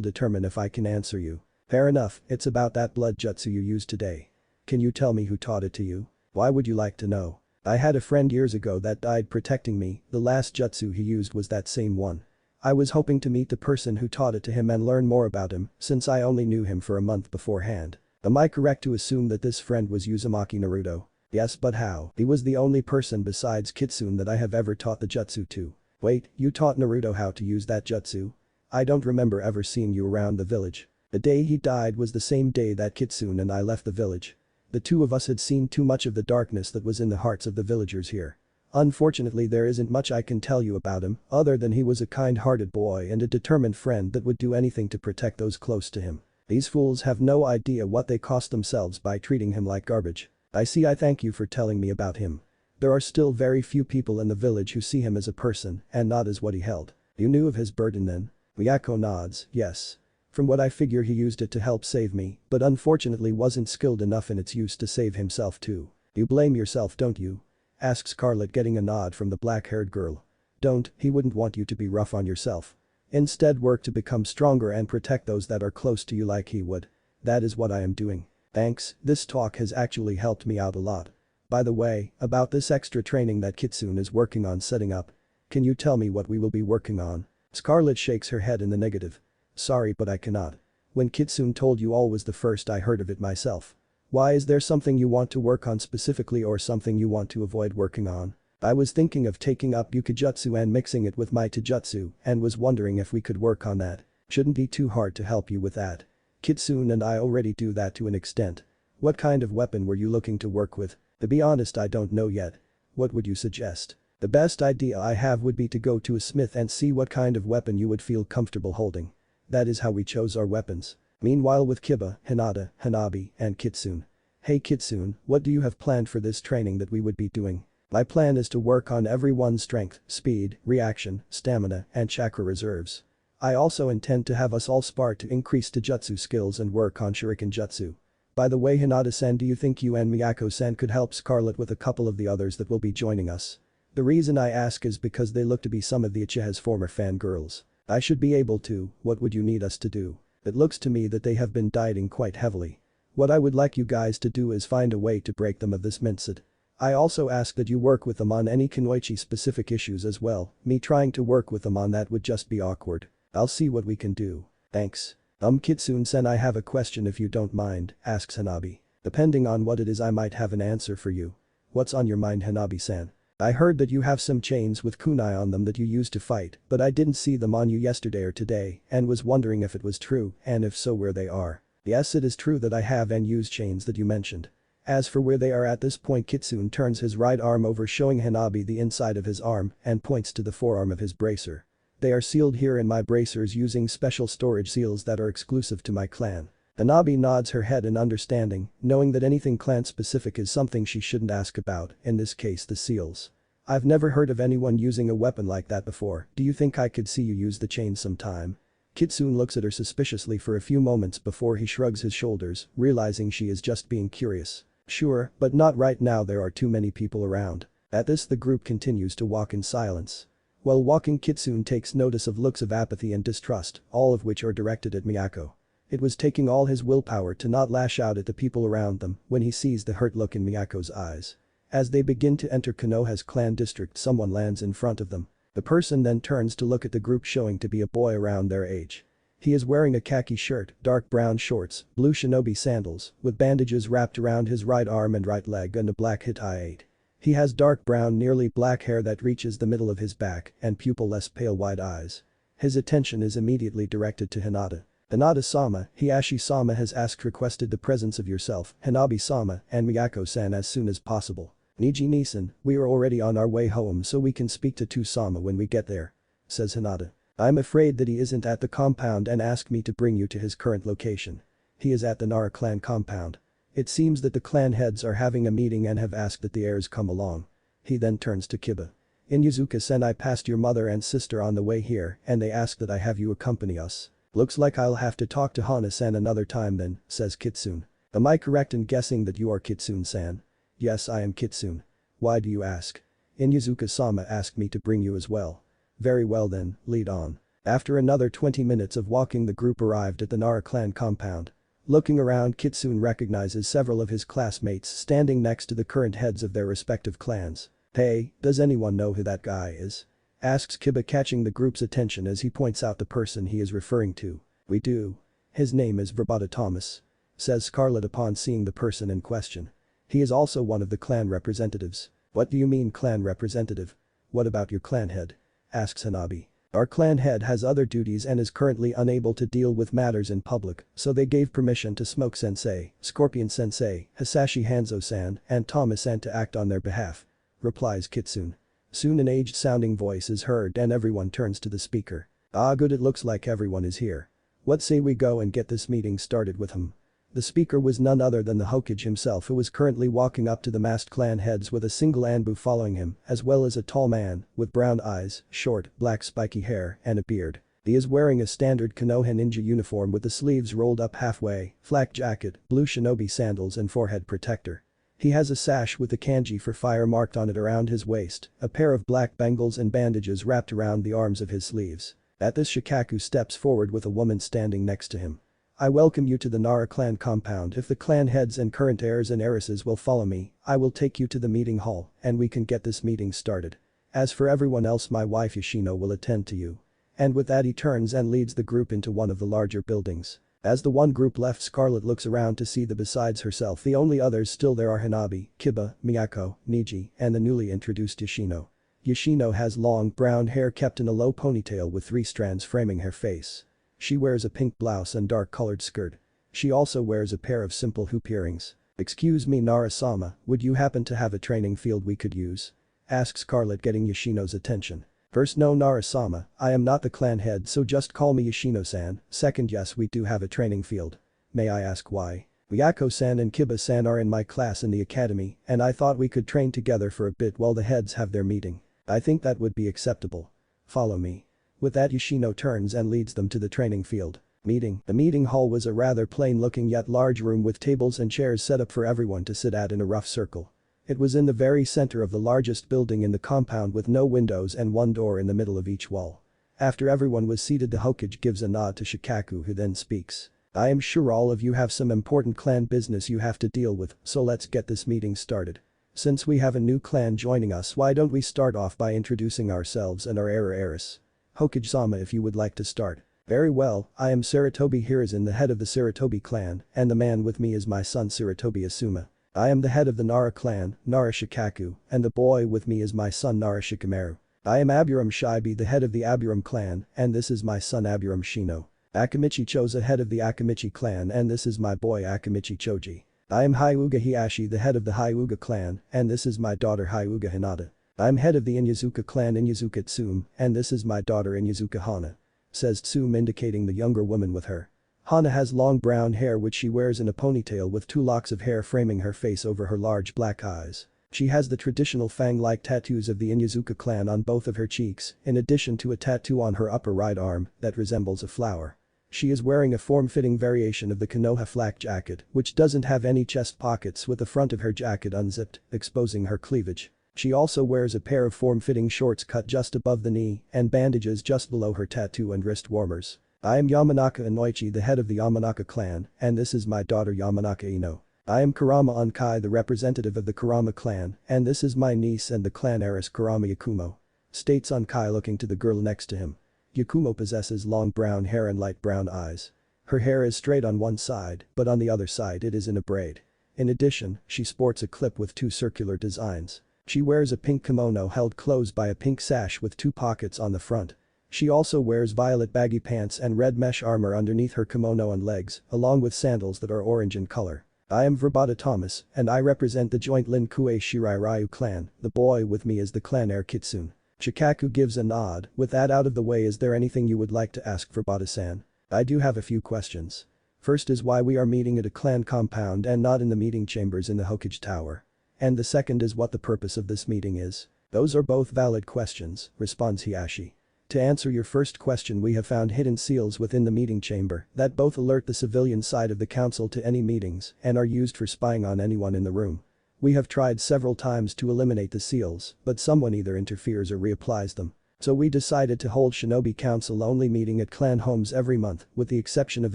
determine if I can answer you." "Fair enough, it's about that blood jutsu you used today. Can you tell me who taught it to you?" "Why would you like to know?" "I had a friend years ago that died protecting me, the last jutsu he used was that same one. I was hoping to meet the person who taught it to him and learn more about him, since I only knew him for a month beforehand." "Am I correct to assume that this friend was Uzumaki Naruto?" Yes, but how? He was the only person besides Kitsune that I have ever taught the jutsu to. Wait, you taught Naruto how to use that jutsu? I don't remember ever seeing you around the village. The day he died was the same day that Kitsune and I left the village. The two of us had seen too much of the darkness that was in the hearts of the villagers here. Unfortunately, there isn't much I can tell you about him other than he was a kind-hearted boy and a determined friend that would do anything to protect those close to him. These fools have no idea what they cost themselves by treating him like garbage. I thank you for telling me about him. There are still very few people in the village who see him as a person and not as what he held. You knew of his burden then? Miyako nods, yes. From what I figure he used it to help save me, but unfortunately wasn't skilled enough in its use to save himself too. You blame yourself, don't you? Asks Scarlet, getting a nod from the black-haired girl. Don't, he wouldn't want you to be rough on yourself. Instead, work to become stronger and protect those that are close to you like he would. That is what I am doing. Thanks, this talk has actually helped me out a lot. By the way, about this extra training that Kitsune is working on setting up. Can you tell me what we will be working on? Scarlet shakes her head in the negative. Sorry, but I cannot. When Kitsune told you all was the first I heard of it myself. Why, is there something you want to work on specifically or something you want to avoid working on? I was thinking of taking up Yukijutsu and mixing it with my Taijutsu and was wondering if we could work on that. Shouldn't be too hard to help you with that. Kitsune and I already do that to an extent. What kind of weapon were you looking to work with? To be honest, I don't know yet. What would you suggest? The best idea I have would be to go to a smith and see what kind of weapon you would feel comfortable holding. That is how we chose our weapons. Meanwhile, with Kiba, Hinata, Hanabi, and Kitsune. Hey Kitsune, what do you have planned for this training that we would be doing? My plan is to work on everyone's strength, speed, reaction, stamina, and chakra reserves. I also intend to have us all spar to increase Taijutsu skills and work on Shuriken Jutsu. By the way, Hinata-san, do you think you and Miyako-san could help Scarlet with a couple of the others that will be joining us? The reason I ask is because they look to be some of the Uchiha's former fangirls. I should be able to. What would you need us to do? It looks to me that they have been dieting quite heavily. What I would like you guys to do is find a way to break them of this mindset. I also ask that you work with them on any Kunoichi specific issues as well. Me trying to work with them on that would just be awkward. I'll see what we can do. Thanks. Kitsune-sen, I have a question if you don't mind, asks Hanabi. Depending on what it is, I might have an answer for you. What's on your mind, Hanabi-san? I heard that you have some chains with kunai on them that you used to fight, but I didn't see them on you yesterday or today and was wondering if it was true and if so where they are. Yes, it is true that I have and use chains that you mentioned. As for where they are at this point, Kitsune turns his right arm over, showing Hanabi the inside of his arm and points to the forearm of his bracer. They are sealed here in my bracers using special storage seals that are exclusive to my clan. Hanabi nods her head in understanding, knowing that anything clan specific is something she shouldn't ask about, in this case the seals. I've never heard of anyone using a weapon like that before. Do you think I could see you use the chain sometime? Kitsune looks at her suspiciously for a few moments before he shrugs his shoulders, realizing she is just being curious. Sure, but not right now, there are too many people around. At this, the group continues to walk in silence. While walking, Kitsune takes notice of looks of apathy and distrust, all of which are directed at Miyako. It was taking all his willpower to not lash out at the people around them when he sees the hurt look in Miyako's eyes. As they begin to enter Konoha's clan district, someone lands in front of them. The person then turns to look at the group, showing to be a boy around their age. He is wearing a khaki shirt, dark brown shorts, blue shinobi sandals, with bandages wrapped around his right arm and right leg and a black hitai. He has dark brown, nearly black hair that reaches the middle of his back and pupil-less pale white eyes. His attention is immediately directed to Hinata. Hinata-sama, Hiashi-sama has requested the presence of yourself, Hanabi-sama, and Miyako-san as soon as possible. Niji-ni-san, we are already on our way home so we can speak to Tu-sama when we get there, says Hinata. I'm afraid that he isn't at the compound and asked me to bring you to his current location. He is at the Nara clan compound. It seems that the clan heads are having a meeting and have asked that the heirs come along. He then turns to Kiba. Inyazuka-sen, I passed your mother and sister on the way here and they asked that I have you accompany us. Looks like I'll have to talk to Hana-san another time then, says Kitsune. Am I correct in guessing that you are Kitsune-san? Yes, I am Kitsune. Why do you ask? Inyazuka-sama asked me to bring you as well. Very well then, lead on. After another 20 minutes of walking, the group arrived at the Nara clan compound. Looking around, Kitsune recognizes several of his classmates standing next to the current heads of their respective clans. Hey, does anyone know who that guy is? Asks Kiba, catching the group's attention as he points out the person he is referring to. We do. His name is Verbata Thomas, says Scarlet upon seeing the person in question. He is also one of the clan representatives. What do you mean clan representative? What about your clan head? Asks Hanabi. Our clan head has other duties and is currently unable to deal with matters in public, so they gave permission to Smoke Sensei, Scorpion Sensei, Hisashi Hanzo-san, and Thomas-san to act on their behalf. Replies Kitsune. Soon an aged-sounding voice is heard and everyone turns to the speaker. Ah good, it looks like everyone is here. What say we go and get this meeting started with him? The speaker was none other than the Hokage himself, who was currently walking up to the masked clan heads with a single Anbu following him, as well as a tall man with brown eyes, short, black spiky hair, and a beard. He is wearing a standard Konoha ninja uniform with the sleeves rolled up halfway, flak jacket, blue shinobi sandals and forehead protector. He has a sash with the kanji for fire marked on it around his waist, a pair of black bangles and bandages wrapped around the arms of his sleeves. At this, Shikaku steps forward with a woman standing next to him. I welcome you to the Nara clan compound. If the clan heads and current heirs and heiresses will follow me, I will take you to the meeting hall and we can get this meeting started. As for everyone else, my wife Yoshino will attend to you. And with that he turns and leads the group into one of the larger buildings. As the one group left, Scarlet looks around to see that besides herself the only others still there are Hanabi, Kiba, Miyako, Niji, and the newly introduced Yoshino. Yoshino has long brown hair kept in a low ponytail with 3 strands framing her face. She wears a pink blouse and dark-colored skirt. She also wears a pair of simple hoop earrings. Excuse me Nara-sama, would you happen to have a training field we could use? Asks Scarlet, getting Yoshino's attention. First, no Nara-sama, I am not the clan head, so just call me Yoshino-san. Second, yes, we do have a training field. May I ask why? Miyako-san and Kiba-san are in my class in the academy and I thought we could train together for a bit while the heads have their meeting. I think that would be acceptable. Follow me. With that, Yoshino turns and leads them to the training field. Meeting. The meeting hall was a rather plain-looking yet large room with tables and chairs set up for everyone to sit at in a rough circle. It was in the very center of the largest building in the compound with no windows and one door in the middle of each wall. After everyone was seated, the Hokage gives a nod to Shikaku, who then speaks. I am sure all of you have some important clan business you have to deal with, so let's get this meeting started. Since we have a new clan joining us, why don't we start off by introducing ourselves and our heir-heiress? Hokage-sama, if you would like to start. Very well, I am Saratobi Hiruzen, the head of the Saratobi clan, and the man with me is my son Saratobi Asuma. I am the head of the Nara clan, Nara Shikaku, and the boy with me is my son Nara Shikamaru. I am Aburam Shibi, the head of the Aburam clan, and this is my son Aburam Shino. Akamichi Choza, head of the Akamichi clan, and this is my boy Akamichi Choji. I am Hyuga Hiashi, the head of the Hyuga clan, and this is my daughter Hyuga Hinata. I am head of the Inyazuka clan Inyazuka Tsume, and this is my daughter Inyazuka Hana. Says Tsume, indicating the younger woman with her. Hana has long brown hair which she wears in a ponytail with 2 locks of hair framing her face over her large black eyes. She has the traditional fang-like tattoos of the Inyazuka clan on both of her cheeks, in addition to a tattoo on her upper right arm that resembles a flower. She is wearing a form-fitting variation of the Konoha flak jacket, which doesn't have any chest pockets, with the front of her jacket unzipped, exposing her cleavage. She also wears a pair of form-fitting shorts cut just above the knee and bandages just below her tattoo and wrist warmers. I am Yamanaka Inoichi, the head of the Yamanaka clan, and this is my daughter Yamanaka Ino. I am Kurama Onkai, the representative of the Kurama clan, and this is my niece and the clan heiress Kurama Yakumo. States Onkai, looking to the girl next to him. Yakumo possesses long brown hair and light brown eyes. Her hair is straight on one side, but on the other side it is in a braid. In addition, she sports a clip with 2 circular designs. She wears a pink kimono held closed by a pink sash with 2 pockets on the front. She also wears violet baggy pants and red mesh armor underneath her kimono and legs, along with sandals that are orange in color. I am Verbata Thomas, and I represent the joint Lin Kue Shirai Ryu clan. The boy with me is the clan heir Kitsune. Shikaku gives a nod. With that out of the way, is there anything you would like to ask Verbata-san? I do have a few questions. First is why we are meeting at a clan compound and not in the meeting chambers in the Hokage Tower. And the second is what the purpose of this meeting is. Those are both valid questions, responds Hiashi. To answer your first question, we have found hidden seals within the meeting chamber that both alert the civilian side of the council to any meetings and are used for spying on anyone in the room. We have tried several times to eliminate the seals, but someone either interferes or reapplies them. So we decided to hold Shinobi Council only meeting at clan homes every month, with the exception of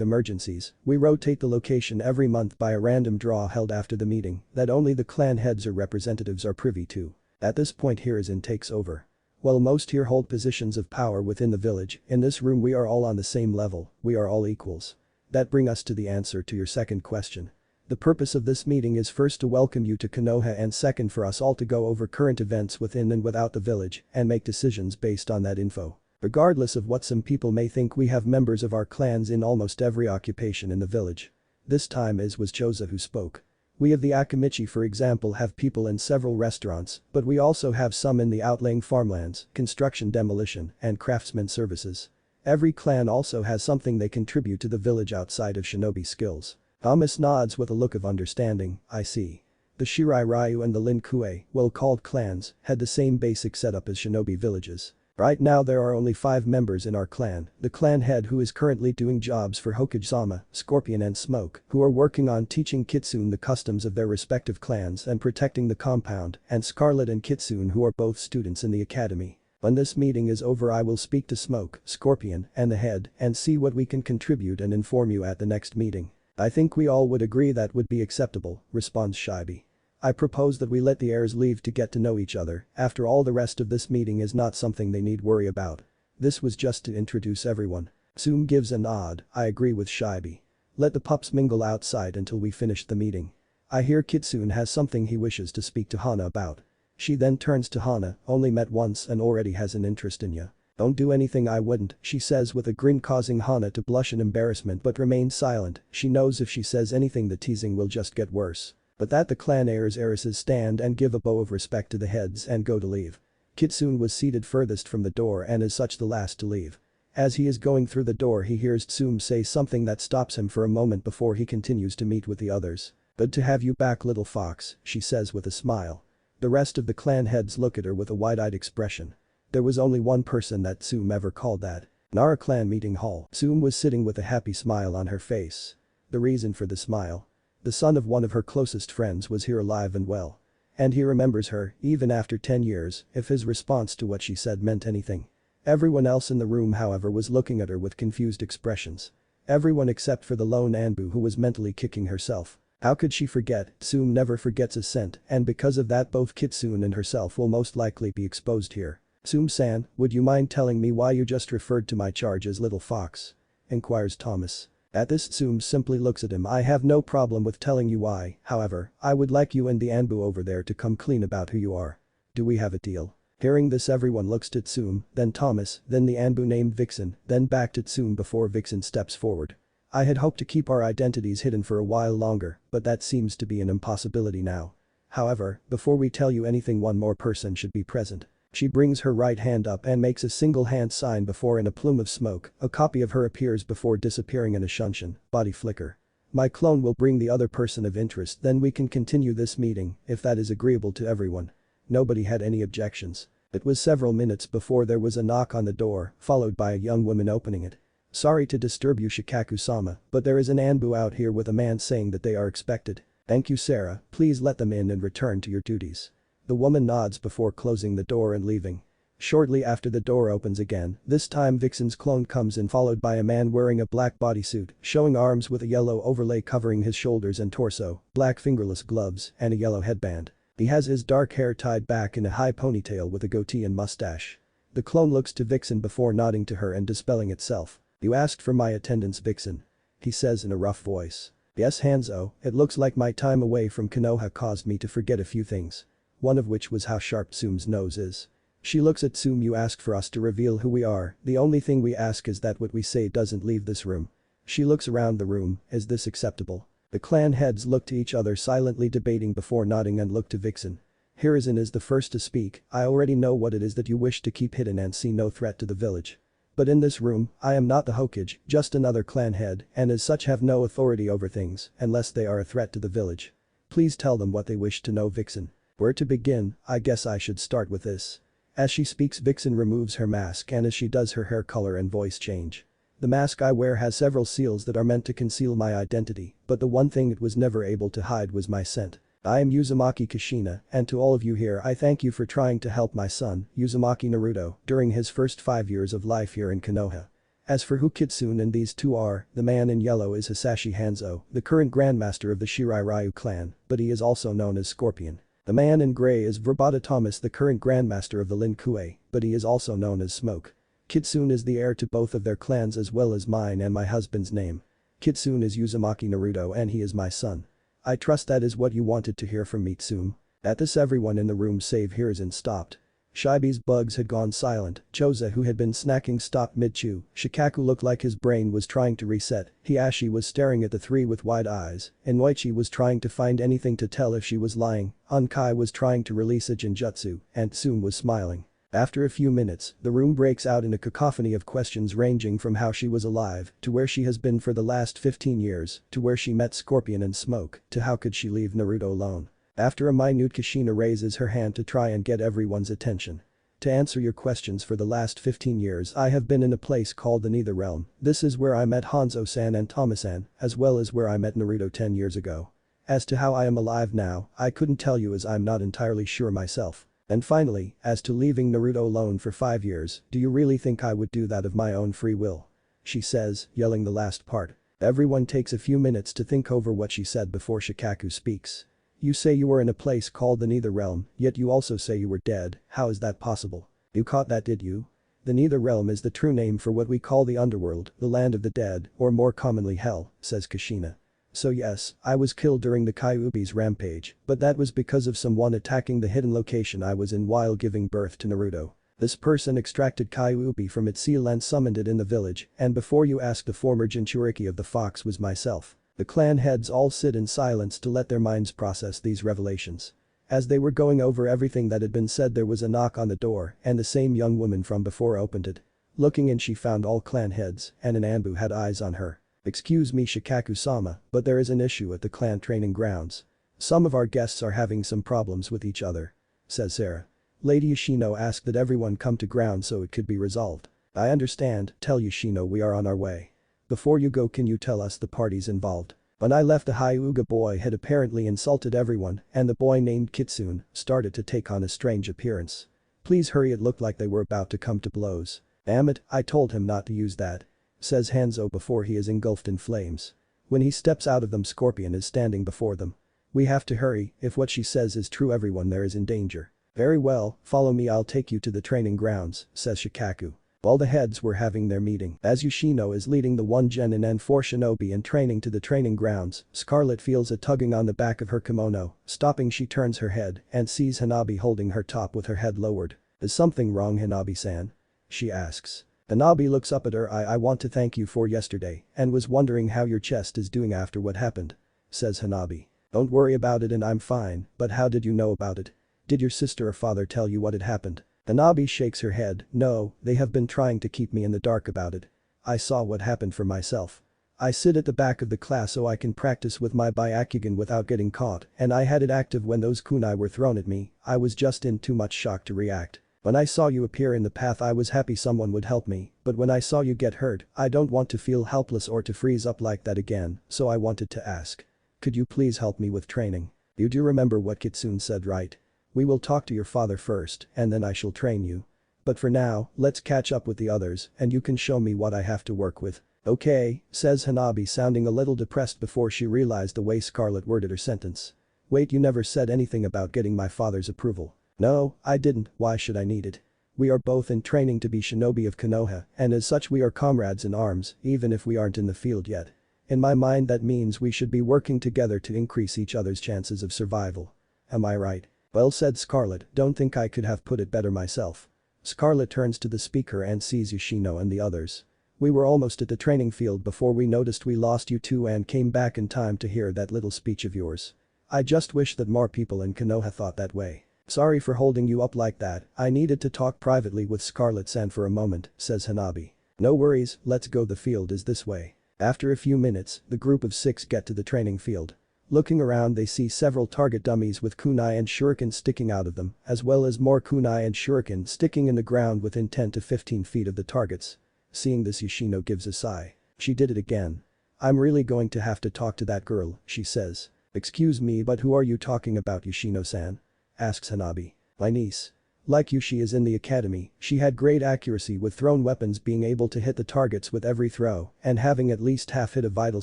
emergencies. We rotate the location every month by a random draw held after the meeting that only the clan heads or representatives are privy to. At this point, Hiruzen takes over. While most here hold positions of power within the village, in this room we are all on the same level, we are all equals. That brings us to the answer to your second question. The purpose of this meeting is first to welcome you to Konoha and second for us all to go over current events within and without the village and make decisions based on that info. Regardless of what some people may think, we have members of our clans in almost every occupation in the village. This time it was Choza who spoke. We of the Akamichi, for example, have people in several restaurants, but we also have some in the outlying farmlands, construction, demolition, and craftsman services. Every clan also has something they contribute to the village outside of shinobi skills. Thomas nods with a look of understanding. I see. The Shirai Ryu and the Lin Kuei, well-called clans, had the same basic setup as shinobi villages. Right now there are only 5 members in our clan, the clan head who is currently doing jobs for Hokage-sama, Scorpion and Smoke, who are working on teaching Kitsune the customs of their respective clans and protecting the compound, and Scarlet and Kitsune, who are both students in the academy. When this meeting is over, I will speak to Smoke, Scorpion, and the head and see what we can contribute and inform you at the next meeting. I think we all would agree that would be acceptable, responds Shibi. I propose that we let the heirs leave to get to know each other. After all, the rest of this meeting is not something they need worry about. This was just to introduce everyone. Tsume gives a nod. I agree with Shibi. Let the pups mingle outside until we finish the meeting. I hear Kitsune has something he wishes to speak to Hana about. She then turns to Hana, only met once and already has an interest in you. Don't do anything I wouldn't, she says with a grin, causing Hana to blush in embarrassment but remains silent. She knows if she says anything the teasing will just get worse. But that the clan heiresses stand and give a bow of respect to the heads and go to leave. Kitsune was seated furthest from the door and is such the last to leave. As he is going through the door, he hears Tsume say something that stops him for a moment before he continues to meet with the others. Good to have you back, little fox, she says with a smile. The rest of the clan heads look at her with a wide-eyed expression. There was only one person that Tsume ever called that. Nara clan meeting hall. Tsume was sitting with a happy smile on her face. The reason for the smile? The son of one of her closest friends was here alive and well. And he remembers her, even after 10 years, if his response to what she said meant anything. Everyone else in the room, however, was looking at her with confused expressions. Everyone except for the lone Anbu, who was mentally kicking herself. How could she forget? Tsume never forgets a scent, and because of that both Kitsune and herself will most likely be exposed here. Tsume-san, would you mind telling me why you just referred to my charge as little fox? Inquires Thomas. At this, Tsume simply looks at him. I have no problem with telling you why, however, I would like you and the Anbu over there to come clean about who you are. Do we have a deal? Hearing this, everyone looks to Tsume, then Thomas, then the Anbu named Vixen, then back to Tsume before Vixen steps forward. I had hoped to keep our identities hidden for a while longer, but that seems to be an impossibility now. However, before we tell you anything, one more person should be present. She brings her right hand up and makes a single hand sign before in a plume of smoke, a copy of her appears before disappearing in a shunshin, body flicker. My clone will bring the other person of interest, then we can continue this meeting, if that is agreeable to everyone. Nobody had any objections. It was several minutes before there was a knock on the door, followed by a young woman opening it. Sorry to disturb you, Shikaku-sama, but there is an Anbu out here with a man saying that they are expected. Thank you, Sarah, please let them in and return to your duties. The woman nods before closing the door and leaving. Shortly after, the door opens again. This time Vixen's clone comes in, followed by a man wearing a black bodysuit, showing arms with a yellow overlay covering his shoulders and torso, black fingerless gloves, and a yellow headband. He has his dark hair tied back in a high ponytail with a goatee and mustache. The clone looks to Vixen before nodding to her and dispelling itself. You asked for my attendance, Vixen. He says in a rough voice. Yes, Hanzo, it looks like my time away from Konoha caused me to forget a few things. One of which was how sharp Tsume's nose is. She looks at Tsume. You ask for us to reveal who we are, the only thing we ask is that what we say doesn't leave this room. She looks around the room, is this acceptable? The clan heads look to each other silently debating before nodding and look to Vixen. Hiruzen is the first to speak. I already know what it is that you wish to keep hidden and see no threat to the village. But in this room, I am not the Hokage, just another clan head, and as such have no authority over things, unless they are a threat to the village. Please tell them what they wish to know, Vixen. Where to begin? I guess I should start with this. As she speaks, Vixen removes her mask, and as she does, her hair color and voice change. The mask I wear has several seals that are meant to conceal my identity, but the one thing it was never able to hide was my scent. I am Uzumaki Kushina, and to all of you here, I thank you for trying to help my son, Uzumaki Naruto, during his first 5 years of life here in Konoha. As for who Kitsune and these two are, the man in yellow is Hisashi Hanzo, the current grandmaster of the Shirai Ryu clan, but he is also known as Scorpion. The man in gray is Verbata Thomas, the current grandmaster of the Lin Kuei, but he is also known as Smoke. Kitsune is the heir to both of their clans as well as mine and my husband's name. Kitsune is Uzumaki Naruto and he is my son. I trust that is what you wanted to hear from me, Tsum. At this everyone in the room save Hiruzen stopped. Shibi's bugs had gone silent, Choza who had been snacking stopped mid-chew, Shikaku looked like his brain was trying to reset, Hiashi was staring at the three with wide eyes, Inoichi was trying to find anything to tell if she was lying, Ankai was trying to release a genjutsu, and Tsum was smiling. After a few minutes, the room breaks out in a cacophony of questions ranging from how she was alive, to where she has been for the last 15 years, to where she met Scorpion and Smoke, to how could she leave Naruto alone. After a minute Kushina raises her hand to try and get everyone's attention. To answer your questions, for the last 15 years I have been in a place called the Nether Realm. This is where I met Hanzo-san and Tama-san, as well as where I met Naruto 10 years ago. As to how I am alive now, I couldn't tell you as I'm not entirely sure myself. And finally, as to leaving Naruto alone for 5 years, do you really think I would do that of my own free will? She says, yelling the last part. Everyone takes a few minutes to think over what she said before Shikaku speaks. You say you were in a place called the Nether Realm, yet you also say you were dead, how is that possible? You caught that, did you? The Nether Realm is the true name for what we call the underworld, the land of the dead, or more commonly hell, says Kushina. So yes, I was killed during the Kyuubi's rampage, but that was because of someone attacking the hidden location I was in while giving birth to Naruto. This person extracted Kyuubi from its seal and summoned it in the village, and before you ask, the former Jinchuriki of the Fox was myself. The clan heads all sit in silence to let their minds process these revelations. As they were going over everything that had been said, there was a knock on the door and the same young woman from before opened it. Looking in, she found all clan heads and an Anbu had eyes on her. Excuse me, Shikaku-sama, but there is an issue at the clan training grounds. Some of our guests are having some problems with each other, says Sarah. Lady Yoshino asked that everyone come to ground so it could be resolved. I understand, tell Yoshino we are on our way. Before you go, can you tell us the parties involved? When I left, the Hyuga boy had apparently insulted everyone and the boy named Kitsune started to take on a strange appearance. Please hurry, it looked like they were about to come to blows. Damn it, I told him not to use that, says Hanzo before he is engulfed in flames. When he steps out of them, Scorpion is standing before them. We have to hurry, if what she says is true everyone there is in danger. Very well, follow me, I'll take you to the training grounds, says Shikaku. While the heads were having their meeting, as Yoshino is leading the 1 genin and 4 shinobi in training to the training grounds, Scarlet feels a tugging on the back of her kimono. Stopping, she turns her head and sees Hanabi holding her top with her head lowered. Is something wrong, Hanabi-san? She asks. Hanabi looks up at her. I want to thank you for yesterday and was wondering how your chest is doing after what happened, says Hanabi. Don't worry about it and I'm fine, but how did you know about it? Did your sister or father tell you what had happened? Hanabi shakes her head. No, they have been trying to keep me in the dark about it. I saw what happened for myself. I sit at the back of the class so I can practice with my Byakugan without getting caught, and I had it active when those kunai were thrown at me. I was just in too much shock to react. When I saw you appear in the path, I was happy someone would help me, but when I saw you get hurt, I don't want to feel helpless or to freeze up like that again, so I wanted to ask. Could you please help me with training? You do remember what Kitsune said, right? We will talk to your father first and then I shall train you. But for now, let's catch up with the others and you can show me what I have to work with. Okay, says Hanabi, sounding a little depressed before she realized the way Scarlet worded her sentence. Wait, you never said anything about getting my father's approval. No, I didn't, why should I need it? We are both in training to be shinobi of Konoha and as such we are comrades in arms even if we aren't in the field yet. In my mind that means we should be working together to increase each other's chances of survival. Am I right? Well said, Scarlet, don't think I could have put it better myself. Scarlet turns to the speaker and sees Yoshino and the others. We were almost at the training field before we noticed we lost you two and came back in time to hear that little speech of yours. I just wish that more people in Konoha thought that way. Sorry for holding you up like that, I needed to talk privately with Scarlet-san for a moment, says Hanabi. No worries, let's go, the field is this way. After a few minutes, the group of 6 get to the training field. Looking around, they see several target dummies with kunai and shuriken sticking out of them, as well as more kunai and shuriken sticking in the ground within 10 to 15 feet of the targets. Seeing this, Yoshino gives a sigh. She did it again. I'm really going to have to talk to that girl, she says. Excuse me, but who are you talking about, Yoshino-san? Asks Hanabi. My niece. Like you, she is in the academy. She had great accuracy with thrown weapons, being able to hit the targets with every throw and having at least half hit a vital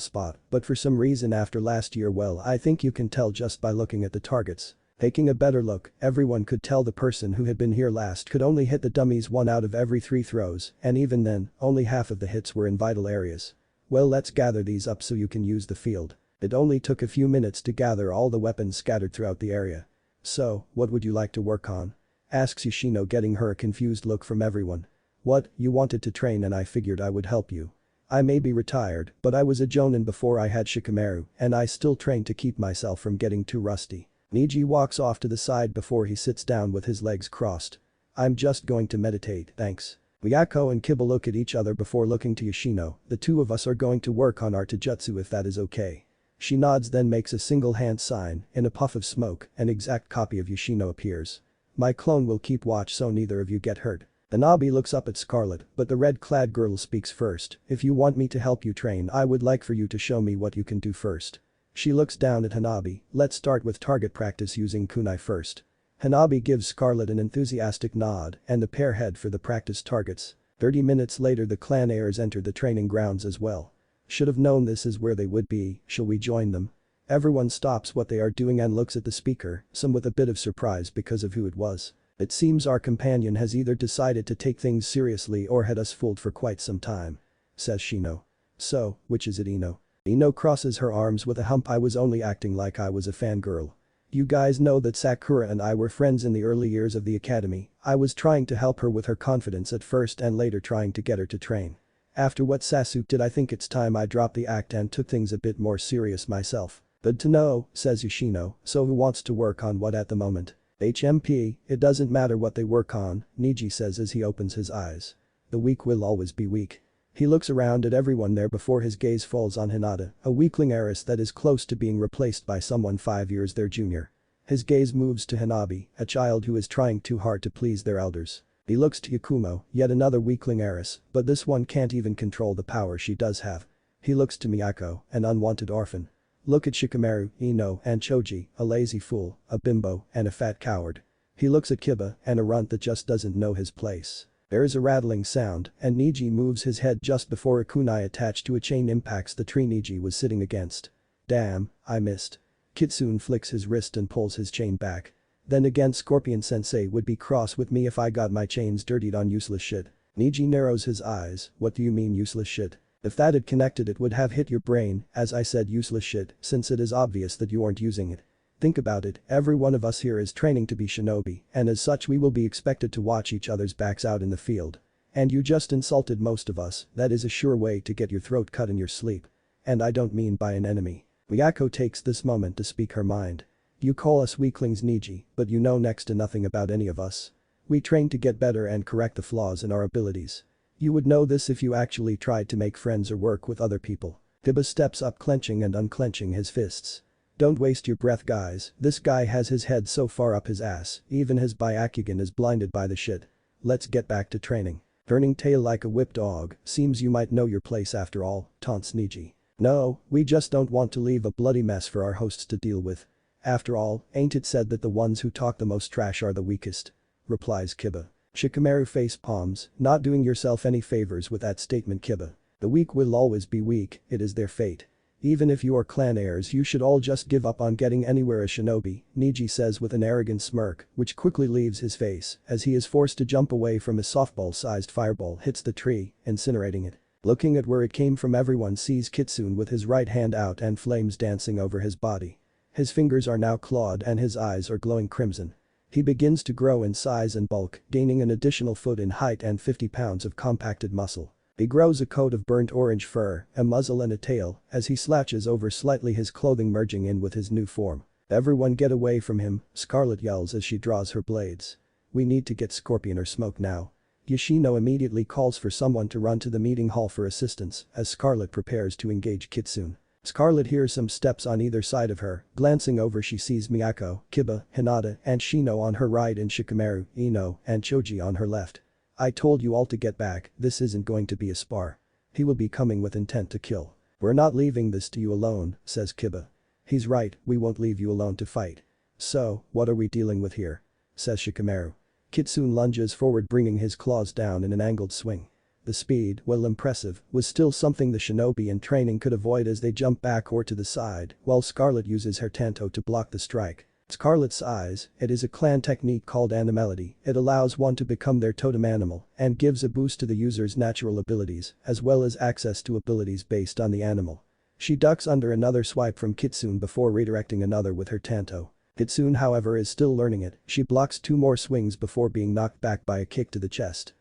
spot, but for some reason after last year, well, I think you can tell just by looking at the targets. Taking a better look, everyone could tell the person who had been here last could only hit the dummies 1 out of every 3 throws, and even then, only half of the hits were in vital areas. Well, let's gather these up so you can use the field. It only took a few minutes to gather all the weapons scattered throughout the area. "So, what would you like to work on?" asks Yoshino, getting her a confused look from everyone. "What, you wanted to train and I figured I would help you. I may be retired, but I was a jonin before I had Shikamaru, and I still train to keep myself from getting too rusty." Niji walks off to the side before he sits down with his legs crossed. "I'm just going to meditate, thanks." Miyako and Kiba look at each other before looking to Yoshino. "The two of us are going to work on our taijutsu if that is okay." She nods, then makes a single hand sign. In a puff of smoke, an exact copy of Yoshino appears. "My clone will keep watch so neither of you get hurt." Hanabi looks up at Scarlet, but the red-clad girl speaks first. "If you want me to help you train, I would like for you to show me what you can do first." She looks down at Hanabi. "Let's start with target practice using kunai first." Hanabi gives Scarlet an enthusiastic nod, and the pair head for the practice targets. 30 minutes later, the clan heirs enter the training grounds as well. "Should have known this is where they would be, shall we join them?" Everyone stops what they are doing and looks at the speaker, some with a bit of surprise because of who it was. "It seems our companion has either decided to take things seriously or had us fooled for quite some time," says Shino. "So, which is it, Ino?" Ino crosses her arms with a hump. "I was only acting like I was a fangirl. You guys know that Sakura and I were friends in the early years of the academy. I was trying to help her with her confidence at first and later trying to get her to train. After what Sasuke did, I think it's time I dropped the act and took things a bit more serious myself." "Good to know," says Yoshino. "So who wants to work on what at the moment?" "HMP, it doesn't matter what they work on," Niji says as he opens his eyes. "The weak will always be weak." He looks around at everyone there before his gaze falls on Hinata, a weakling heiress that is close to being replaced by someone 5 years their junior. His gaze moves to Hanabi, a child who is trying too hard to please their elders. He looks to Yakumo, yet another weakling heiress, but this one can't even control the power she does have. He looks to Miyako, an unwanted orphan. Look at Shikamaru, Ino, and Choji, a lazy fool, a bimbo, and a fat coward. He looks at Kiba, and a runt that just doesn't know his place. There is a rattling sound, and Niji moves his head just before a kunai attached to a chain impacts the tree Niji was sitting against. "Damn, I missed." Kitsune flicks his wrist and pulls his chain back. "Then again, Scorpion-sensei would be cross with me if I got my chains dirtied on useless shit." Niji narrows his eyes. "What do you mean useless shit? If that had connected it would have hit your brain, as I said useless shit, since it is obvious that you aren't using it. Think about it, every one of us here is training to be shinobi, and as such we will be expected to watch each other's backs out in the field. And you just insulted most of us, that is a sure way to get your throat cut in your sleep. And I don't mean by an enemy." Miyako takes this moment to speak her mind. "You call us weaklings, Niji, but you know next to nothing about any of us. We train to get better and correct the flaws in our abilities. You would know this if you actually tried to make friends or work with other people." Kiba steps up, clenching and unclenching his fists. "Don't waste your breath, guys, this guy has his head so far up his ass, even his Byakugan is blinded by the shit. Let's get back to training." Turning tail like a whipped dog, "Seems you might know your place after all," taunts Niji. "No, we just don't want to leave a bloody mess for our hosts to deal with. After all, ain't it said that the ones who talk the most trash are the weakest?" replies Kiba. Shikamaru face palms, "Not doing yourself any favors with that statement, Kiba. The weak will always be weak, it is their fate. Even if you are clan heirs, you should all just give up on getting anywhere as shinobi," Niji says with an arrogant smirk, which quickly leaves his face as he is forced to jump away from a softball-sized fireball hits the tree, incinerating it. Looking at where it came from, everyone sees Kitsune with his right hand out and flames dancing over his body. His fingers are now clawed and his eyes are glowing crimson. He begins to grow in size and bulk, gaining an additional foot in height and 50 pounds of compacted muscle. He grows a coat of burnt orange fur, a muzzle and a tail, as he slouches over slightly, his clothing merging in with his new form. "Everyone get away from him," Scarlet yells as she draws her blades. "We need to get Scorpion or Smoke now." Yoshino immediately calls for someone to run to the meeting hall for assistance as Scarlet prepares to engage Kitsune. Scarlet hears some steps on either side of her, glancing over she sees Miyako, Kiba, Hinata, and Shino on her right and Shikamaru, Ino, and Choji on her left. "I told you all to get back, this isn't going to be a spar. He will be coming with intent to kill. We're not leaving this to you alone," says Kiba. "He's right, we won't leave you alone to fight." "So, what are we dealing with here?" says Shikamaru. Kitsune lunges forward, bringing his claws down in an angled swing. The speed, while impressive, was still something the shinobi in training could avoid as they jump back or to the side, while Scarlet uses her tanto to block the strike. Scarlet's eyes, it is a clan technique called animality. It allows one to become their totem animal and gives a boost to the user's natural abilities as well as access to abilities based on the animal. She ducks under another swipe from Kitsune before redirecting another with her Tanto. Kitsune however is still learning it, she blocks 2 more swings before being knocked back by a kick to the chest.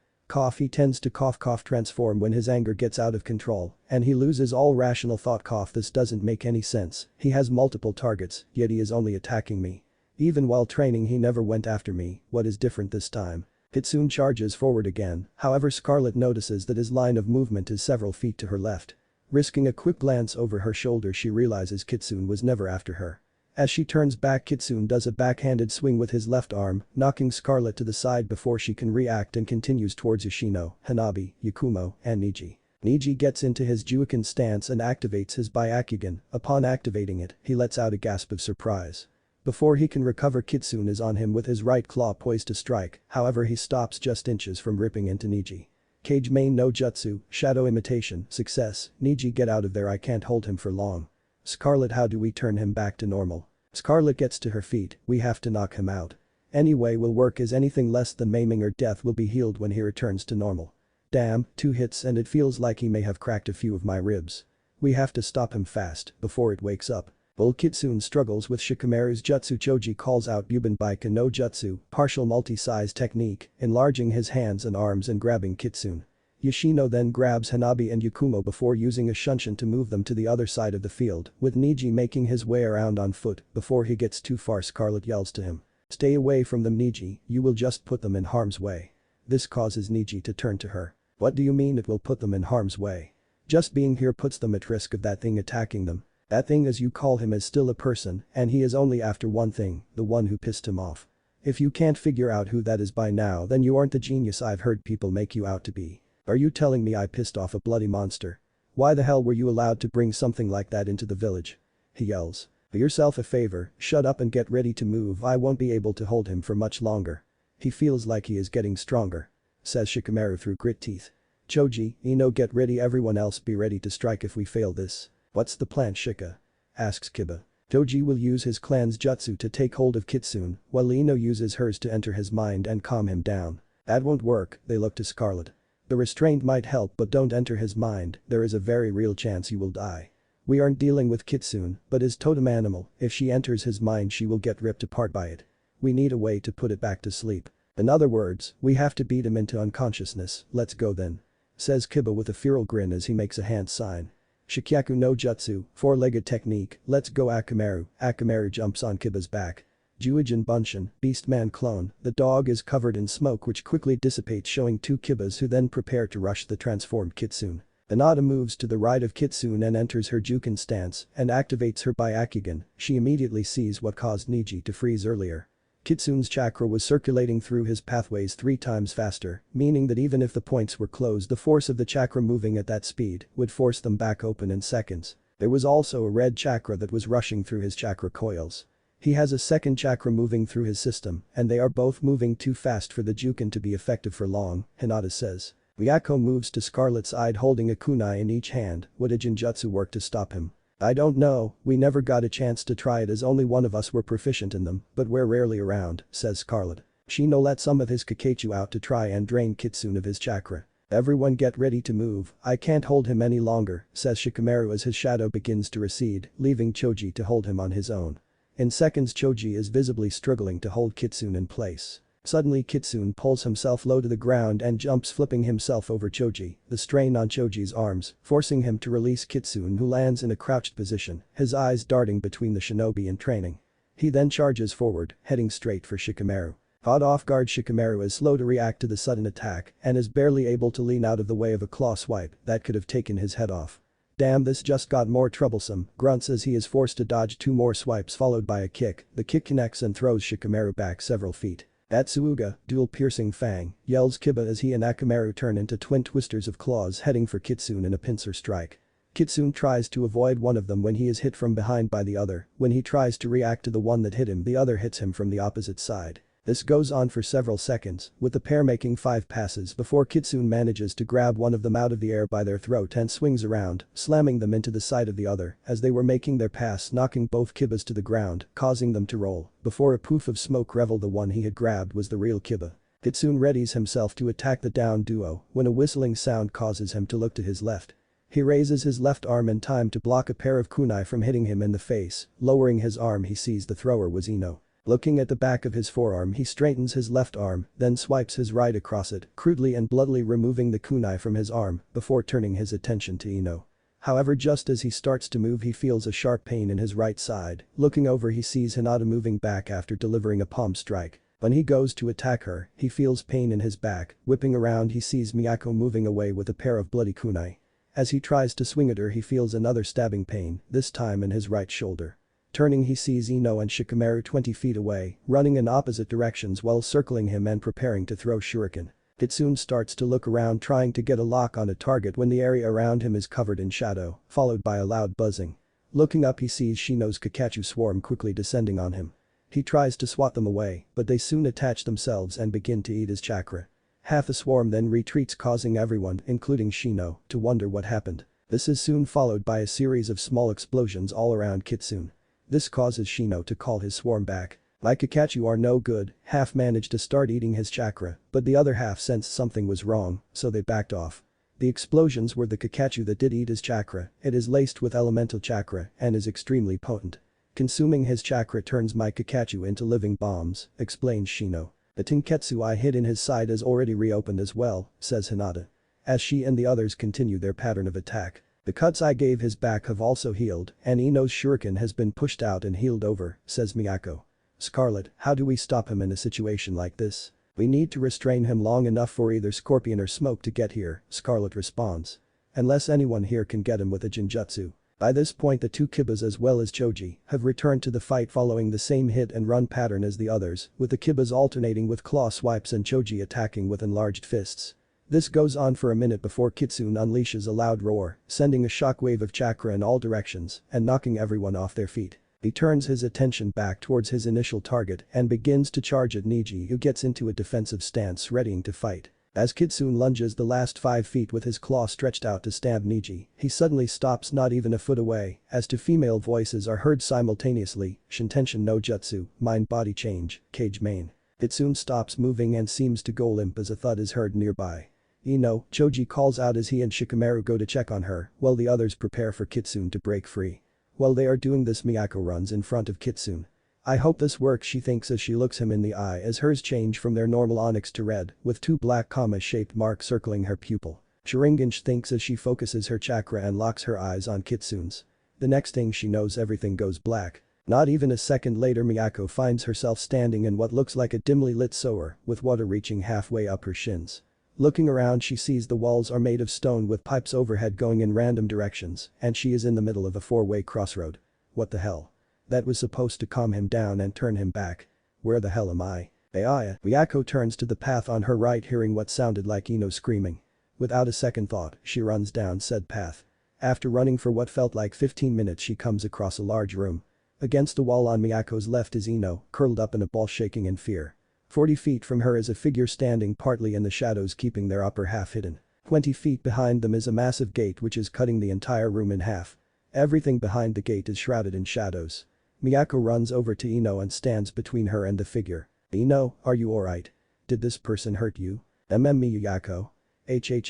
He tends to cough transform when his anger gets out of control, and he loses all rational thought. This doesn't make any sense, he has multiple targets, yet he is only attacking me. Even while training he never went after me, what is different this time? Kitsune charges forward again, however Scarlet notices that his line of movement is several feet to her left. Risking a quick glance over her shoulder she realizes Kitsune was never after her. As she turns back Kitsune does a backhanded swing with his left arm, knocking Scarlet to the side before she can react and continues towards Yoshino, Hanabi, Yakumo, and Niji. Niji gets into his Juuken stance and activates his Byakugan. Upon activating it, he lets out a gasp of surprise. Before he can recover Kitsune is on him with his right claw poised to strike, however he stops just inches from ripping into Niji. Kage main no jutsu, shadow imitation, success, Niji get out of there, I can't hold him for long. Scarlet, how do we turn him back to normal? Scarlet gets to her feet, we have to knock him out. Any way will work as anything less than maiming or death will be healed when he returns to normal. Damn, 2 hits and it feels like he may have cracked a few of my ribs. We have to stop him fast, before it wakes up. While Kitsune struggles with Shikamaru's jutsu Choji calls out Bubenbaika no jutsu, partial multi-size technique, enlarging his hands and arms and grabbing Kitsune. Yoshino then grabs Hanabi and Yakumo before using a shunshin to move them to the other side of the field, with Niji making his way around on foot. Before he gets too far Scarlet yells to him. Stay away from them Niji, you will just put them in harm's way. This causes Niji to turn to her. What do you mean it will put them in harm's way? Just being here puts them at risk of that thing attacking them. That thing as you call him is still a person, and he is only after one thing, the one who pissed him off. If you can't figure out who that is by now then you aren't the genius I've heard people make you out to be. Are you telling me I pissed off a bloody monster? Why the hell were you allowed to bring something like that into the village? He yells. Do yourself a favor, shut up and get ready to move, I won't be able to hold him for much longer. He feels like he is getting stronger. Says Shikamaru through grit teeth. Choji, Ino get ready, everyone else be ready to strike if we fail this. What's the plan Shika? Asks Kiba. Choji will use his clan's jutsu to take hold of Kitsune, while Ino uses hers to enter his mind and calm him down. That won't work, they look to Scarlet. The restraint might help but don't enter his mind, there is a very real chance you will die. We aren't dealing with Kitsune, but his totem animal, if she enters his mind she will get ripped apart by it. We need a way to put it back to sleep. In other words, we have to beat him into unconsciousness, let's go then. Says Kiba with a feral grin as he makes a hand sign. Shikyaku no jutsu, 4-legged technique, let's go Akamaru. Akamaru jumps on Kiba's back. Juijin Bunshin, Beastman clone, the dog is covered in smoke which quickly dissipates showing 2 Kibas who then prepare to rush the transformed Kitsune. Inada moves to the right of Kitsune and enters her Juuken stance and activates her Byakugan, she immediately sees what caused Niji to freeze earlier. Kitsune's chakra was circulating through his pathways 3 times faster, meaning that even if the points were closed the force of the chakra moving at that speed would force them back open in seconds. There was also a red chakra that was rushing through his chakra coils. He has a second chakra moving through his system, and they are both moving too fast for the Juuken to be effective for long, Hinata says. Ryako moves to Scarlet's side holding a kunai in each hand, would a Jinjutsu work to stop him? I don't know, we never got a chance to try it as only one of us were proficient in them, but we're rarely around, says Scarlet. Shino let some of his Kakechu out to try and drain Kitsune of his chakra. Everyone get ready to move, I can't hold him any longer, says Shikamaru as his shadow begins to recede, leaving Choji to hold him on his own. In seconds Choji is visibly struggling to hold Kitsune in place. Suddenly Kitsune pulls himself low to the ground and jumps flipping himself over Choji, the strain on Choji's arms, forcing him to release Kitsune who lands in a crouched position, his eyes darting between the shinobi in training. He then charges forward, heading straight for Shikamaru. Caught off guard Shikamaru is slow to react to the sudden attack and is barely able to lean out of the way of a claw swipe that could have taken his head off. Damn, this just got more troublesome, grunts as he is forced to dodge 2 more swipes followed by a kick. The kick connects and throws Shikamaru back several feet. Atsuuga, dual piercing fang, yells Kiba as he and Akamaru turn into twin twisters of claws heading for Kitsune in a pincer strike. Kitsune tries to avoid one of them when he is hit from behind by the other, when he tries to react to the one that hit him the other hits him from the opposite side. This goes on for several seconds, with the pair making 5 passes before Kitsune manages to grab one of them out of the air by their throat and swings around, slamming them into the side of the other as they were making their pass, knocking both Kibas to the ground, causing them to roll. Before a poof of smoke revealed the one he had grabbed was the real Kiba. Kitsune readies himself to attack the downed duo when a whistling sound causes him to look to his left. He raises his left arm in time to block a pair of kunai from hitting him in the face. Lowering his arm, he sees the thrower was Ino. Looking at the back of his forearm, he straightens his left arm, then swipes his right across it, crudely and bloodily removing the kunai from his arm before turning his attention to Ino. However, just as he starts to move, he feels a sharp pain in his right side. Looking over, he sees Hinata moving back after delivering a palm strike. When he goes to attack her, he feels pain in his back. Whipping around, he sees Miyako moving away with a pair of bloody kunai. As he tries to swing at her, he feels another stabbing pain, this time in his right shoulder. Turning, he sees Ino and Shikamaru 20 feet away, running in opposite directions while circling him and preparing to throw shuriken. Kitsune starts to look around, trying to get a lock on a target when the area around him is covered in shadow, followed by a loud buzzing. Looking up, he sees Shino's Kakachu swarm quickly descending on him. He tries to swat them away, but they soon attach themselves and begin to eat his chakra. Half the swarm then retreats, causing everyone, including Shino, to wonder what happened. This is soon followed by a series of small explosions all around Kitsune. This causes Shino to call his swarm back. "My Kakachu are no good." Half managed to start eating his chakra, but the other half sensed something was wrong, so they backed off. The explosions were the Kakachu that did eat his chakra. It is laced with elemental chakra and is extremely potent. "Consuming his chakra turns my Kakachu into living bombs," explains Shino. "The Tenketsu I hid in his side is already reopened as well," says Hinata. As she and the others continue their pattern of attack. "The cuts I gave his back have also healed, and Ino's shuriken has been pushed out and healed over," says Miyako. "Scarlet, how do we stop him in a situation like this? We need to restrain him long enough for either Scorpion or Smoke to get here," Scarlet responds. "Unless anyone here can get him with a Jinjutsu." By this point, the two Kibas as well as Choji have returned to the fight, following the same hit and run pattern as the others, with the Kibas alternating with claw swipes and Choji attacking with enlarged fists. This goes on for a minute before Kitsune unleashes a loud roar, sending a shockwave of chakra in all directions and knocking everyone off their feet. He turns his attention back towards his initial target and begins to charge at Niji, who gets into a defensive stance readying to fight. As Kitsune lunges the last 5 feet with his claw stretched out to stab Niji, he suddenly stops not even a foot away, as two female voices are heard simultaneously: "Shintenshin no Jutsu, mind body change, Cage main." Kitsune stops moving and seems to go limp as a thud is heard nearby. "Ino," Choji calls out as he and Shikamaru go to check on her, while the others prepare for Kitsune to break free. While they are doing this, Miyako runs in front of Kitsune. "I hope this works," she thinks as she looks him in the eye as hers change from their normal onyx to red, with 2 black comma-shaped marks circling her pupil. Sharingan thinks as she focuses her chakra and locks her eyes on Kitsune's. The next thing she knows, everything goes black. Not even a second later, Miyako finds herself standing in what looks like a dimly lit sewer, with water reaching halfway up her shins. Looking around, she sees the walls are made of stone with pipes overhead going in random directions, and she is in the middle of a 4-way crossroad. What the hell? That was supposed to calm him down and turn him back. Where the hell am I? Ayaya. Miyako turns to the path on her right, hearing what sounded like Ino screaming. Without a second thought, she runs down said path. After running for what felt like 15 minutes, she comes across a large room. Against the wall on Miyako's left is Ino, curled up in a ball shaking in fear. 40 feet from her is a figure standing partly in the shadows, keeping their upper half hidden. 20 feet behind them is a massive gate which is cutting the entire room in half. Everything behind the gate is shrouded in shadows. Miyako runs over to Ino and stands between her and the figure. "Ino, are you alright? Did this person hurt you?" Miyako.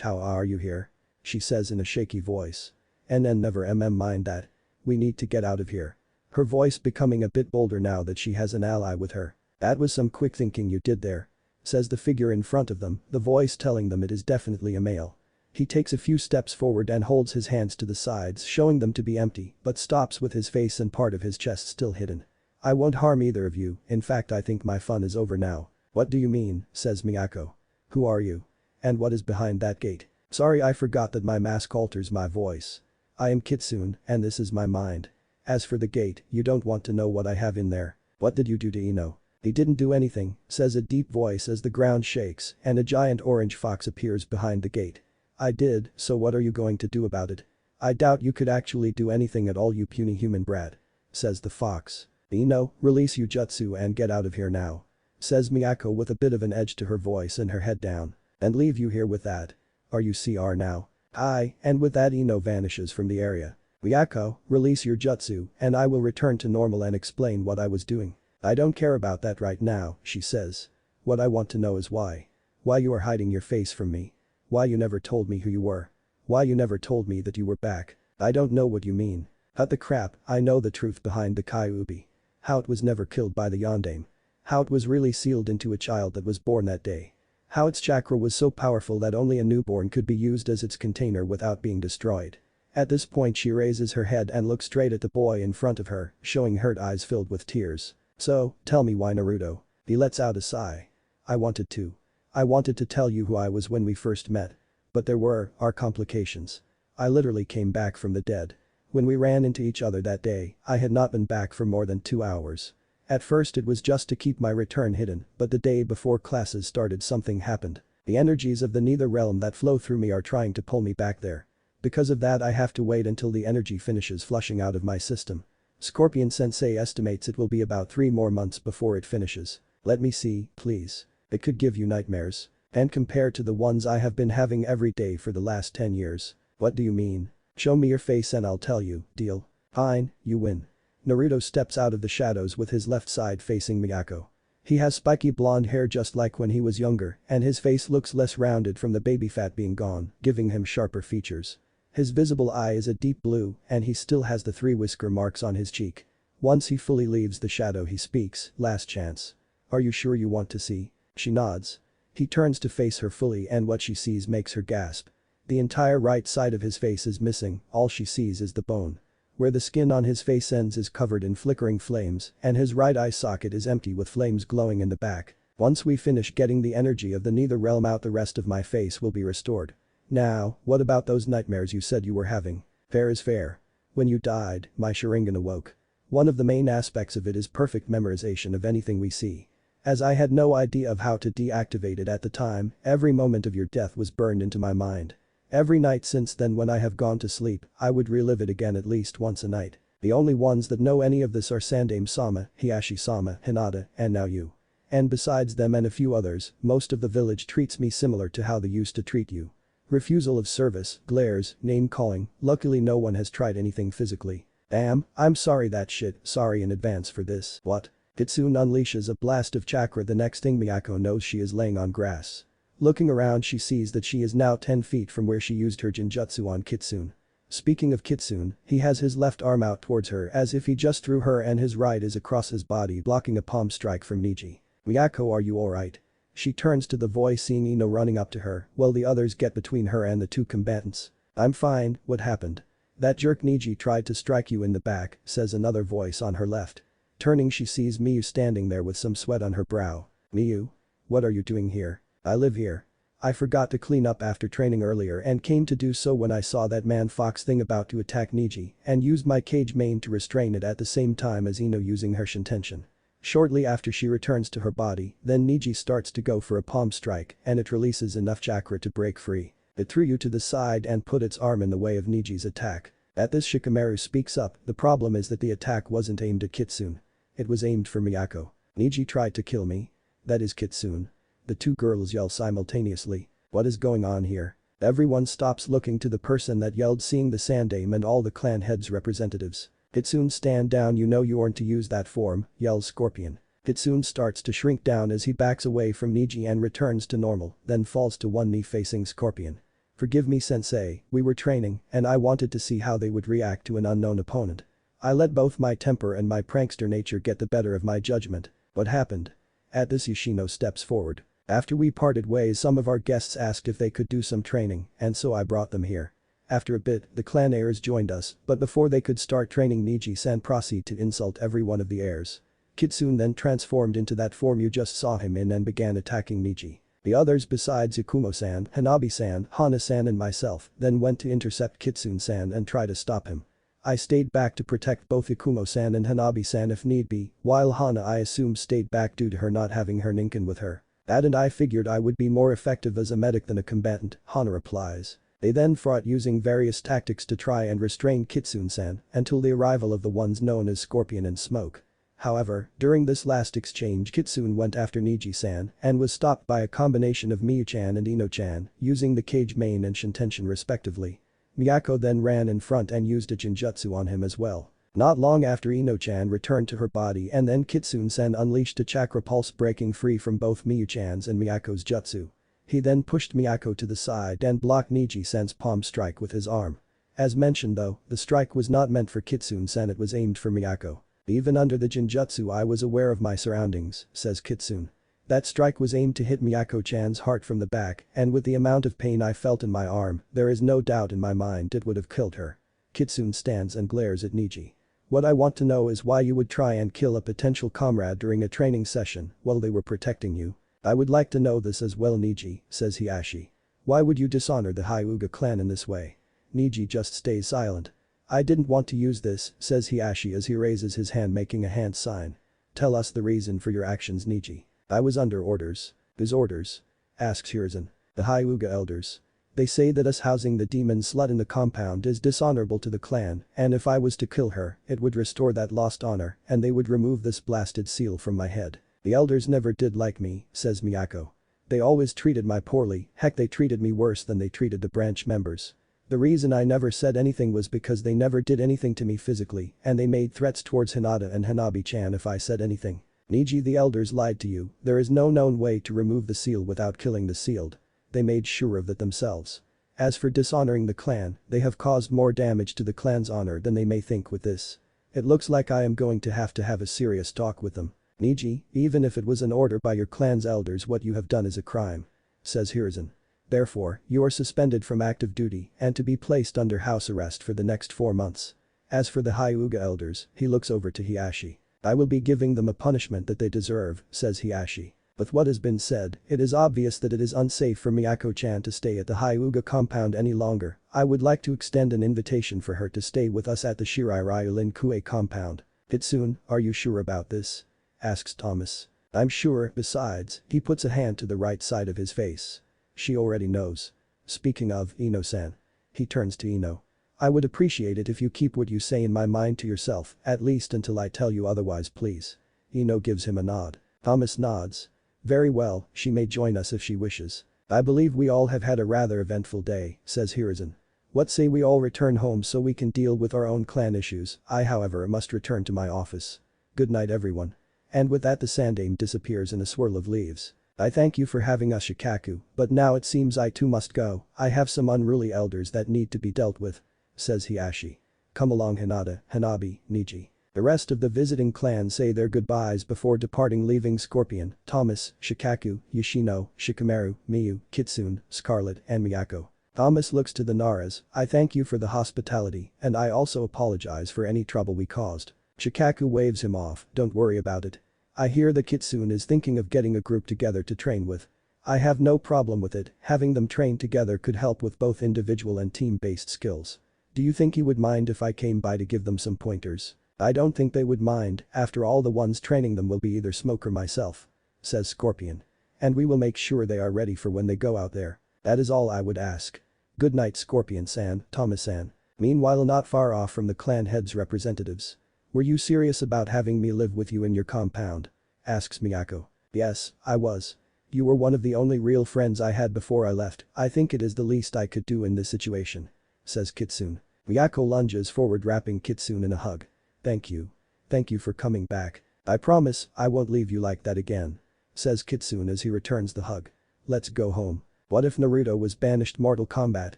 How are you here?" she says in a shaky voice. Never mind that. We need to get out of here." Her voice becoming a bit bolder now that she has an ally with her. "That was some quick thinking you did there," says the figure in front of them, the voice telling them it is definitely a male. He takes a few steps forward and holds his hands to the sides, showing them to be empty, but stops with his face and part of his chest still hidden. "I won't harm either of you, in fact I think my fun is over now." "What do you mean?" says Miyako. "Who are you? And what is behind that gate?" "Sorry, I forgot that my mask alters my voice. I am Kitsune, and this is my mind. As for the gate, you don't want to know what I have in there." "What did you do to Ino?" "He didn't do anything," says a deep voice as the ground shakes and a giant orange fox appears behind the gate. "I did, so what are you going to do about it?" "I doubt you could actually do anything at all, you puny human brat," says the fox. "Ino, release your jutsu and get out of here now," says Miyako with a bit of an edge to her voice and her head down. "And leave you here with that. Are you CR now?" "Aye," and with that Ino vanishes from the area. "Miyako, release your jutsu and I will return to normal and explain what I was doing." "I don't care about that right now," she says. "What I want to know is why. Why you are hiding your face from me. Why you never told me who you were. Why you never told me that you were back? I don't know what you mean. Cut the crap, I know the truth behind the Kyuubi. How it was never killed by the Yondaime. How it was really sealed into a child that was born that day. How its chakra was so powerful that only a newborn could be used as its container without being destroyed. At this point she raises her head and looks straight at the boy in front of her, showing hurt eyes filled with tears. So, tell me why Naruto. He lets out a sigh. I wanted to tell you who I was when we first met. But there were our complications. I literally came back from the dead. When we ran into each other that day, I had not been back for more than 2 hours. At first it was just to keep my return hidden, but the day before classes started something happened. The energies of the Nether realm that flow through me are trying to pull me back there. Because of that I have to wait until the energy finishes flushing out of my system. Scorpion Sensei estimates it will be about 3 more months before it finishes. Let me see, please. It could give you nightmares. And compared to the ones I have been having every day for the last 10 years. What do you mean? Show me your face and I'll tell you, deal? Fine, you win. Naruto steps out of the shadows with his left side facing Miyako. He has spiky blonde hair just like when he was younger, and his face looks less rounded from the baby fat being gone, giving him sharper features. His visible eye is a deep blue, and he still has the 3 whisker marks on his cheek. Once he fully leaves the shadow he speaks, last chance. Are you sure you want to see? She nods. He turns to face her fully and what she sees makes her gasp. The entire right side of his face is missing, all she sees is the bone. Where the skin on his face ends is covered in flickering flames, and his right eye socket is empty with flames glowing in the back. Once we finish getting the energy of the Nether realm out, the rest of my face will be restored. Now, what about those nightmares you said you were having? Fair is fair. When you died, my Sharingan awoke. One of the main aspects of it is perfect memorization of anything we see. As I had no idea of how to deactivate it at the time, every moment of your death was burned into my mind. Every night since then when I have gone to sleep, I would relive it again at least once a night. The only ones that know any of this are Sandaime-sama, Hiashi-sama, Hinata, and now you. And besides them and a few others, most of the village treats me similar to how they used to treat you. Refusal of service, glares, name-calling, luckily no one has tried anything physically. Damn, I'm sorry that shit, sorry in advance for this. What? Kitsune unleashes a blast of chakra, the next thing Miyako knows she is laying on grass. Looking around she sees that she is now 10 feet from where she used her genjutsu on Kitsune. Speaking of Kitsune, he has his left arm out towards her as if he just threw her and his right is across his body blocking a palm strike from Niji. Miyako, are you alright? She turns to the voice seeing Ino running up to her while the others get between her and the 2 combatants. I'm fine, what happened? That jerk Niji tried to strike you in the back, says another voice on her left. Turning she sees Miyu standing there with some sweat on her brow. Miyu? What are you doing here? I live here. I forgot to clean up after training earlier and came to do so when I saw that man fox thing about to attack Niji and used my cage main to restrain it at the same time as Ino using her Shintention. Shortly after she returns to her body, then Niji starts to go for a palm strike and it releases enough chakra to break free. It threw you to the side and put its arm in the way of Niji's attack. At this Shikamaru speaks up, the problem is that the attack wasn't aimed at Kitsune. It was aimed for Miyako. Niji tried to kill me. That is Kitsune. The 2 girls yell simultaneously. What is going on here? Everyone stops looking to the person that yelled, seeing the Sandaime and all the clan heads representatives. Kitsune, stand down, you know you aren't to use that form, yells Scorpion. Kitsune starts to shrink down as he backs away from Niji and returns to normal, then falls to one knee facing Scorpion. Forgive me sensei, we were training and I wanted to see how they would react to an unknown opponent. I let both my temper and my prankster nature get the better of my judgment. What happened? At this Yoshino steps forward. After we parted ways some of our guests asked if they could do some training and so I brought them here. After a bit, the clan heirs joined us, but before they could start training Niji-san proceeded to insult every one of the heirs. Kitsune then transformed into that form you just saw him in and began attacking Niji. The others besides Ikumo-san, Hanabi-san, Hana-san and myself then went to intercept Kitsune-san and try to stop him. I stayed back to protect both Ikumo-san and Hanabi-san if need be, while Hana I assume stayed back due to her not having her Ninken with her. That and I figured I would be more effective as a medic than a combatant, Hana replies. They then fought using various tactics to try and restrain Kitsune-san until the arrival of the ones known as Scorpion and Smoke. However, during this last exchange Kitsune went after Niji-san and was stopped by a combination of Miyu-chan and Ino-chan, using the cage main and Shintention respectively. Miyako then ran in front and used a genjutsu on him as well. Not long after Ino-chan returned to her body and then Kitsune-san unleashed a chakra pulse breaking free from both Miyu-chan's and Miyako's jutsu. He then pushed Miyako to the side and blocked Niji-san's palm strike with his arm. As mentioned though, the strike was not meant for Kitsune-san, it was aimed for Miyako. Even under the Jinjutsu I was aware of my surroundings, says Kitsune. That strike was aimed to hit Miyako-chan's heart from the back, and with the amount of pain I felt in my arm, there is no doubt in my mind it would have killed her. Kitsune stands and glares at Niji. What I want to know is why you would try and kill a potential comrade during a training session while they were protecting you. I would like to know this as well, Niji, says Hiashi. Why would you dishonor the Hyuga clan in this way? Niji just stays silent. I didn't want to use this, says Hiashi as he raises his hand making a hand sign. Tell us the reason for your actions, Niji. I was under orders. Whose orders? Asks Hiruzen. The Hyuga elders. They say that us housing the demon slut in the compound is dishonorable to the clan, and if I was to kill her, it would restore that lost honor, and they would remove this blasted seal from my head. The elders never did like me, says Miyako. They always treated me poorly, heck they treated me worse than they treated the branch members. The reason I never said anything was because they never did anything to me physically, and they made threats towards Hinata and Hanabi-chan if I said anything. Niji, the elders lied to you, there is no known way to remove the seal without killing the sealed. They made sure of that themselves. As for dishonoring the clan, they have caused more damage to the clan's honor than they may think with this. It looks like I am going to have a serious talk with them. Niji, even if it was an order by your clan's elders, what you have done is a crime. Says Hiruzen. Therefore, you are suspended from active duty and to be placed under house arrest for the next 4 months. As for the Hyuga elders, he looks over to Hiashi. I will be giving them a punishment that they deserve, says Hiashi. With what has been said, it is obvious that it is unsafe for Miyako-chan to stay at the Hyuga compound any longer. I would like to extend an invitation for her to stay with us at the Shirai-Ryulin Kue compound. Kitsune, are you sure about this? Asks Thomas. I'm sure, besides, he puts a hand to the right side of his face. She already knows. Speaking of, Ino-san. He turns to Ino. I would appreciate it if you keep what you say in my mind to yourself, at least until I tell you otherwise, please. Ino gives him a nod. Thomas nods. Very well, she may join us if she wishes. I believe we all have had a rather eventful day, says Hiruzen. What say we all return home so we can deal with our own clan issues. I however must return to my office. Good night everyone. And with that the Sandaime disappears in a swirl of leaves. I thank you for having us, Shikaku, but now it seems I too must go. I have some unruly elders that need to be dealt with. Says Hiashi. Come along Hinata, Hanabi, Niji. The rest of the visiting clan say their goodbyes before departing, leaving Scorpion, Thomas, Shikaku, Yoshino, Shikamaru, Miyu, Kitsune, Scarlet and Miyako. Thomas looks to the Naras. I thank you for the hospitality and I also apologize for any trouble we caused. Shikaku waves him off, don't worry about it. I hear the Kitsune is thinking of getting a group together to train with. I have no problem with it, having them train together could help with both individual and team-based skills. Do you think he would mind if I came by to give them some pointers? I don't think they would mind, after all the ones training them will be either Smoke or myself. Says Scorpion. And we will make sure they are ready for when they go out there. That is all I would ask. Good night Scorpion-san, Thomas-san. Meanwhile, not far off from the clan head's representatives. Were you serious about having me live with you in your compound? Asks Miyako. Yes, I was. You were one of the only real friends I had before I left. I think it is the least I could do in this situation. Says Kitsune. Miyako lunges forward, wrapping Kitsune in a hug. Thank you. Thank you for coming back. I promise I won't leave you like that again. Says Kitsune as he returns the hug. Let's go home. What if Naruto was banished Mortal Kombat?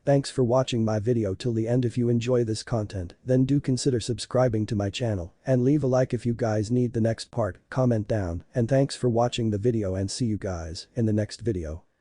Thanks for watching my video till the end. If you enjoy this content, then do consider subscribing to my channel and leave a like if you guys need the next part, comment down, and thanks for watching the video and see you guys in the next video.